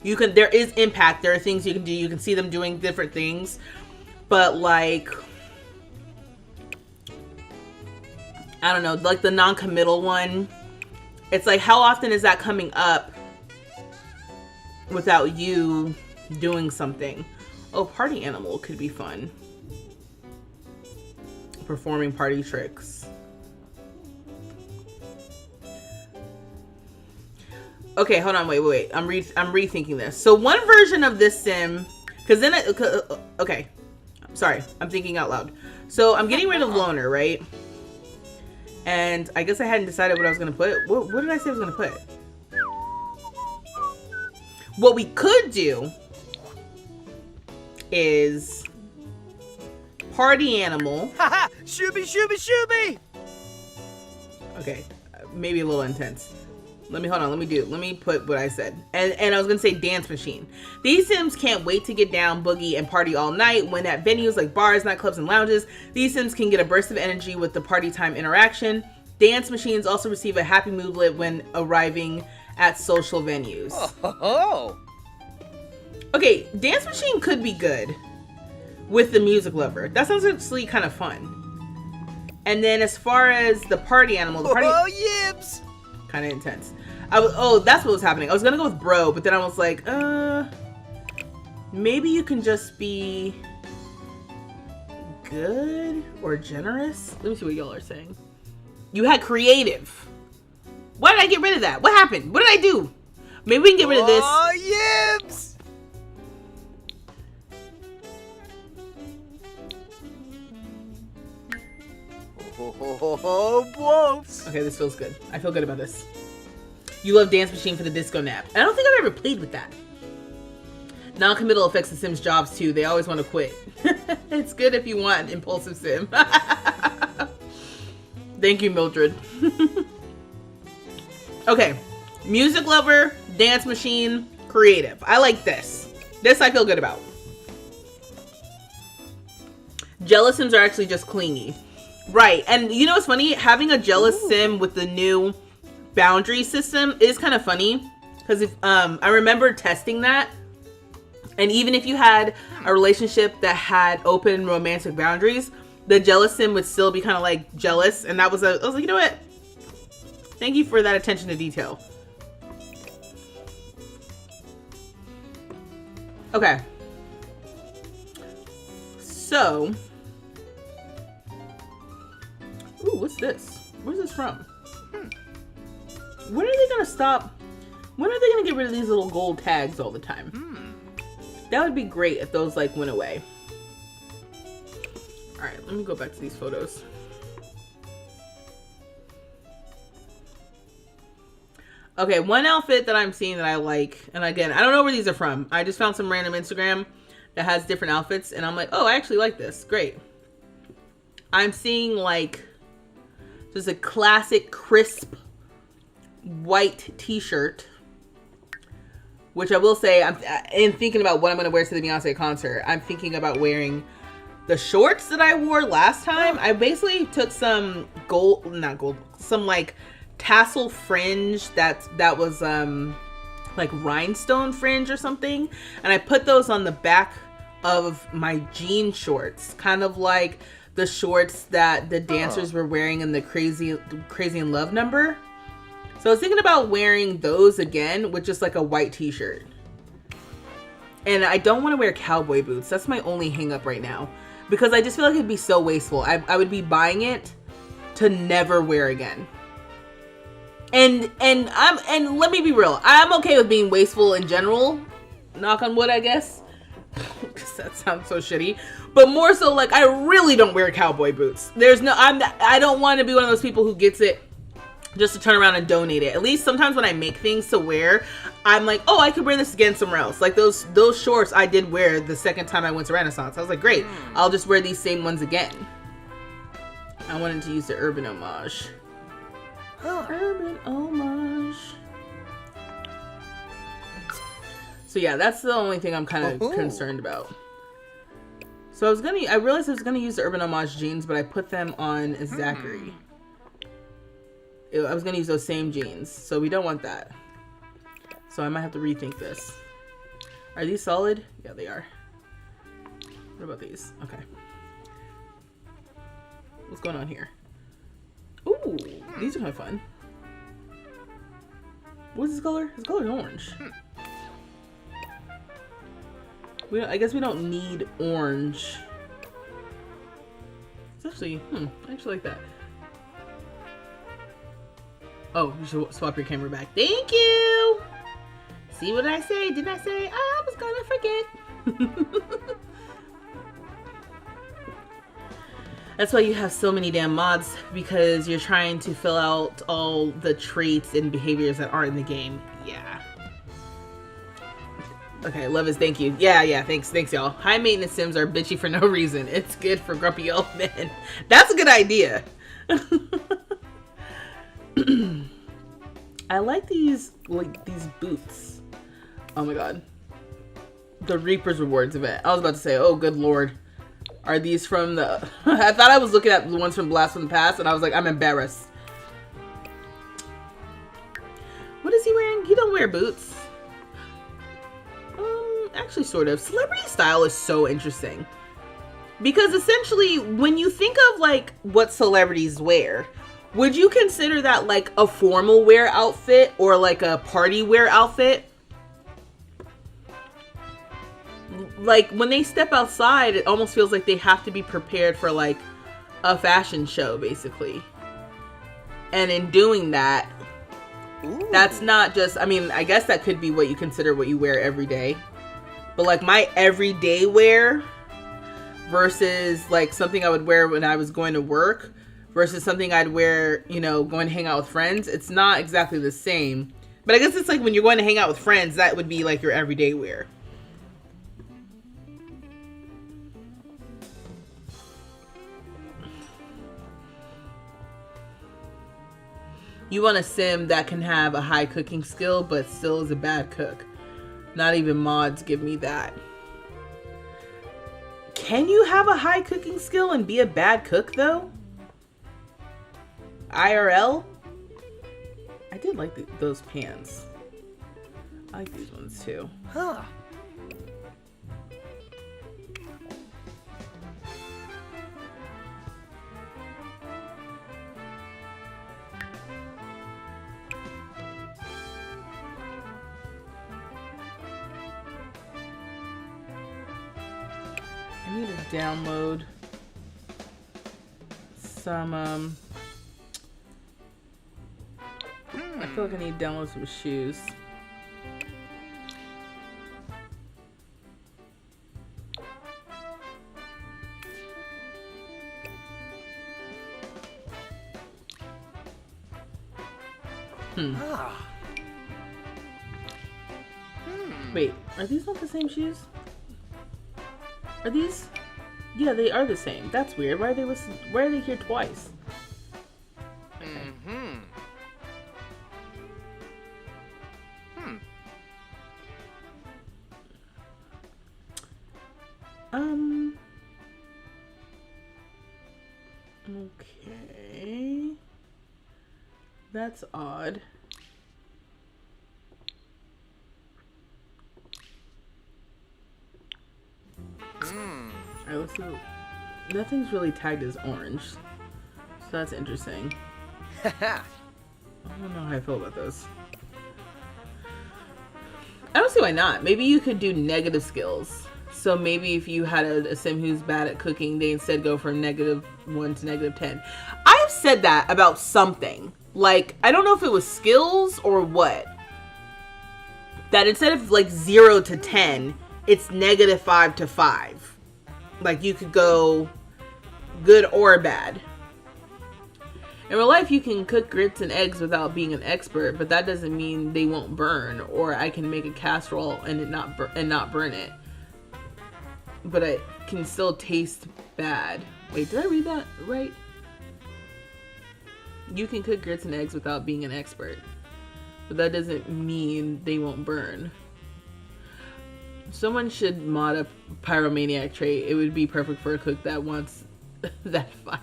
There is impact. There are things you can do. You can see them doing different things, but like, I don't know, like the non-committal one, it's like, how often is that coming up without you doing something? Oh, party animal could be fun. Performing party tricks. Okay, hold on, wait. I'm rethinking this. So one version of this sim, because then okay, sorry, I'm thinking out loud. So I'm getting rid of Loner, right? And I guess I hadn't decided what I was gonna put. What did I say I was gonna put? What we could do is party animal. Haha! Shooby, shooby, shooby! Okay, maybe a little intense. Let me put what I said. And I was gonna say dance machine. These Sims can't wait to get down, boogie, and party all night. When at venues like bars, nightclubs, and lounges, these Sims can get a burst of energy with the party time interaction. Dance machines also receive a happy moodlet when arriving at social venues. Oh. Okay, dance machine could be good with the music lover. That sounds actually kind of fun. And then as far as the party animal, the party... Oh, yips! Kind of intense. That's what was happening. I was gonna go with bro, but then I was like, maybe you can just be good or generous. Let me see what y'all are saying. You had creative. Why did I get rid of that? What happened? What did I do? Maybe we can get rid of this. Oh, yips! Oh, whoops. Okay, this feels good. I feel good about this. You love Dance Machine for the disco nap. I don't think I've ever played with that. Non-committal affects the Sims' jobs too. They always want to quit. It's good if you want an impulsive Sim. Thank you, Mildred. Okay, music lover, dance machine, creative. I like this. This I feel good about. Jealous Sims are actually just clingy. Right, and you know what's funny? Having a jealous Sim with the new boundary system is kind of funny, because if I remember testing that, and even if you had a relationship that had open romantic boundaries, the jealous Sim would still be kind of like jealous, and I was like, you know what? Thank you for that attention to detail. Okay. Ooh, what's this? Where's this from? When are they gonna stop? When are they gonna get rid of these little gold tags all the time? That would be great if those like went away. All right, let me go back to these photos. Okay, one outfit that I'm seeing that I like, and again, I don't know where these are from. I just found some random Instagram that has different outfits, and I'm like, oh, I actually like this. Great. I'm seeing like just a classic crisp white t-shirt, which I will say, in thinking about what I'm going to wear to the Beyonce concert, I'm thinking about wearing the shorts that I wore last time. I basically took some some like tassel fringe that was like rhinestone fringe or something, and I put those on the back of my jean shorts, kind of like the shorts that the dancers were wearing in the Crazy in Love number. So I was thinking about wearing those again with just like a white t-shirt. And I don't want to wear cowboy boots. That's my only hang up right now, because I just feel like it'd be so wasteful. I would be buying it to never wear again. And let me be real, I'm okay with being wasteful in general. Knock on wood, I guess. Because that sounds so shitty. But more so, like, I really don't wear cowboy boots. I don't want to be one of those people who gets it just to turn around and donate it. At least sometimes when I make things to wear, I'm like, oh, I could wear this again somewhere else. Like those shorts I did wear the second time I went to Renaissance. I was like, great, I'll just wear these same ones again. I wanted to use the urban homage. Urban homage. So yeah, that's the only thing I'm kind of concerned about. So I realized I was gonna use the urban homage jeans, but I put them on Zachary. I was gonna use those same jeans, so we don't want that. So I might have to rethink this. Are these solid? Yeah, they are. What about these? Okay. What's going on here? Ooh, these are kind of fun. What's this color? This color is orange. I guess we don't need orange. It's actually, I actually like that. Oh, you should swap your camera back. Thank you! See what I say? Didn't I say I was gonna forget? That's why you have so many damn mods, because you're trying to fill out all the traits and behaviors that aren't in the game. Yeah. Okay, love is thank you. Yeah, thanks y'all. High maintenance sims are bitchy for no reason. It's good for grumpy old men. That's a good idea. I like these boots. Oh my god. The Reaper's Rewards event. I was about to say, oh good lord. Are these from the... I thought I was looking at the ones from Blast from the Past, and I was like, I'm embarrassed. What is he wearing? He don't wear boots. Actually, sort of. Celebrity style is so interesting. Because essentially, when you think of, like, what celebrities wear, would you consider that, like, a formal wear outfit or, like, a party wear outfit? Like, when they step outside, it almost feels like they have to be prepared for, like, a fashion show, basically. And in doing that, that's not just... I mean, I guess that could be what you consider what you wear every day. But, like, my everyday wear versus, like, something I would wear when I was going to work versus something I'd wear, you know, going to hang out with friends, it's not exactly the same. But I guess it's like when you're going to hang out with friends, that would be, like, your everyday wear. You want a sim that can have a high cooking skill, but still is a bad cook. Not even mods give me that. Can you have a high cooking skill and be a bad cook, though? IRL? I did like those pants. I like these ones, too. Huh. I need to download some feel like I need to download some shoes. Wait, are these not the same shoes? Are these? Yeah, they are the same. That's weird. Why are they here twice? Okay. That's odd. Alright, let's see. Nothing's really tagged as orange. So that's interesting. I don't know how I feel about those. I don't see why not. Maybe you could do negative skills. So maybe if you had a sim who's bad at cooking, they instead go from -1 to -10. I have said that about something. Like, I don't know if it was skills or what. That instead of like 0 to 10, it's -5 to 5. Like, you could go good or bad. In real life, you can cook grits and eggs without being an expert, but that doesn't mean they won't burn, or I can make a casserole and not burn it. But it can still taste bad. Wait, did I read that right? You can cook grits and eggs without being an expert, but that doesn't mean they won't burn. Someone should mod a pyromaniac trait. It would be perfect for a cook that wants that fire.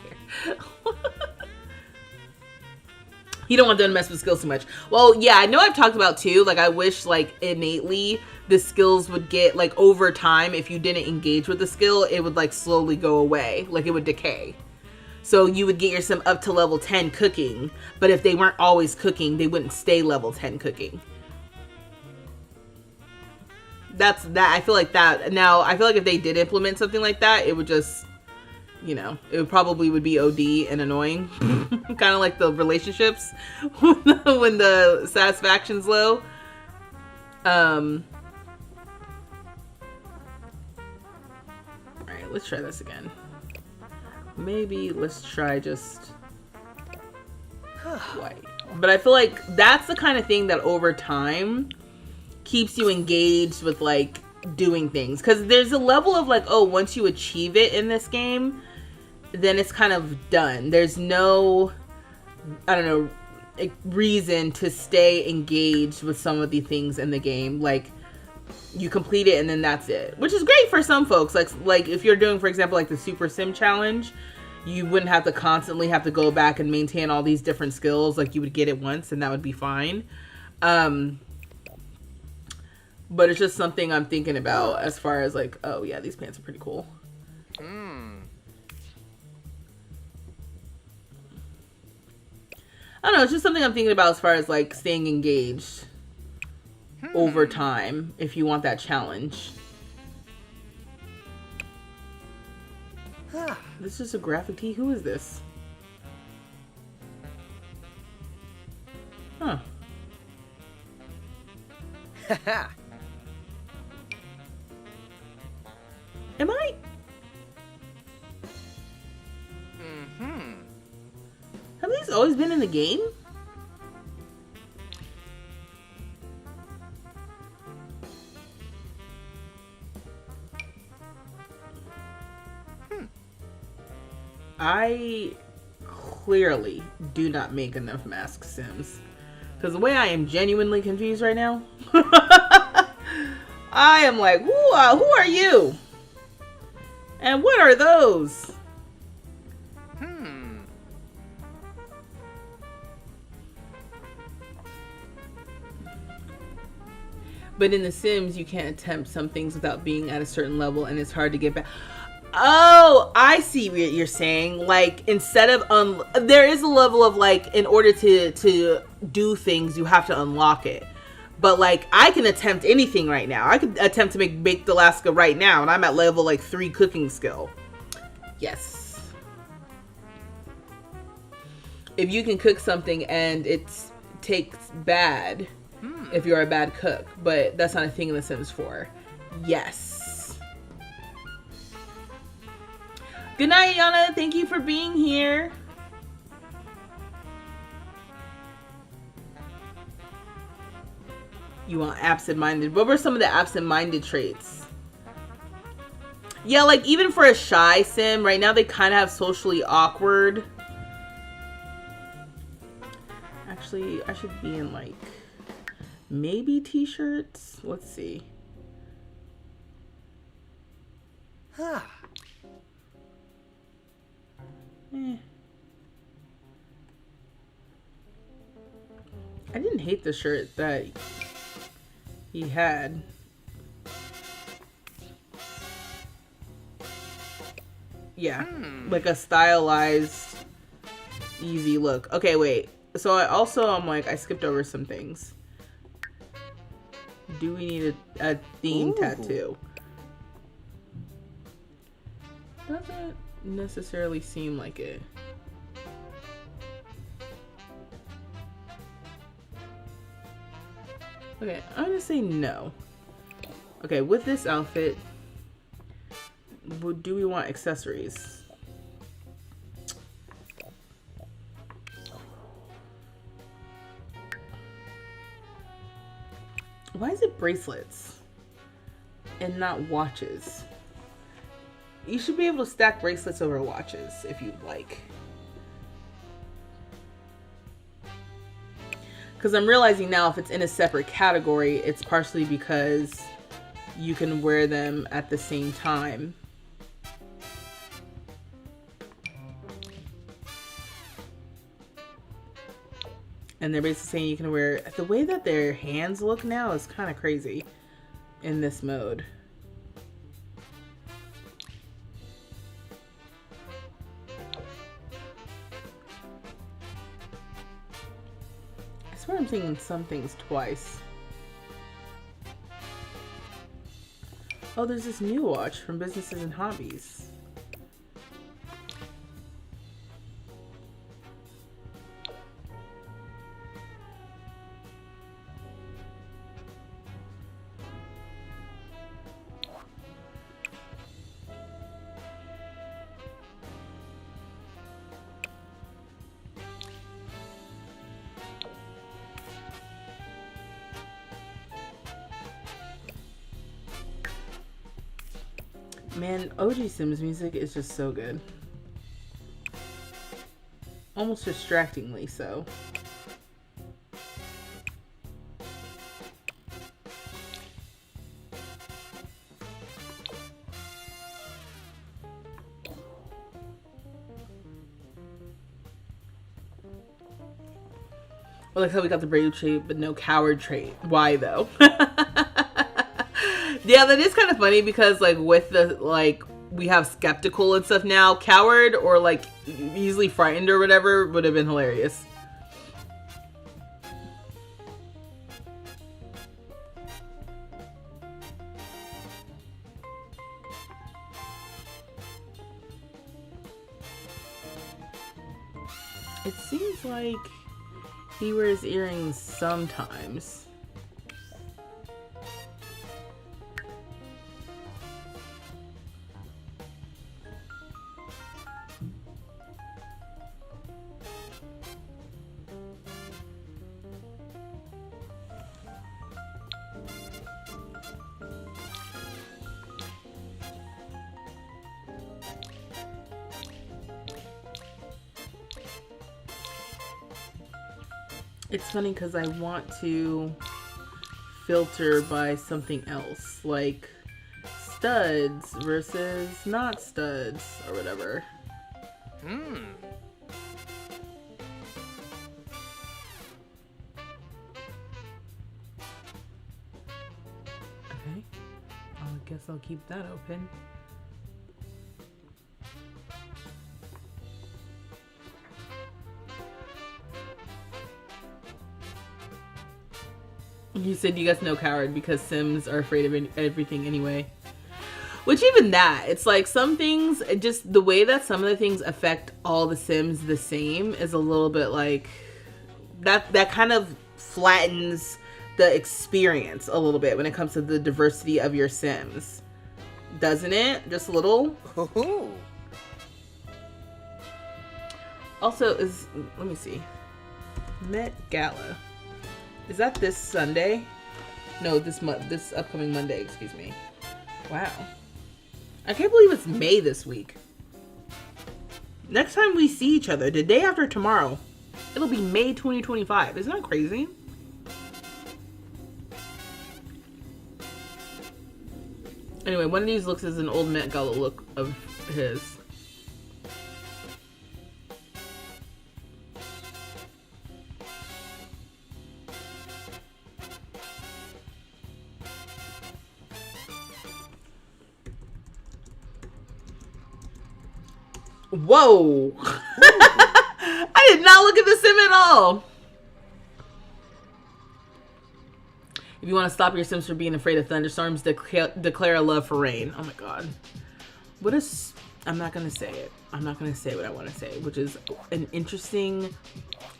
You don't want them to mess with skills too much. Well, yeah, I know I've talked about too. Like, I wish like innately the skills would get like over time. If you didn't engage with the skill, it would like slowly go away. Like, it would decay. So you would get your sim up to level 10 cooking. But if they weren't always cooking, they wouldn't stay level 10 cooking. That's that. I feel like that. Now, I feel like if they did implement something like that, it would just, you know, it would probably would be OD and annoying. Kind of like the relationships when the satisfaction's low. Alright, let's try this again. Maybe let's try just white. But I feel like that's the kind of thing that over time keeps you engaged with like doing things, because there's a level of like, oh, once you achieve it in this game, then it's kind of done. There's no, I don't know, reason to stay engaged with some of the things in the game. Like, you complete it and then that's it, which is great for some folks. Like if you're doing, for example, like the Super Sim Challenge, you wouldn't have to constantly have to go back and maintain all these different skills. Like, you would get it once and that would be fine. But it's just something I'm thinking about as far as like, oh yeah, these pants are pretty cool. I don't know, it's just something I'm thinking about as far as like staying engaged over time if you want that challenge. This is a graphic tee? Who is this? Huh. Am I? Have these always been in the game? I clearly do not make enough mask sims. Because the way I am genuinely confused right now, I am like, who are you? And what are those? But in The Sims, you can't attempt some things without being at a certain level, and it's hard to get back. Oh, I see what you're saying. Like, instead of there is a level of like, in order to do things, you have to unlock it. But like, I can attempt anything right now. I could attempt to make baked Alaska right now, and I'm at level like 3 cooking skill. Yes. If you can cook something and it's tastes bad if you're a bad cook, but that's not a thing in The Sims 4. Yes. Good night, Yana. Thank you for being here. You want absent-minded. What were some of the absent-minded traits? Yeah, like even for a shy sim, right now they kind of have socially awkward. Actually, I should be in like maybe t-shirts. Let's see. Huh. I didn't hate the shirt that he had. Yeah, like a stylized, easy look. Okay, wait. So I'm like, I skipped over some things. Do we need a theme tattoo? Doesn't necessarily seem like it. Okay, I'm gonna say no. Okay, with this outfit, do we want accessories? Why is it bracelets and not watches? You should be able to stack bracelets over watches if you'd like. Because I'm realizing now if it's in a separate category, it's partially because you can wear them at the same time. And they're basically saying you can wear... The way that their hands look now is kind of crazy in this mode. I swear I'm seeing some things twice. Oh, there's this new watch from Businesses and Hobbies. Man, OG Sims music is just so good. Almost distractingly so. Well, like how we got the brave trait, but no coward trait. Why though? Yeah, that is kind of funny because like with the like we have skeptical and stuff now. Coward or like easily frightened or whatever would have been hilarious. It seems like he wears earrings sometimes. It's funny because I want to filter by something else, like studs versus not studs or whatever. Hmm. Okay, I guess I'll keep that open. You said you guys know coward because Sims are afraid of everything anyway. Which even that, it's like some things, just the way that some of the things affect all the Sims the same is a little bit like, that kind of flattens the experience a little bit when it comes to the diversity of your Sims, doesn't it? Just a little. Ooh. Also, let me see, Met Gala, is that this Sunday? No, this upcoming Monday, excuse me. Wow, I can't believe it's May this week. Next time we see each other, the day after tomorrow, it'll be May 2025. Isn't that crazy? Anyway, one of these looks is an old Met Gala look of his. Whoa! I did not look at the sim at all. If you want to stop your Sims from being afraid of thunderstorms, declare a love for rain. Oh my god. What is... I'm not going to say it. I'm not going to say what I want to say, which is an interesting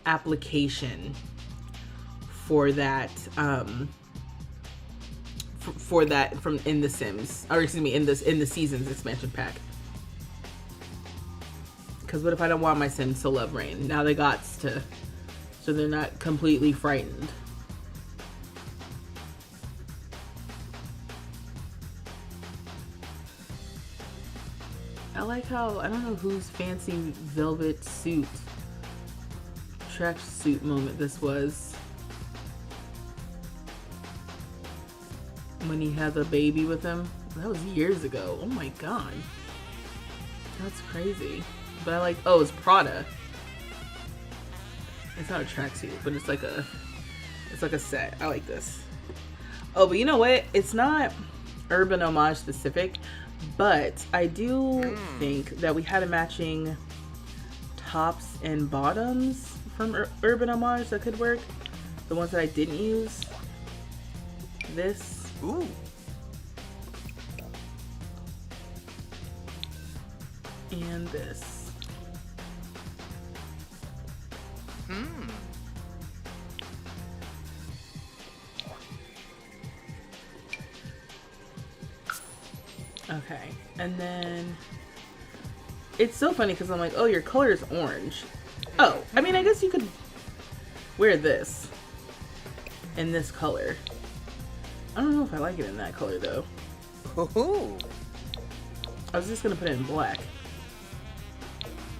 application for that, for that from in the Sims, or excuse me, in the Seasons expansion pack. Because what if I don't want my Sims to love rain? Now they got to, so they're not completely frightened. I like how, I don't know whose fancy velvet suit, track suit moment this was. When he had the baby with him. That was years ago. Oh my god. That's crazy. But I like, oh, it's Prada. It's not a tracksuit, but it's like a set. I like this. Oh, but you know what? It's not Urban Homage specific, but I do think that we had a matching tops and bottoms from Urban Homage that could work. The ones that I didn't use. This. Ooh. And this. Okay, and then it's so funny because I'm like, oh, your color is orange. Oh, I mean, I guess you could wear this in this color. I don't know if I like it in that color though. Ooh. I was just gonna put it in black.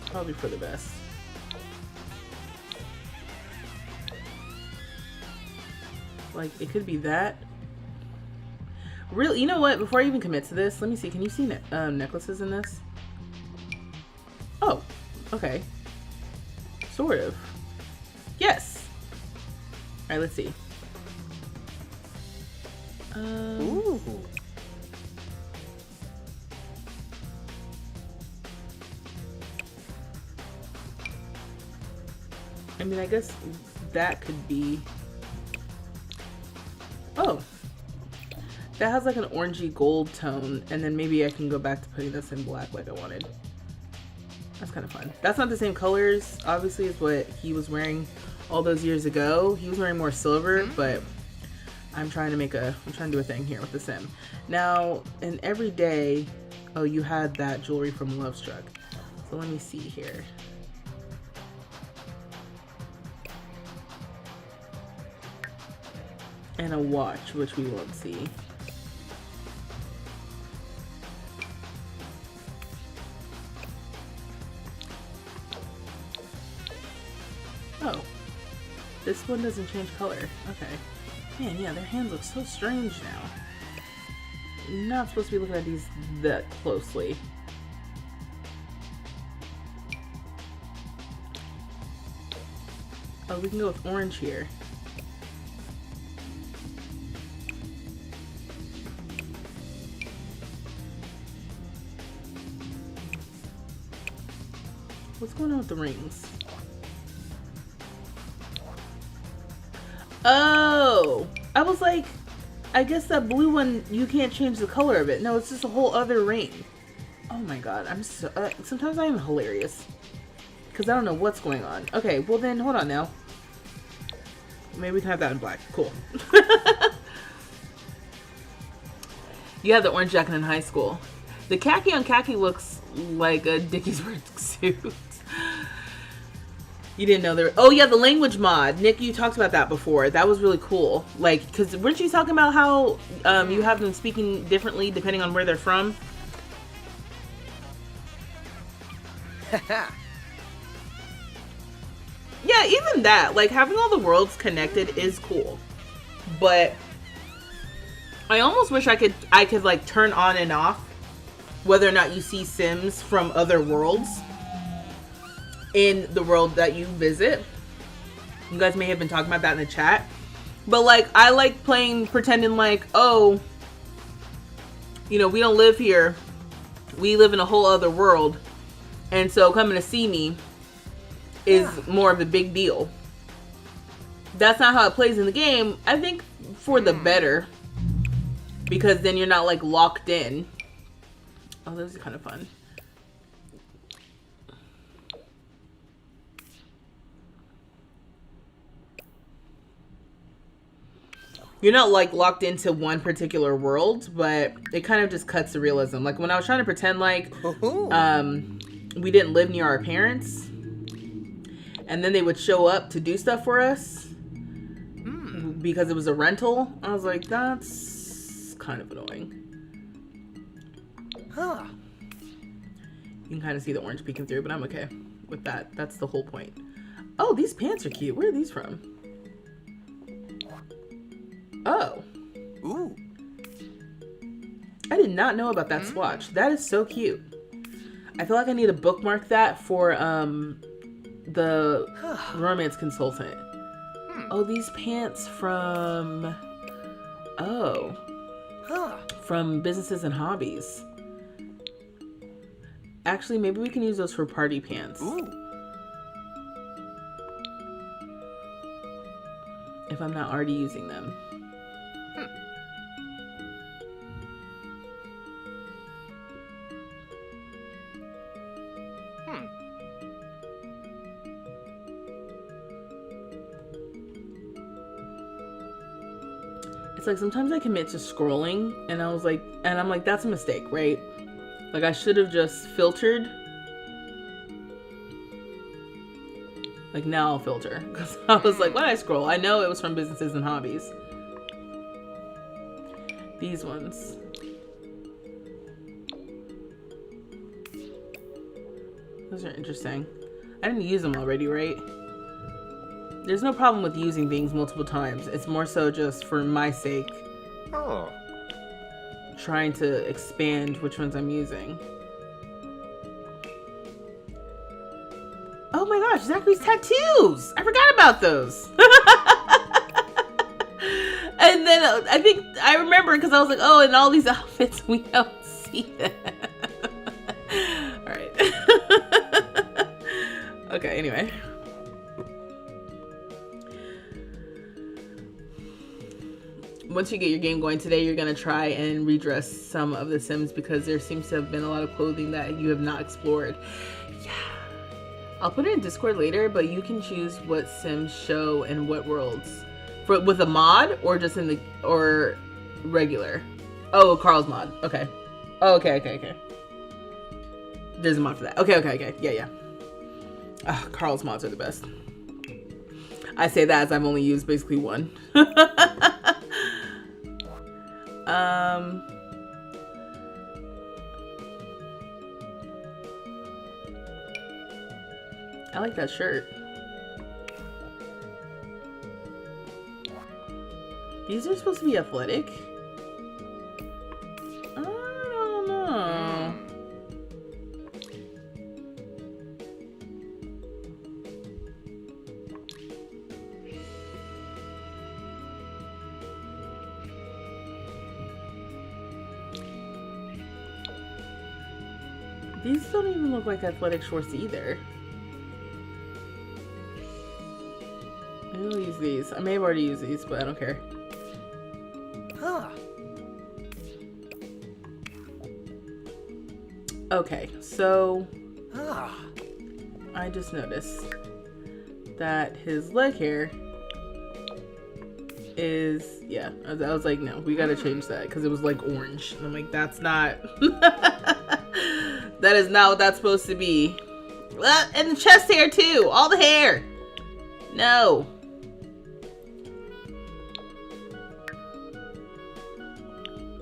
Probably for the best. Like, it could be that. Really, you know what? Before I even commit to this, let me see. Can you see necklaces in this? Oh, okay. Sort of. Yes. All right, let's see. Ooh. I mean, I guess that could be... Oh. That has like an orangey gold tone, and then maybe I can go back to putting this in black like I wanted. That's kind of fun. That's not the same colors, obviously, as what he was wearing all those years ago. He was wearing more silver, but I'm trying to do a thing here with the sim. Now, in everyday, oh, you had that jewelry from Love Struck. So let me see here. And a watch, which we won't see. Oh, this one doesn't change color. Okay. Man, yeah, their hands look so strange now. Not supposed to be looking at these that closely. Oh, we can go with orange here. What's going on with the rings? Oh, I was like, I guess that blue one, you can't change the color of it. No, it's just a whole other ring. Oh my god, I'm so, sometimes I am hilarious. Because I don't know what's going on. Okay, well then, hold on now. Maybe we can have that in black. Cool. You had the orange jacket in high school. The khaki on khaki looks like a Dickies work suit. You didn't know there. Oh yeah, the language mod. Nick, you talked about that before. That was really cool. Like, because weren't you talking about how you have them speaking differently depending on where they're from? Yeah, even that. Like, having all the worlds connected is cool. But I almost wish I could like turn on and off whether or not you see Sims from other worlds in the world that you visit. You guys may have been talking about that in the chat. But like, I like playing, pretending like, oh, you know, we don't live here. We live in a whole other world. And so coming to see me is more of a big deal. That's not how it plays in the game. I think for the better. Because then you're not like locked in. Oh, those are kind of fun. You're not like locked into one particular world, but it kind of just cuts the realism. Like when I was trying to pretend like we didn't live near our parents, and then they would show up to do stuff for us because it was a rental. I was like, that's kind of annoying. Huh. You can kind of see the orange peeking through, but I'm okay with that. That's the whole point. Oh, these pants are cute. Where are these from? Oh. Ooh. I did not know about that swatch. That is so cute. I feel like I need to bookmark that for the romance consultant. Oh, these pants from from Businesses and Hobbies. Actually, maybe we can use those for party pants. Ooh. If I'm not already using them. It's like sometimes I commit to scrolling and I'm like, that's a mistake, right? Like I should have just filtered. Like now I'll filter. Because I was like, why did I scroll? I know it was from Businesses and Hobbies. These ones. Those are interesting. I didn't use them already, right? There's no problem with using things multiple times. It's more so just for my sake. Oh. Trying to expand which ones I'm using. Oh my gosh, Zachary's tattoos! I forgot about those. And then I think I remember because I was like, oh, in all these outfits we don't see them. All right. Okay, anyway. Once you get your game going today, you're going to try and redress some of the Sims because there seems to have been a lot of clothing that you have not explored. Yeah. I'll put it in Discord later, but you can choose what Sims show and what worlds. With a mod or just in the, or regular? Oh, Carl's mod. Okay. Oh, okay. There's a mod for that. Okay. Yeah. Carl's mods are the best. I say that as I've only used basically one. I like that shirt. These are supposed to be athletic. I don't know. These don't even look like athletic shorts either. Maybe I'll use these. I may have already used these, but I don't care. Huh. Okay, so Ah. I just noticed that his leg hair is, yeah, I was like, no, we gotta change that because it was like orange. And I'm like, that's not, that is not what that's supposed to be. And the chest hair too, all the hair. No.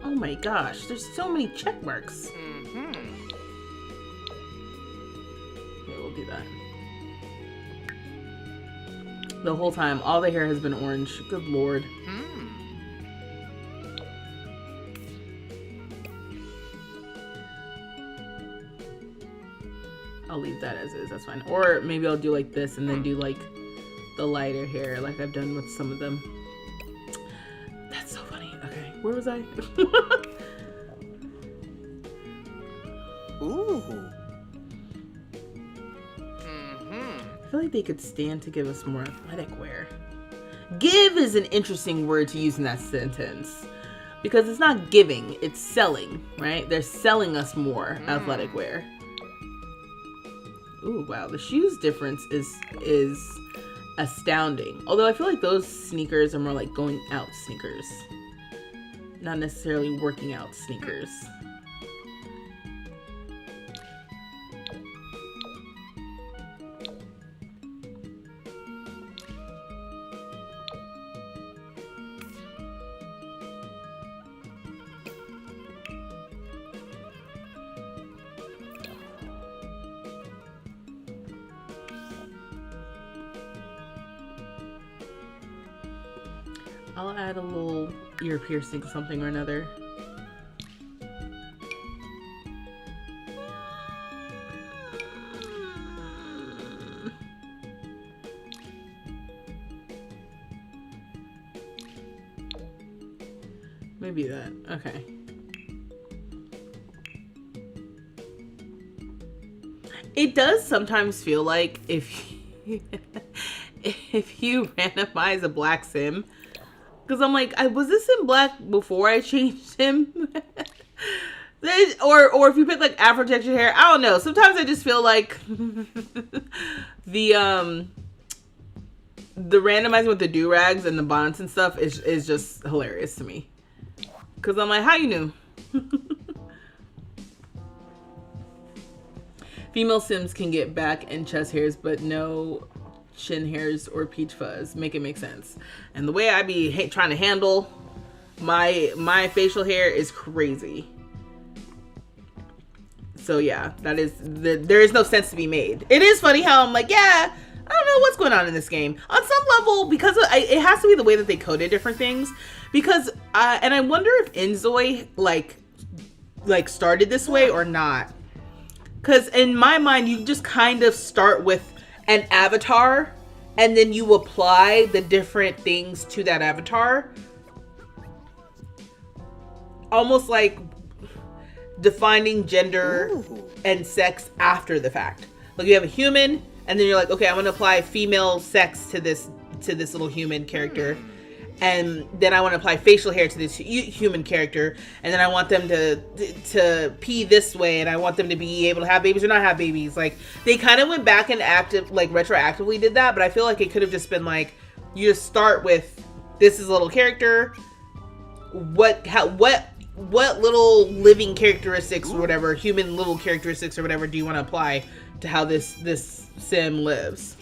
Oh my gosh, there's so many check marks. Okay, we'll do that. The whole time, all the hair has been orange. Good lord. I'll leave that as is, that's fine. Or maybe I'll do like this and then do like the lighter hair like I've done with some of them. That's so funny. Okay, where was I? Ooh. I feel like they could stand to give us more athletic wear. Give is an interesting word to use in that sentence. Because it's not giving, it's selling, right? They're selling us more athletic wear. Ooh, wow. The shoes difference is astounding. Although I feel like those sneakers are more like going out sneakers. Not necessarily working out sneakers. I'll add a little ear piercing something or another. Maybe that. Okay. It does sometimes feel like if you randomize a black sim, because I'm like, was this in black before I changed him? or if you pick like afro texture hair, I don't know. Sometimes I just feel like the randomizing with the do-rags and the bonnets and stuff is just hilarious to me. Because I'm like, how you knew? Female sims can get back and chest hairs, but no chin hairs or peach fuzz. Make it make sense. And the way I be trying to handle my facial hair is crazy. So yeah, there is no sense to be made. It is funny how I'm like, yeah, I don't know what's going on in this game. On some level, because it has to be the way that they coded different things. Because and I wonder if Inzoi like started this way or not. Because in my mind, you just kind of start with an avatar and then you apply the different things to that avatar. Almost like defining gender and sex after the fact. Like you have a human and then you're like, okay, I'm going to apply female sex to this little human character. And then I want to apply facial hair to this human character, and then I want them to pee this way, and I want them to be able to have babies or not have babies. Like they kind of went back and retroactively did that, but I feel like it could have just been like, you just start with this is a little character. What little living characteristics or whatever, human little characteristics or whatever, do you want to apply to how this sim lives?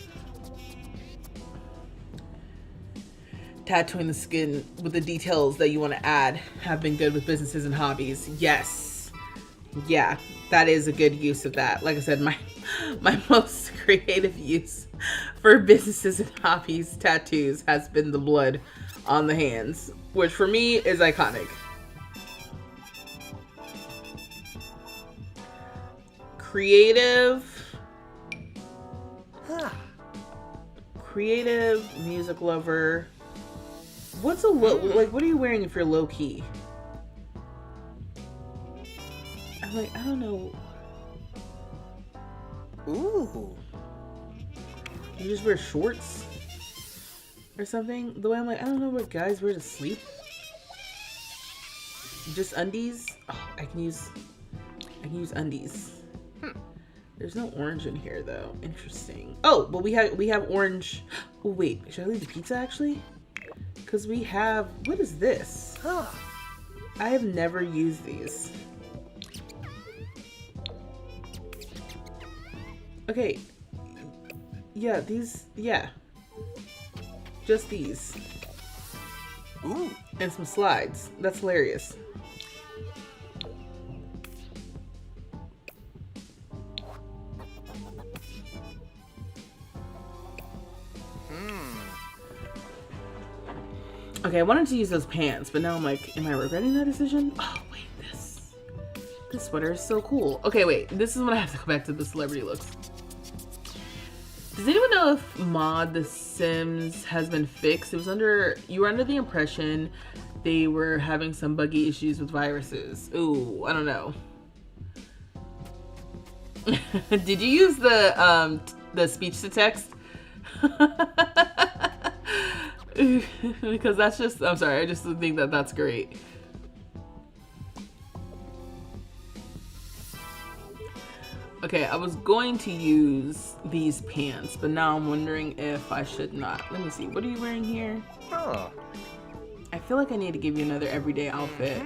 Tattooing the skin with the details that you want to add have been good with businesses and hobbies. Yes. Yeah, that is a good use of that. Like I said, my most creative use for businesses and hobbies tattoos has been the blood on the hands, which for me is iconic. Creative music lover. What's a what are you wearing if you're low key? I'm like, I don't know. Ooh. You just wear shorts or something? The way I'm like, I don't know what guys wear to sleep. Just undies? Oh, I can use undies. There's no orange in here though. Interesting. Oh, but we have orange. Oh wait, should I leave the pizza actually? Because we have, what is this? Huh. I have never used these. Okay. Yeah, these, yeah. Just these. Ooh. And some slides. That's hilarious. Okay, I wanted to use those pants, but now I'm like, am I regretting that decision? Oh, wait, this sweater is so cool. Okay, wait, this is when I have to go back to the celebrity looks. Does anyone know if Mod The Sims has been fixed? It was you were under the impression they were having some buggy issues with viruses. Ooh, I don't know. Did you use the speech to text? Because that's just, I'm sorry, I just think that that's great. Okay, I was going to use these pants, but now I'm wondering if I should not. Let me see, what are you wearing here? Huh. I feel like I need to give you another everyday outfit.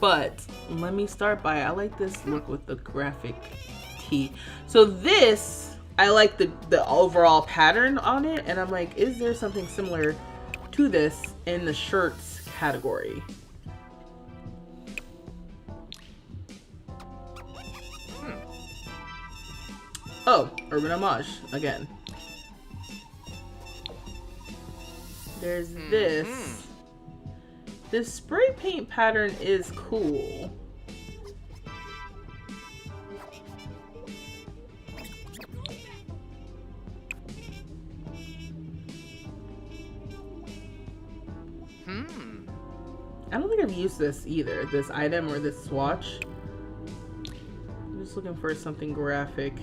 But let me start by, I like this look with the graphic tee. So this, I like the overall pattern on it, and I'm like, is there something similar to this in the shirts category? Oh, Urban Homage again. There's this. This spray paint pattern is cool. I don't think I've used this either, this item or this swatch. I'm just looking for something graphic.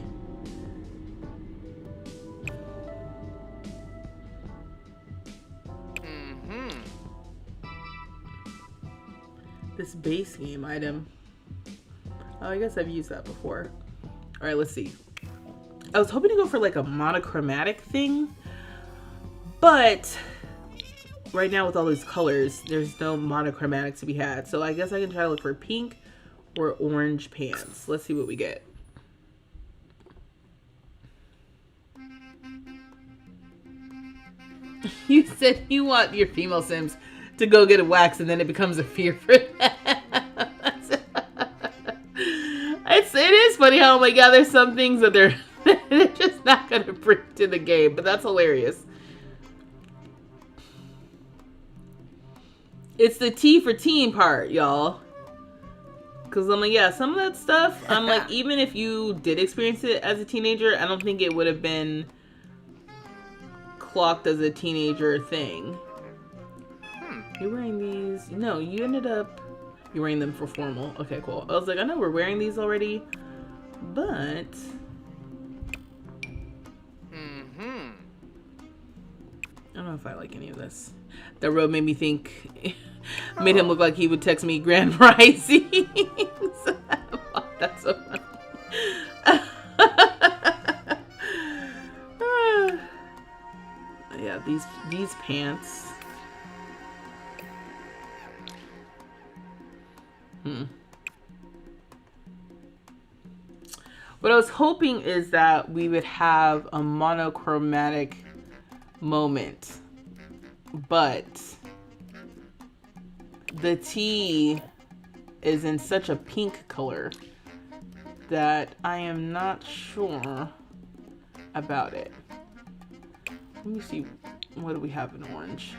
This base game item. Oh, I guess I've used that before. All right, let's see. I was hoping to go for like a monochromatic thing, but right now with all these colors, there's no monochromatic to be had. So I guess I can try to look for pink or orange pants. Let's see what we get. You said you want your female Sims to go get a wax and then it becomes a fear for them. It is funny how I'm like, yeah, there's some things that they're just not going to bring to the game, but that's hilarious. It's the T for teen part, y'all. Because I'm like, yeah, some of that stuff, I'm like, even if you did experience it as a teenager, I don't think it would have been clocked as a teenager thing. You're wearing these? No, you ended up, you're wearing them for formal. Okay, cool. I was like, I know we're wearing these already, but I don't know if I like any of this. That robe made me think, made him look like he would text me Grand Rising. That's so funny. Yeah, these pants. What I was hoping is that we would have a monochromatic moment, but the tee is in such a pink color that I am not sure about it. Let me see, what do we have in orange?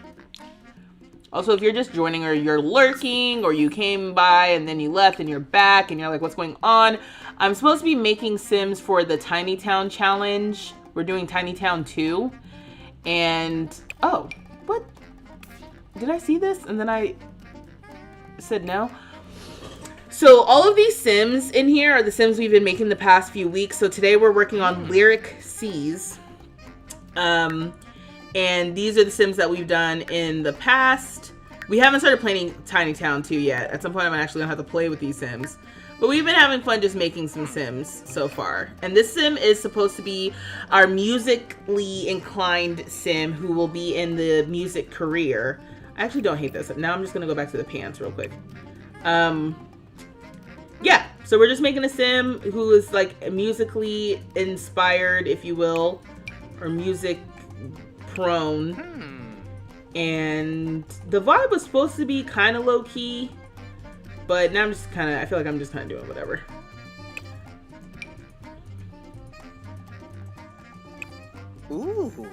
Also, if you're just joining or you're lurking or you came by and then you left and you're back and you're like, what's going on? I'm supposed to be making Sims for the Tiny Town challenge. We're doing Tiny Town 2. And, oh, what? Did I see this? And then I said no. So all of these Sims in here are the Sims we've been making the past few weeks. So today we're working on Lyric Seas. And these are the Sims that we've done in the past. We haven't started playing Tiny Town 2 yet. At some point I'm actually gonna have to play with these Sims. But we've been having fun just making some Sims so far. And this Sim is supposed to be our musically inclined Sim who will be in the music career. I actually don't hate this. Now I'm just going to go back to the pants real quick. Yeah, so we're just making a Sim who is like musically inspired, if you will, or music prone. And the vibe was supposed to be kind of low key. But now I'm just kind of, I feel like I'm just kind of doing whatever. Ooh.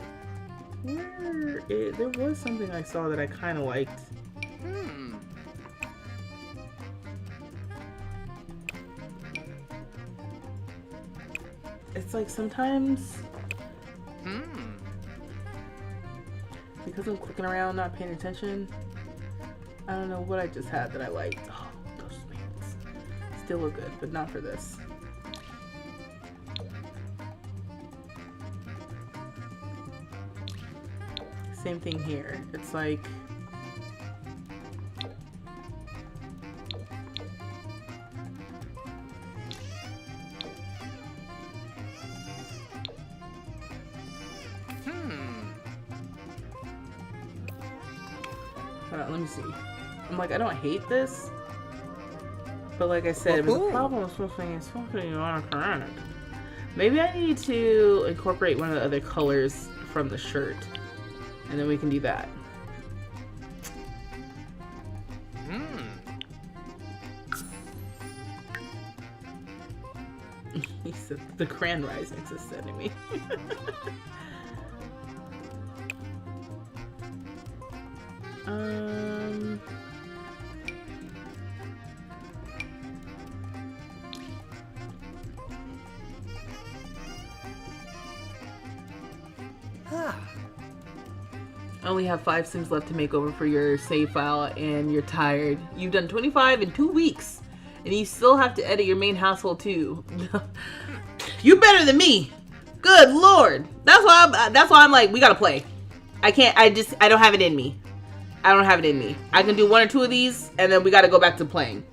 There was something I saw that I kind of liked. It's like sometimes, because I'm clicking around, not paying attention, I don't know what I just had that I liked. Oh, those pants still look good, but not for this. Same thing here. It's like, let me see. I'm like, I don't hate this, but like I said, the problem is it's fucking autocorrect. Maybe I need to incorporate one of the other colors from the shirt, and then we can do that. He said the Grand Risings is sending me. I only have 5 Sims left to make over for your save file, and you're tired. You've done 25 in 2 weeks, and you still have to edit your main household too. You better than me. Good Lord. That's why I'm like, we gotta play. I can't. I don't have it in me. I don't have it in me. I can do 1 or 2 of these, and then we gotta go back to playing.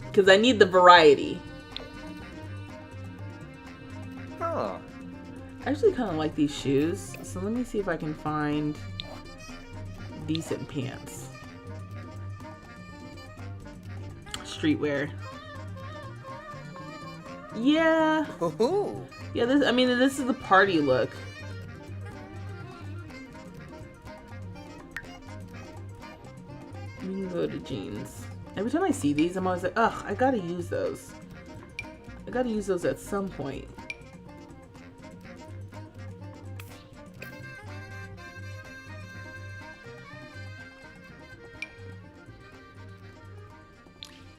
Because I need the variety. I actually kind of like these shoes, so let me see if I can find decent pants. Streetwear. Yeah. Yeah, this is the party look. We can go to jeans. Every time I see these, I'm always like, ugh, I gotta use those. I gotta use those at some point.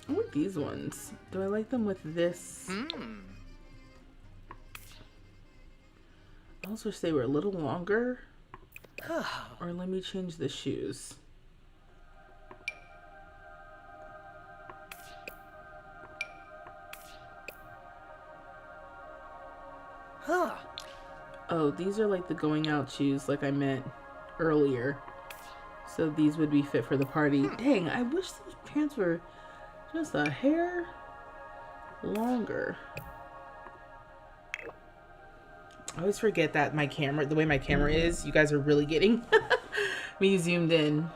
I like these ones. Do I like them with this? I also wish they were a little longer. Or let me change the shoes. Oh, these are like the going out shoes like I meant earlier. So these would be fit for the party. Dang, I wish those pants were just a hair longer. I always forget that my camera, the way my camera is, you guys are really getting me zoomed in.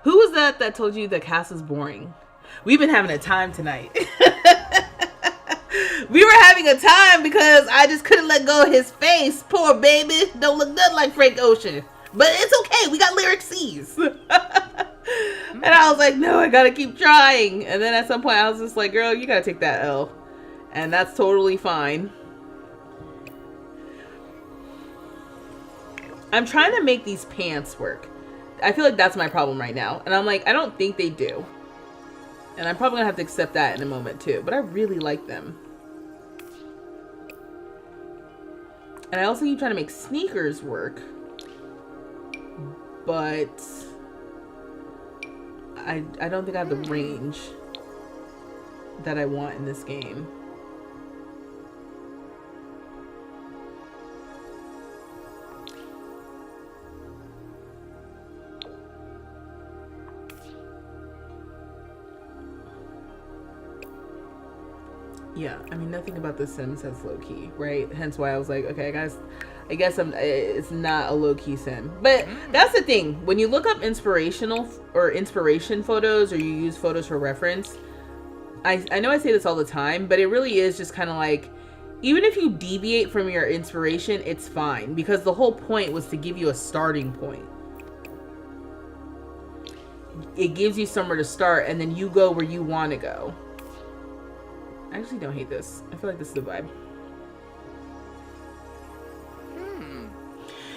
Who was that told you the cast is boring? We've been having a time tonight. We were having a time because I just couldn't let go of his face. Poor baby. Don't look nothing like Frank Ocean. But it's okay. We got lyric C's. And I was like, no, I gotta keep trying. And then at some point I was just like, girl, you gotta take that L. And that's totally fine. I'm trying to make these pants work. I feel like that's my problem right now. And I'm like, I don't think they do. And I'm probably gonna have to accept that in a moment too. But I really like them. And I also keep trying to make sneakers work. But I don't think I have the range that I want in this game. Yeah, I mean, nothing about The Sims has low key, right? Hence why I was like, okay, guys, I guess it's not a low key sim. But that's the thing. When you look up inspiration photos, or you use photos for reference, I know I say this all the time, but it really is just kind of like, even if you deviate from your inspiration, it's fine, because the whole point was to give you a starting point. It gives you somewhere to start, and then you go where you want to go. I actually don't hate this. I feel like this is the vibe.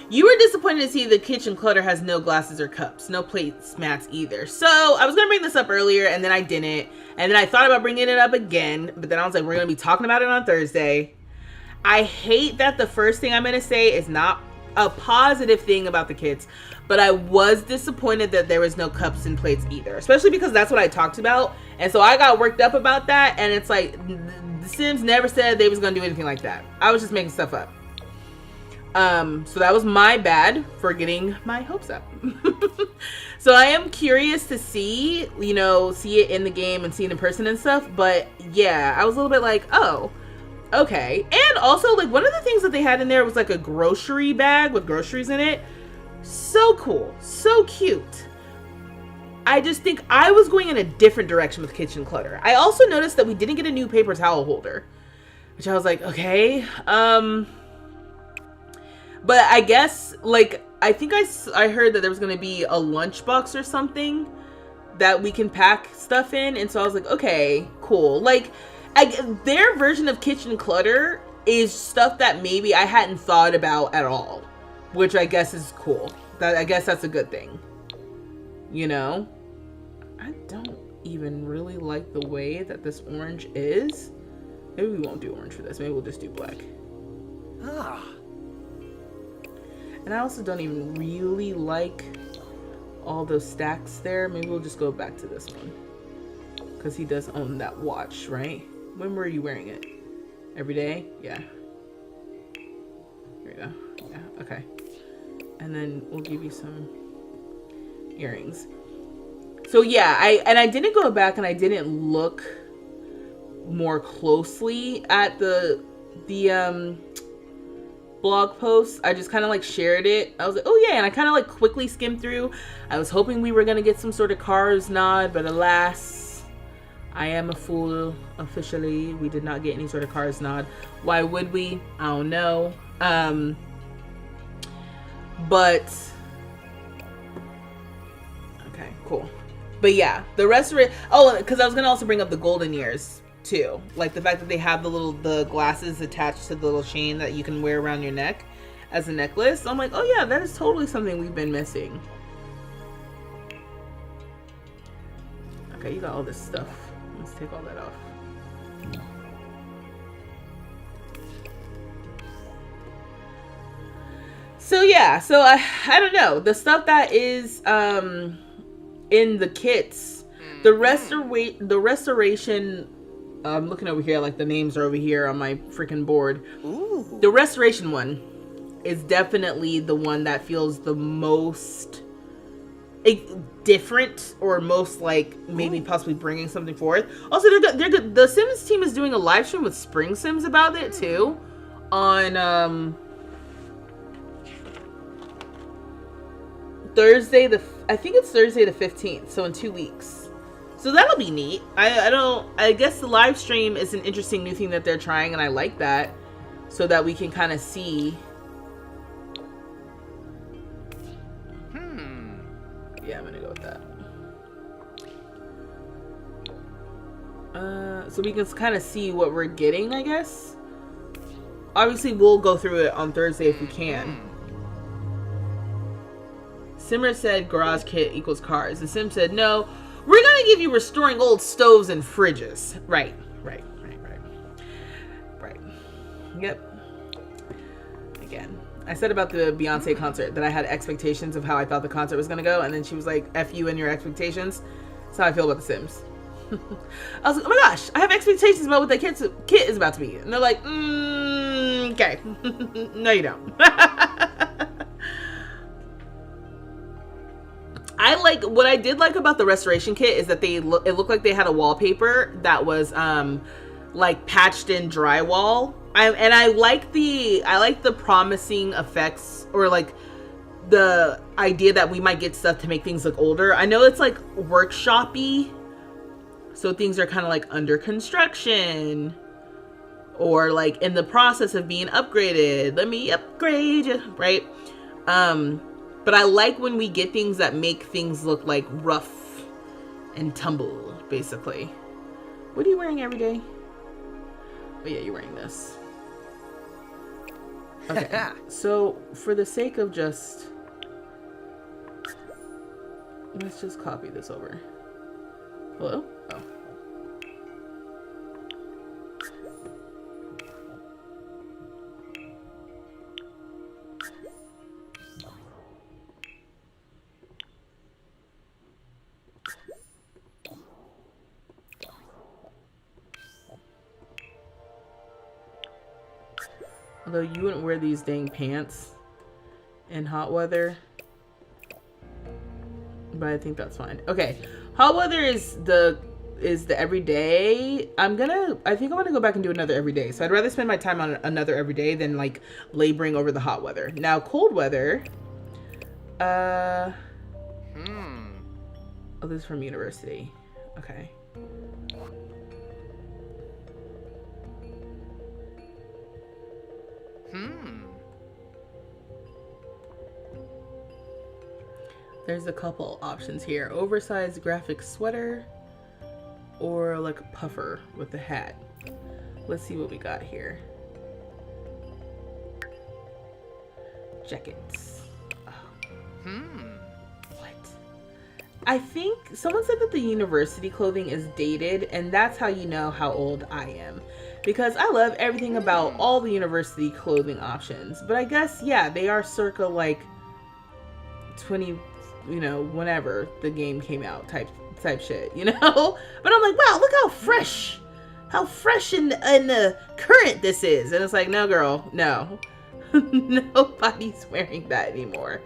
You were disappointed to see the kitchen clutter has no glasses or cups, no plates, mats either. So I was gonna bring this up earlier, and then I didn't, and then I thought about bringing it up again, but then I was like, we're gonna be talking about it on Thursday. I hate that the first thing I'm gonna say is not a positive thing about the kids, but I was disappointed that there was no cups and plates either, especially because that's what I talked about, and so I got worked up about that. And it's like, the Sims never said they was gonna do anything like that. I was just making stuff up. So that was my bad for getting my hopes up. So I am curious to see it in the game and see it in person and stuff, but yeah, I was a little bit like, oh, okay. And also, like, one of the things that they had in there was like a grocery bag with groceries in it. So cool, so cute. I just think I was going in a different direction with kitchen clutter. I also noticed that we didn't get a new paper towel holder, which I was like, okay. But I guess, like, I think I heard that there was going to be a lunchbox or something that we can pack stuff in. And so I was like, okay, cool. Like, their version of kitchen clutter is stuff that maybe I hadn't thought about at all, which I guess is cool. I guess that's a good thing. You know? I don't even really like the way that this orange is. Maybe we won't do orange for this. Maybe we'll just do black. And I also don't even really like all those stacks there. Maybe we'll just go back to this one, because he does own that watch, right? When were you wearing it? Every day? Yeah. Here we go. Yeah, okay. And then we'll give you some earrings. So yeah, I didn't go back and I didn't look more closely at the blog post. I just kind of like shared it. I was like, oh yeah, and I kind of like quickly skimmed through. I was hoping we were gonna get some sort of Cars nod, but alas, I am a fool. Officially, we did not get any sort of Cars nod. Why would we? I don't know. But okay, cool. But yeah, the restoration. Oh, because I was gonna also bring up the golden ears too, like the fact that they have the glasses attached to the little chain that you can wear around your neck as a necklace. I'm like, oh yeah, that is totally something we've been missing. Okay, you got all this stuff. Let's take all that off. So yeah, so I don't know, the stuff that is in the kits, the restoration. I'm looking over here, like the names are over here on my freaking board. Ooh. The restoration one is definitely the one that feels the most different, or most like maybe possibly bringing something forth. Also, they're good. The Sims team is doing a live stream with Spring Sims about it too, on Thursday I think it's Thursday the 15th, so in 2 weeks. So that'll be neat. I guess the live stream is an interesting new thing that they're trying, and I like that, so that we can kind of see. Yeah, I'm gonna go with that. So we can kind of see what we're getting, I guess. Obviously, we'll go through it on Thursday if we can. Simmer said garage kit equals cars. The Sim said, no, we're going to give you restoring old stoves and fridges. Right. Yep. Again, I said about the Beyonce concert that I had expectations of how I thought the concert was going to go. And then she was like, F you and your expectations. That's how I feel about The Sims. I was like, oh my gosh, I have expectations about what that kit is about to be. And they're like, okay. No, you don't. What I did like about the restoration kit is that it looked like they had a wallpaper that was like patched in drywall. I like the promising effects, or like the idea that we might get stuff to make things look older. I know it's like workshop-y, so things are kind of like under construction or like in the process of being upgraded. Let me upgrade you, right? But I like when we get things that make things look like rough and tumble, basically. What are you wearing every day? Oh yeah, you're wearing this. Okay, so for the sake of just, let's just copy this over. Hello? Oh. Although you wouldn't wear these dang pants in hot weather. But I think that's fine. Okay. Hot weather is the everyday. I think I'm gonna go back and do another everyday. So I'd rather spend my time on another everyday than like laboring over the hot weather. Now cold weather. Oh, this is from university. Okay. There's a couple options here. Oversized graphic sweater or like a puffer with a hat. Let's see what we got here. Jackets. Oh. What? I think someone said that the university clothing is dated, and that's how you know how old I am. Because I love everything about all the university clothing options. But I guess, yeah, they are circa like 20, you know, whenever the game came out type shit, you know? But I'm like, wow, look how fresh and current this is. And it's like, no, girl, no. Nobody's wearing that anymore.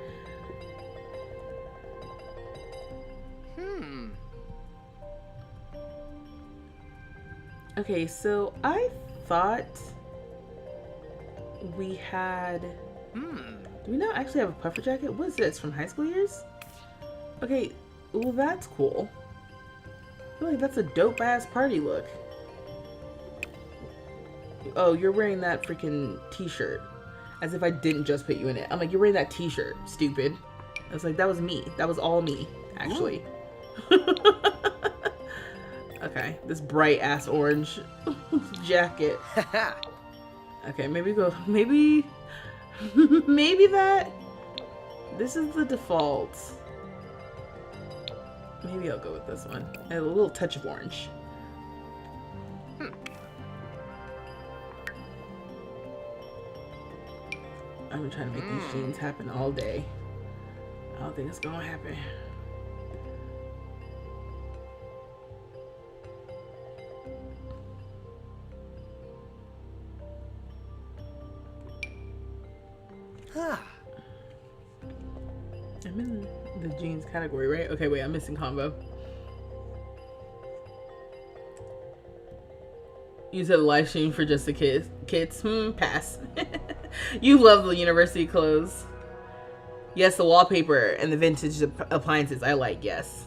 Okay, so I thought we had... Do we not actually have a puffer jacket? What is this, from high school years? Okay, well that's cool. I feel like that's a dope ass party look. Oh, you're wearing that freaking t-shirt. As if I didn't just put you in it. I'm like, you're wearing that t-shirt, stupid. I was like, that was me. That was all me, actually. Okay, this bright ass orange jacket. Okay, maybe maybe that. This is the default. Maybe I'll go with this one. A little touch of orange. I've been trying to make these jeans happen all day. I don't think it's gonna happen. I'm in the jeans category, right? Okay, wait, I'm missing combo. You said live stream for just the kids. Pass. You love the university clothes. Yes, the wallpaper and the vintage appliances I like, yes.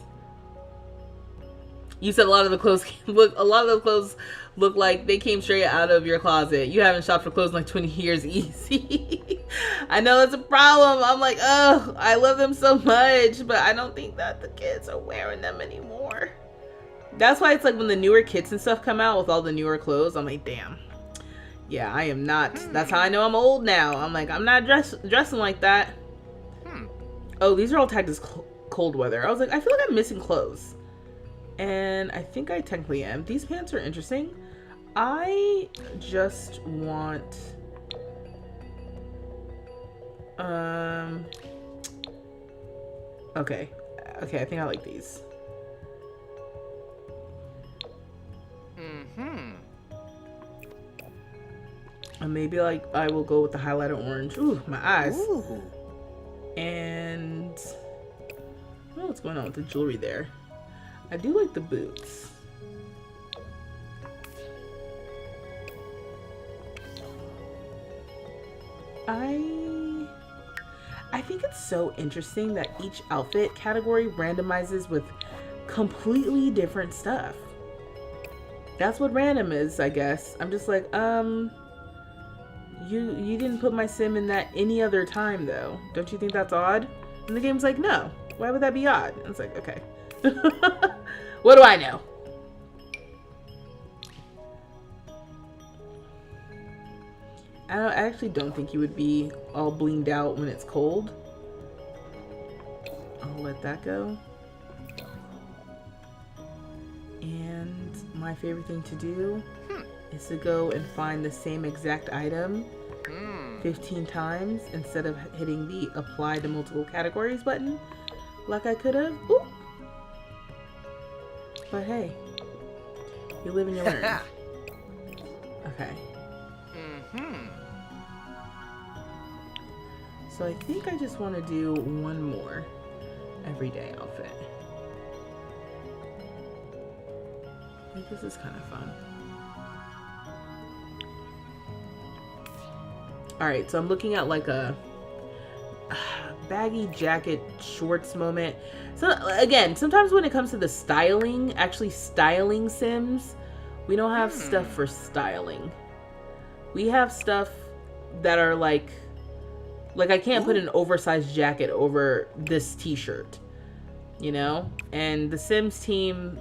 You said a lot of the clothes look like they came straight out of your closet. You haven't shopped for clothes in like 20 years easy. I know it's a problem. I'm like, oh, I love them so much, but I don't think that the kids are wearing them anymore. That's why it's like when the newer kits and stuff come out with all the newer clothes, I'm like, damn. Yeah, I am not. That's how I know I'm old now. I'm like, I'm not dressing like that. Oh, these are all tagged as cold weather. I was like, I feel like I'm missing clothes. And I think I technically am. These pants are interesting. I just want... Okay. Okay, I think I like these. And maybe like I will go with the highlighter orange. Ooh, my eyes. Ooh. And I don't know what's going on with the jewelry there. I do like the boots. I think it's so interesting that each outfit category randomizes with completely different stuff. That's what random is, I guess. I'm just like, you didn't put my sim in that any other time though. Don't you think that's odd? And the game's like, no. Why would that be odd? And it's like, okay. What do I know? I actually don't think you would be all blinged out when it's cold. I'll let that go. And my favorite thing to do is to go and find the same exact item 15 times instead of hitting the apply to multiple categories button like I could have. Ooh. But hey, you live and you learn. Okay. So I think I just want to do one more everyday outfit. I think this is kind of fun. Alright, so I'm looking at like a baggy jacket shorts moment. So again, sometimes when it comes to the styling, actually styling sims, we don't have stuff for styling. We have stuff that are like I can't put an oversized jacket over this t-shirt, you know? And the Sims team,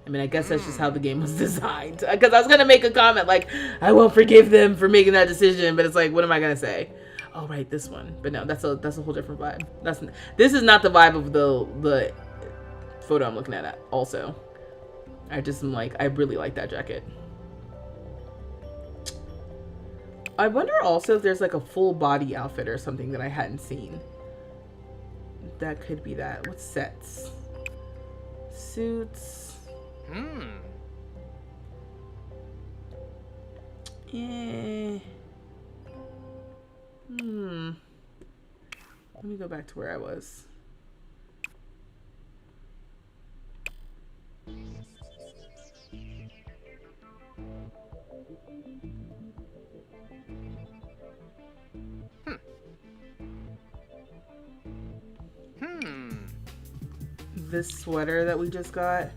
I mean, I guess that's just how the game was designed. Because I was going to make a comment like, I won't forgive them for making that decision. But it's like, what am I going to say? Oh, right, this one. But no, that's a whole different vibe. This is not the vibe of the photo I'm looking at also. I just am like, I really like that jacket. I wonder also if there's like a full body outfit or something that I hadn't seen. That could be that. What sets? Suits. Yeah. Let me go back to where I was. This sweater that we just got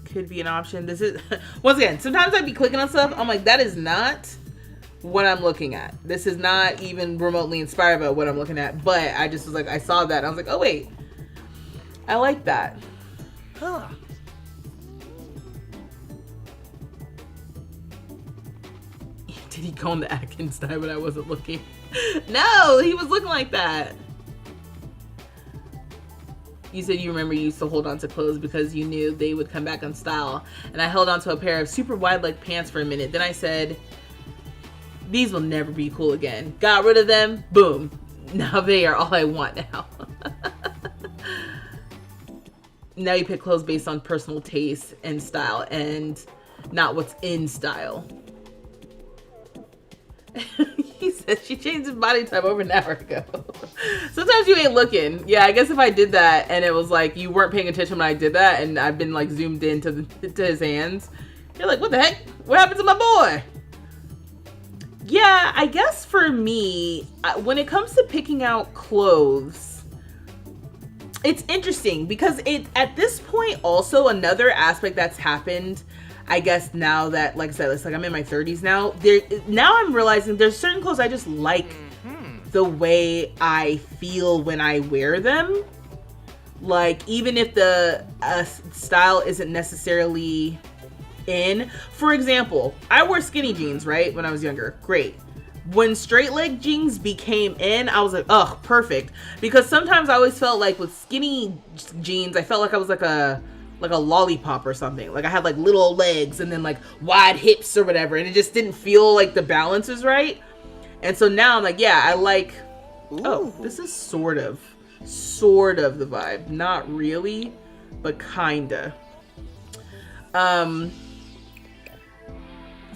could be an option. This is once again, sometimes I'd be clicking on stuff, I'm like, that is not what I'm looking at. This is not even remotely inspired by what I'm looking at. But I just was like, I saw that, I was like, oh wait, I like that. Did he go on the Atkins diet when I wasn't looking? No, he was looking like that. You said you remember you used to hold on to clothes because you knew they would come back on style. And I held on to a pair of super wide leg pants for a minute. Then I said, these will never be cool again. Got rid of them. Boom. Now they are all I want now. Now you pick clothes based on personal taste and style and not what's in style. He said she changed his body type over an hour ago. Sometimes you ain't looking. Yeah, I guess if I did that and it was like you weren't paying attention when I did that and I've been like zoomed into to his hands, you're like, what the heck? What happened to my boy? Yeah, I guess for me, when it comes to picking out clothes, it's interesting because at this point also another aspect that's happened, I guess now that, like I said, it's like I'm in my 30s now. Now I'm realizing there's certain clothes I just like the way I feel when I wear them. Like, even if the style isn't necessarily in. For example, I wore skinny jeans, right? When I was younger. Great. When straight leg jeans became in, I was like, ugh, perfect. Because sometimes I always felt like with skinny jeans, I felt like I was like a lollipop or something. Like I had like little legs and then like wide hips or whatever, and it just didn't feel like the balance is right. And so now I'm like, yeah, I like, oh, this is sort of the vibe. Not really, but kinda.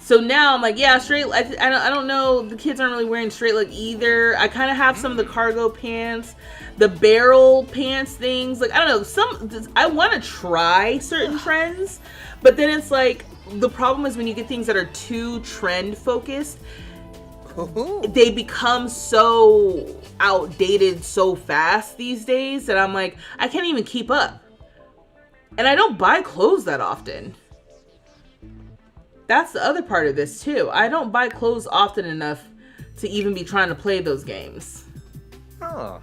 So now I'm like, yeah, straight. I don't know. The kids aren't really wearing straight leg either. I kind of have some of the cargo pants, the barrel pants things. Like, I don't know. I want to try certain trends, but then it's like the problem is when you get things that are too trend focused, Ooh. they become so outdated so fast these days that I'm like, I can't even keep up. And I don't buy clothes that often. That's the other part of this too. I don't buy clothes often enough to even be trying to play those games. Oh.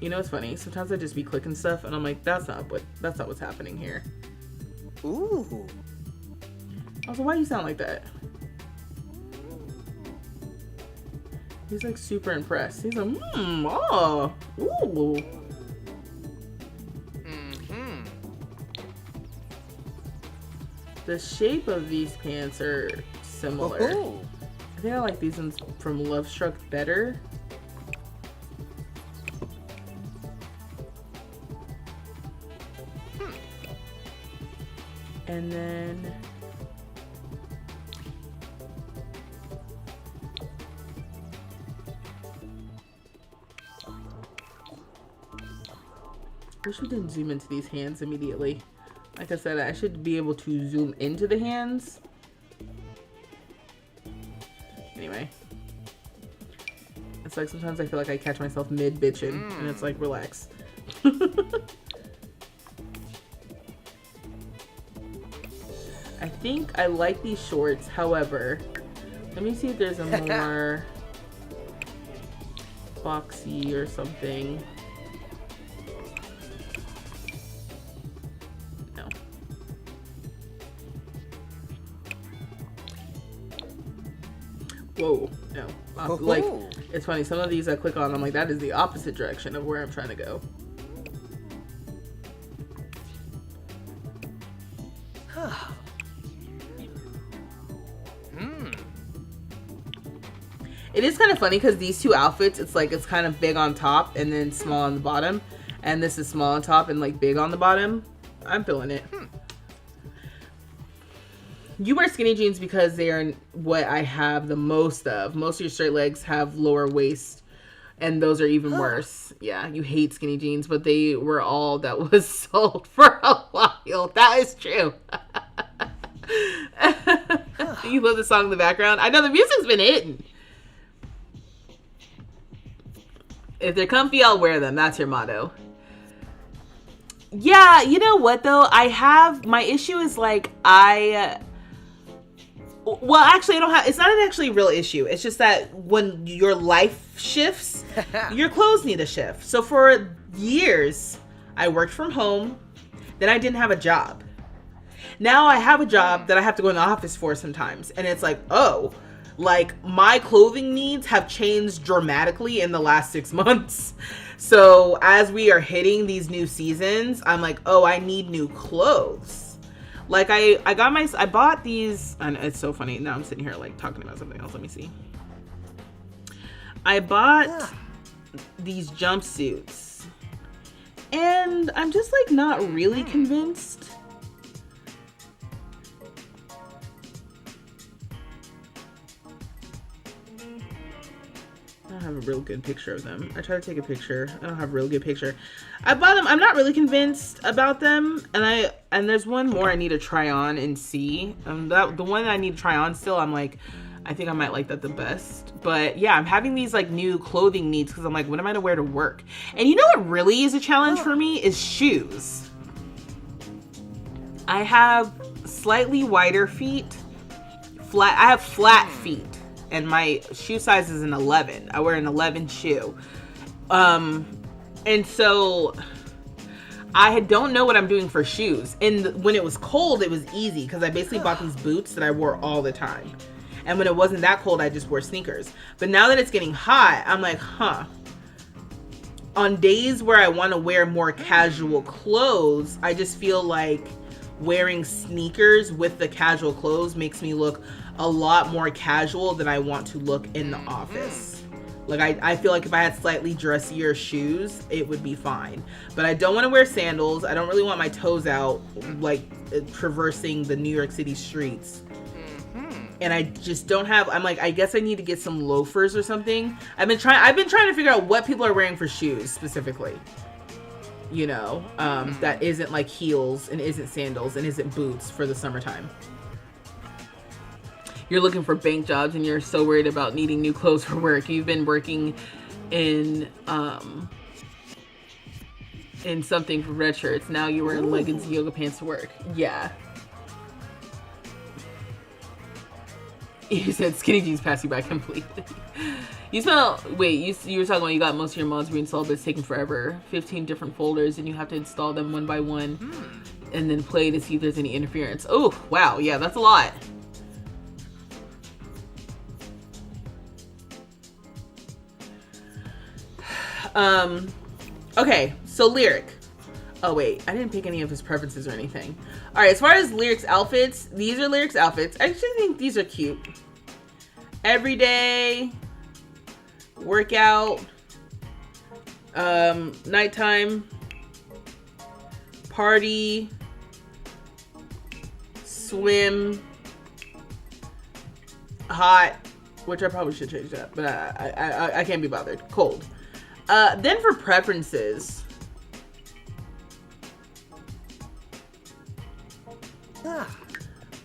You know, it's funny. Sometimes I just be clicking stuff and I'm like, that's not what's happening here. Ooh. Also, why do you sound like that? He's like super impressed. He's like, oh, ooh. Mm-hmm. The shape of these pants are similar. Ooh. I think I like these ones from Love Struck better. And then wish we didn't zoom into these hands immediately. Like I said, I should be able to zoom into the hands. Anyway. It's like sometimes I feel like I catch myself mid-bitching and it's like, relax. I think I like these shorts, however, let me see if there's a more boxy or something. No. Whoa, no. Like, it's funny, some of these I click on, I'm like, that is the opposite direction of where I'm trying to go. It is kind of funny because these two outfits, it's like it's kind of big on top and then small on the bottom. And this is small on top and like big on the bottom. I'm feeling it. You wear skinny jeans because they are what I have the most of. Most of your straight legs have lower waist and those are even worse. Yeah, you hate skinny jeans, but they were all that was sold for a while. That is true. You love the song in the background? I know the music's been hitting. If they're comfy, I'll wear them. That's your motto. Yeah, you know what though? My issue is like, well, actually I don't have, it's not an actually real issue. It's just that when your life shifts, your clothes need a shift. So for years, I worked from home, then I didn't have a job. Now I have a job that I have to go in the office for sometimes. And it's like, oh, like my clothing needs have changed dramatically in the last 6 months. So as we are hitting these new seasons, I'm like, oh, I need new clothes. Like I bought these, and it's so funny. Now I'm sitting here like talking about something else. Let me see. I bought these jumpsuits and I'm just like not really convinced. I don't have a real good picture of them. I try to take a picture. I don't have a real good picture. I bought them. I'm not really convinced about them. And there's one more I need to try on and see. The one that I need to try on still, I'm like, I think I might like that the best. But yeah, I'm having these like new clothing needs because I'm like, what am I to wear to work? And you know what really is a challenge for me is shoes. I have slightly wider feet. I have flat feet. And my shoe size is an 11. I wear an 11 shoe. And so I don't know what I'm doing for shoes. And when it was cold, it was easy because I basically bought these boots that I wore all the time. And when it wasn't that cold, I just wore sneakers. But now that it's getting hot, I'm like, on days where I want to wear more casual clothes, I just feel like wearing sneakers with the casual clothes makes me look a lot more casual than I want to look in the office. Like I feel like if I had slightly dressier shoes, it would be fine. But I don't want to wear sandals. I don't really want my toes out, like traversing the New York City streets. And I just don't have, I'm like, I guess I need to get some loafers or something. I've been trying to figure out what people are wearing for shoes specifically. You know, that isn't like heels and isn't sandals and isn't boots for the summertime. you're looking for bank jobs and you're so worried about needing new clothes for work. You've been working in something for red shirts. Now you're wearing leggings and yoga pants to work. Yeah. You said skinny jeans pass you by completely. You smell, wait, you were talking about you got most of your mods reinstalled, but it's taking forever. 15 different folders, and you have to install them one by one, and then play to see if there's any interference. Oh, wow, yeah, that's a lot. Okay, so Lyric. Oh wait, I didn't pick any of his preferences or anything. All right, as far as Lyric's outfits, these are Lyric's outfits. I actually think these are cute. Everyday, workout, nighttime, party, swim, hot, which I probably should change that, but I can't be bothered. Cold. Then for preferences.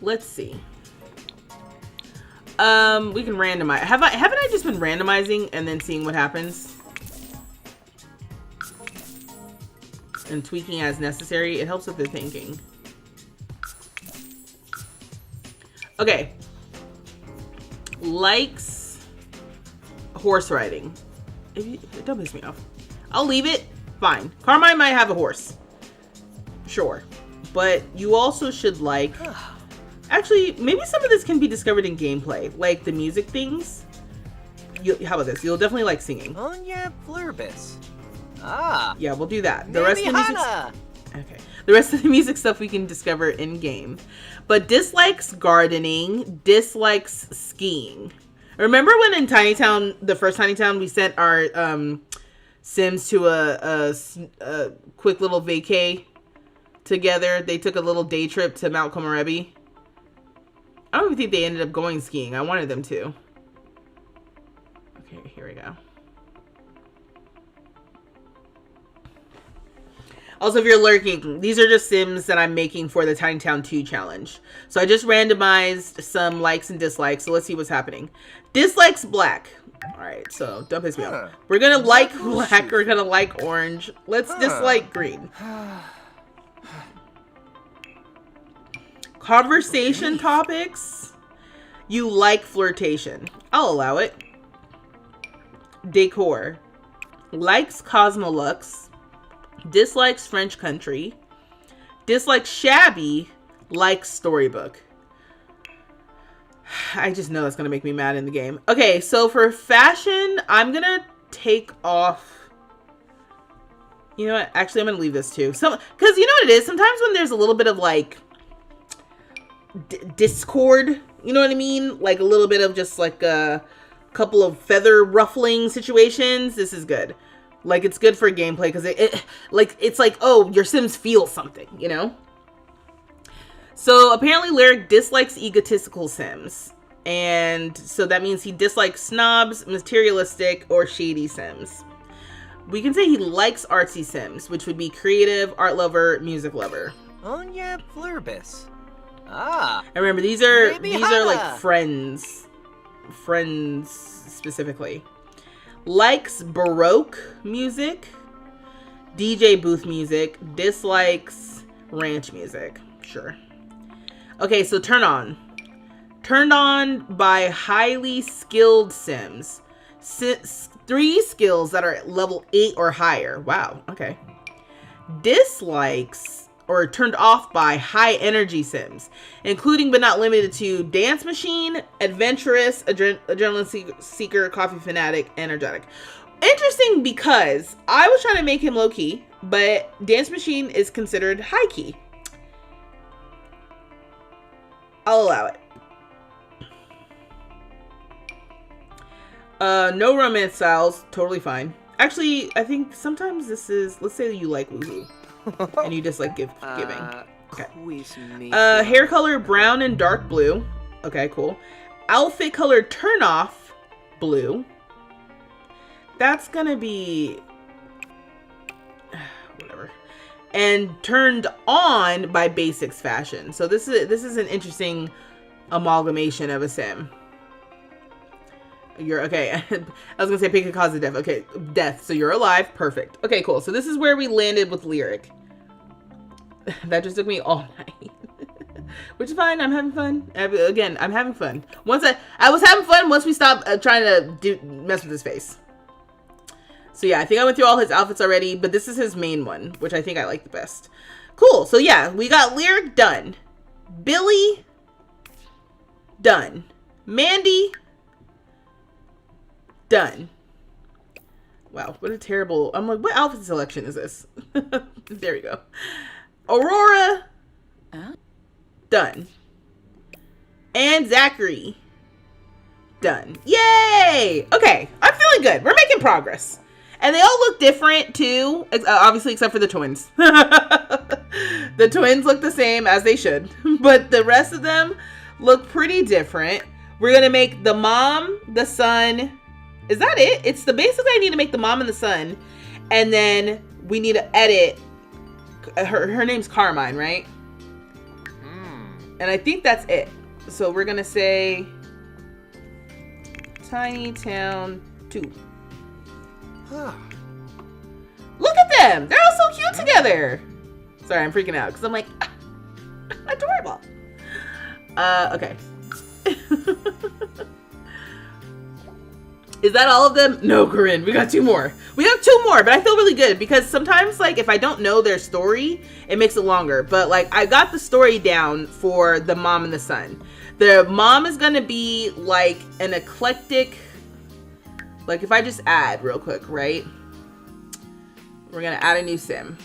Let's see. We can randomize. Haven't I just been randomizing and then seeing what happens? And tweaking as necessary. It helps with the thinking. Okay. Likes horse riding. Don't piss me off. I'll leave it. Fine. Carmine might have a horse. Sure. But you also should like... Actually, maybe some of this can be discovered in gameplay. Like the music things. How about this? You'll definitely like singing. Oh yeah, Flurbus. Yeah, we'll do that. The rest of the music... Okay. The rest of the music stuff we can discover in game. But dislikes gardening. Dislikes skiing. Remember when in Tiny Town, the first Tiny Town, we sent our Sims to a quick little vacay together? They took a little day trip to Mount Komorebi. I don't even think they ended up going skiing. I wanted them to. Okay, here we go. Also, if you're lurking, these are just Sims that I'm making for the Tiny Town 2 challenge. So I just randomized some likes and dislikes. So let's see what's happening. Dislikes black. All right, so don't piss me off. We're going to like black. We're going to like orange. Let's dislike green. Conversation topics. You like flirtation. I'll allow it. Decor. Likes Cosmolux. Dislikes French country. Dislikes shabby. Likes storybook. I just know that's going to make me mad in the game. Okay, so for fashion, I'm going to take off... You know what? Actually, I'm going to leave this too. Because you know what it is? Sometimes when there's a little bit of like... discord, you know what I mean? Like a little bit of just like a couple of feather ruffling situations. This is good. Like it's good for gameplay because it's like, oh, your Sims feel something, you know? So apparently Lyric dislikes egotistical Sims. And so that means he dislikes snobs, materialistic, or shady Sims. We can say he likes artsy Sims, which would be creative, art lover, music lover. Oh yeah, Flurbus. And remember, these are like friends specifically. Likes Baroque music, DJ booth music, dislikes ranch music. Sure. Okay, so turned on by highly skilled Sims. 3 skills that are at level 8 or higher. Wow. Okay. Dislikes or turned off by high energy Sims, including but not limited to dance machine, adventurous, adrenaline seeker, coffee fanatic, energetic. Interesting because I was trying to make him low key, but dance machine is considered high key. I'll allow it. No romance styles, totally fine. Actually, I think sometimes this is, let's say you like woohoo. And you just like giving. Okay. Hair color brown and dark blue. Okay, cool. Outfit color turn off blue. That's gonna be whatever. And turned on by basics fashion. So this is an interesting amalgamation of a sim. You're okay. I was gonna say pick a cause of death. Okay, death. So you're alive. Perfect. Okay, cool. So this is where we landed with Lyric. That just took me all night. Which is fine. I'm having fun. Again, I'm having fun. Once I was having fun once we stopped trying to mess with his face. So yeah, I think I went through all his outfits already, but this is his main one, which I think I like the best. Cool. So yeah, we got Lyric done. Billy done. Mandy done. Wow, what a terrible... I'm like, what outfit selection is this? There we go. Aurora done. And Zachary done. Yay! Okay, I'm feeling good. We're making progress. And they all look different too, obviously except for the twins. The twins look the same as they should, but the rest of them look pretty different. We're gonna make the mom, the son. Is that it? It's the basically I need to make the mom and the son, and then we need to edit. Her name's Carmine, right? And I think that's it. So we're gonna say Tiny Town 2. Look at them! They're all so cute together. Sorry, I'm freaking out because I'm like, adorable. Okay. Is that all of them? No, Corinne, we got 2 more. We have 2 more, but I feel really good because sometimes, like, if I don't know their story, it makes it longer. But, like, I got the story down for the mom and the son. The mom is gonna be, like, an eclectic... Like, if I just add real quick, right? We're going to add a new sim.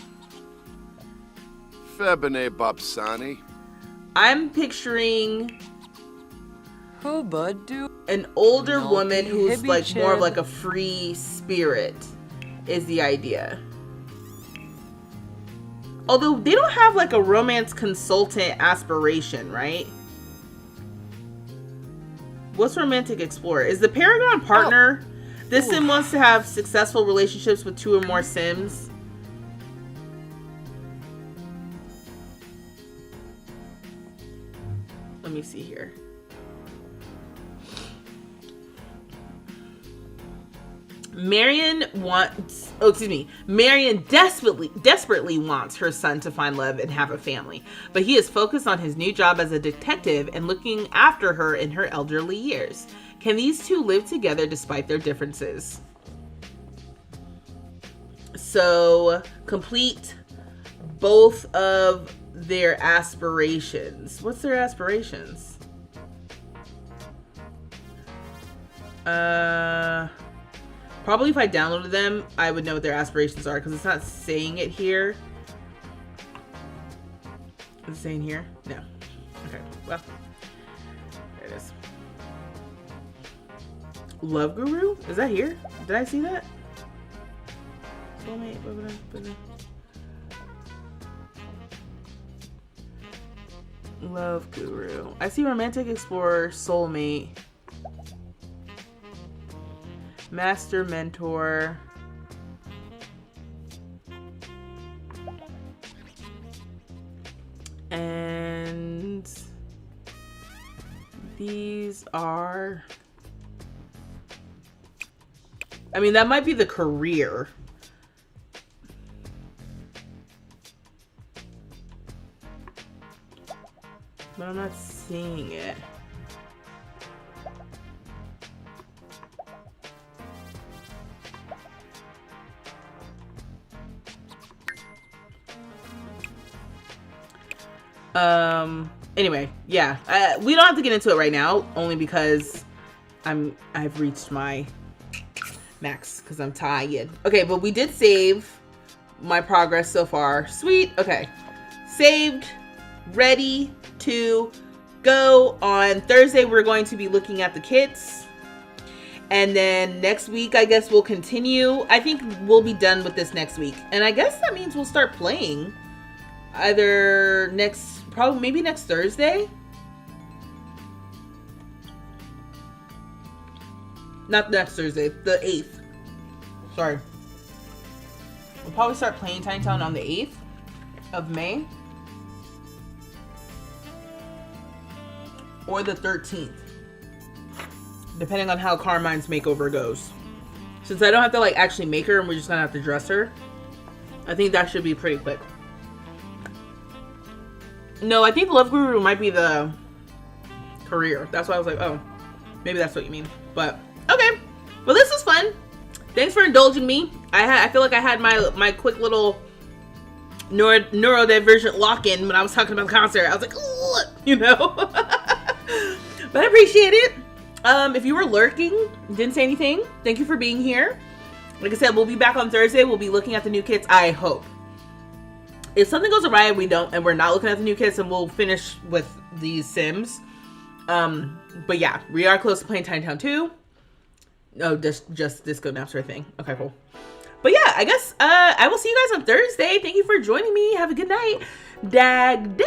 Febene Bapsani. I'm picturing Who bud do? an older No, woman who's, hibby like, more of, chib. like, a free spirit is the idea. Although, they don't have, like, a romance consultant aspiration, right? What's romantic explorer? Is the Paragon partner... This sim wants to have successful relationships with 2 or more sims. Let me see here. Marion desperately wants her son to find love and have a family, but he is focused on his new job as a detective and looking after her in her elderly years. Can these 2 live together despite their differences? So, complete both of their aspirations. What's their aspirations? Probably if I downloaded them, I would know what their aspirations are because it's not saying it here. Is it saying here? No. Okay, well, there it is. Love Guru? Is that here? Did I see that? Soulmate. Love Guru. I see Romantic Explorer, Soulmate, Master Mentor, and these are... I mean, that might be the career. But I'm not seeing it. Anyway, yeah. We don't have to get into it right now, only because I've reached my max because I'm tired. Okay, but we did save my progress so far. Sweet. Okay. Saved. Ready to go. On Thursday, we're going to be looking at the kits. And then next week, I guess we'll continue. I think we'll be done with this next week. And I guess that means we'll start playing either maybe next Thursday. Not next Thursday, the 8th. Sorry. We'll probably start playing Tiny Town on the 8th of May. or the 13th, depending on how Carmine's makeover goes. Since I don't have to like actually make her and we're just gonna have to dress her, I think that should be pretty quick. No, I think Love Guru might be the career. That's why I was like, oh, maybe that's what you mean. But okay, well, this was fun. Thanks for indulging me. I feel like I had my quick little neurodivergent lock-in when I was talking about the concert. I was like, ooh, you know. But I appreciate it. If you were lurking, didn't say anything, thank you for being here. Like I said, we'll be back on Thursday. We'll be looking at the new kits, I hope. If something goes awry and we're not looking at the new kits, and we'll finish with these Sims. But yeah, we are close to playing Tiny Town 2. Oh, just Disco Napster thing. Okay, cool. But yeah, I guess I will see you guys on Thursday. Thank you for joining me. Have a good night. Dag dag.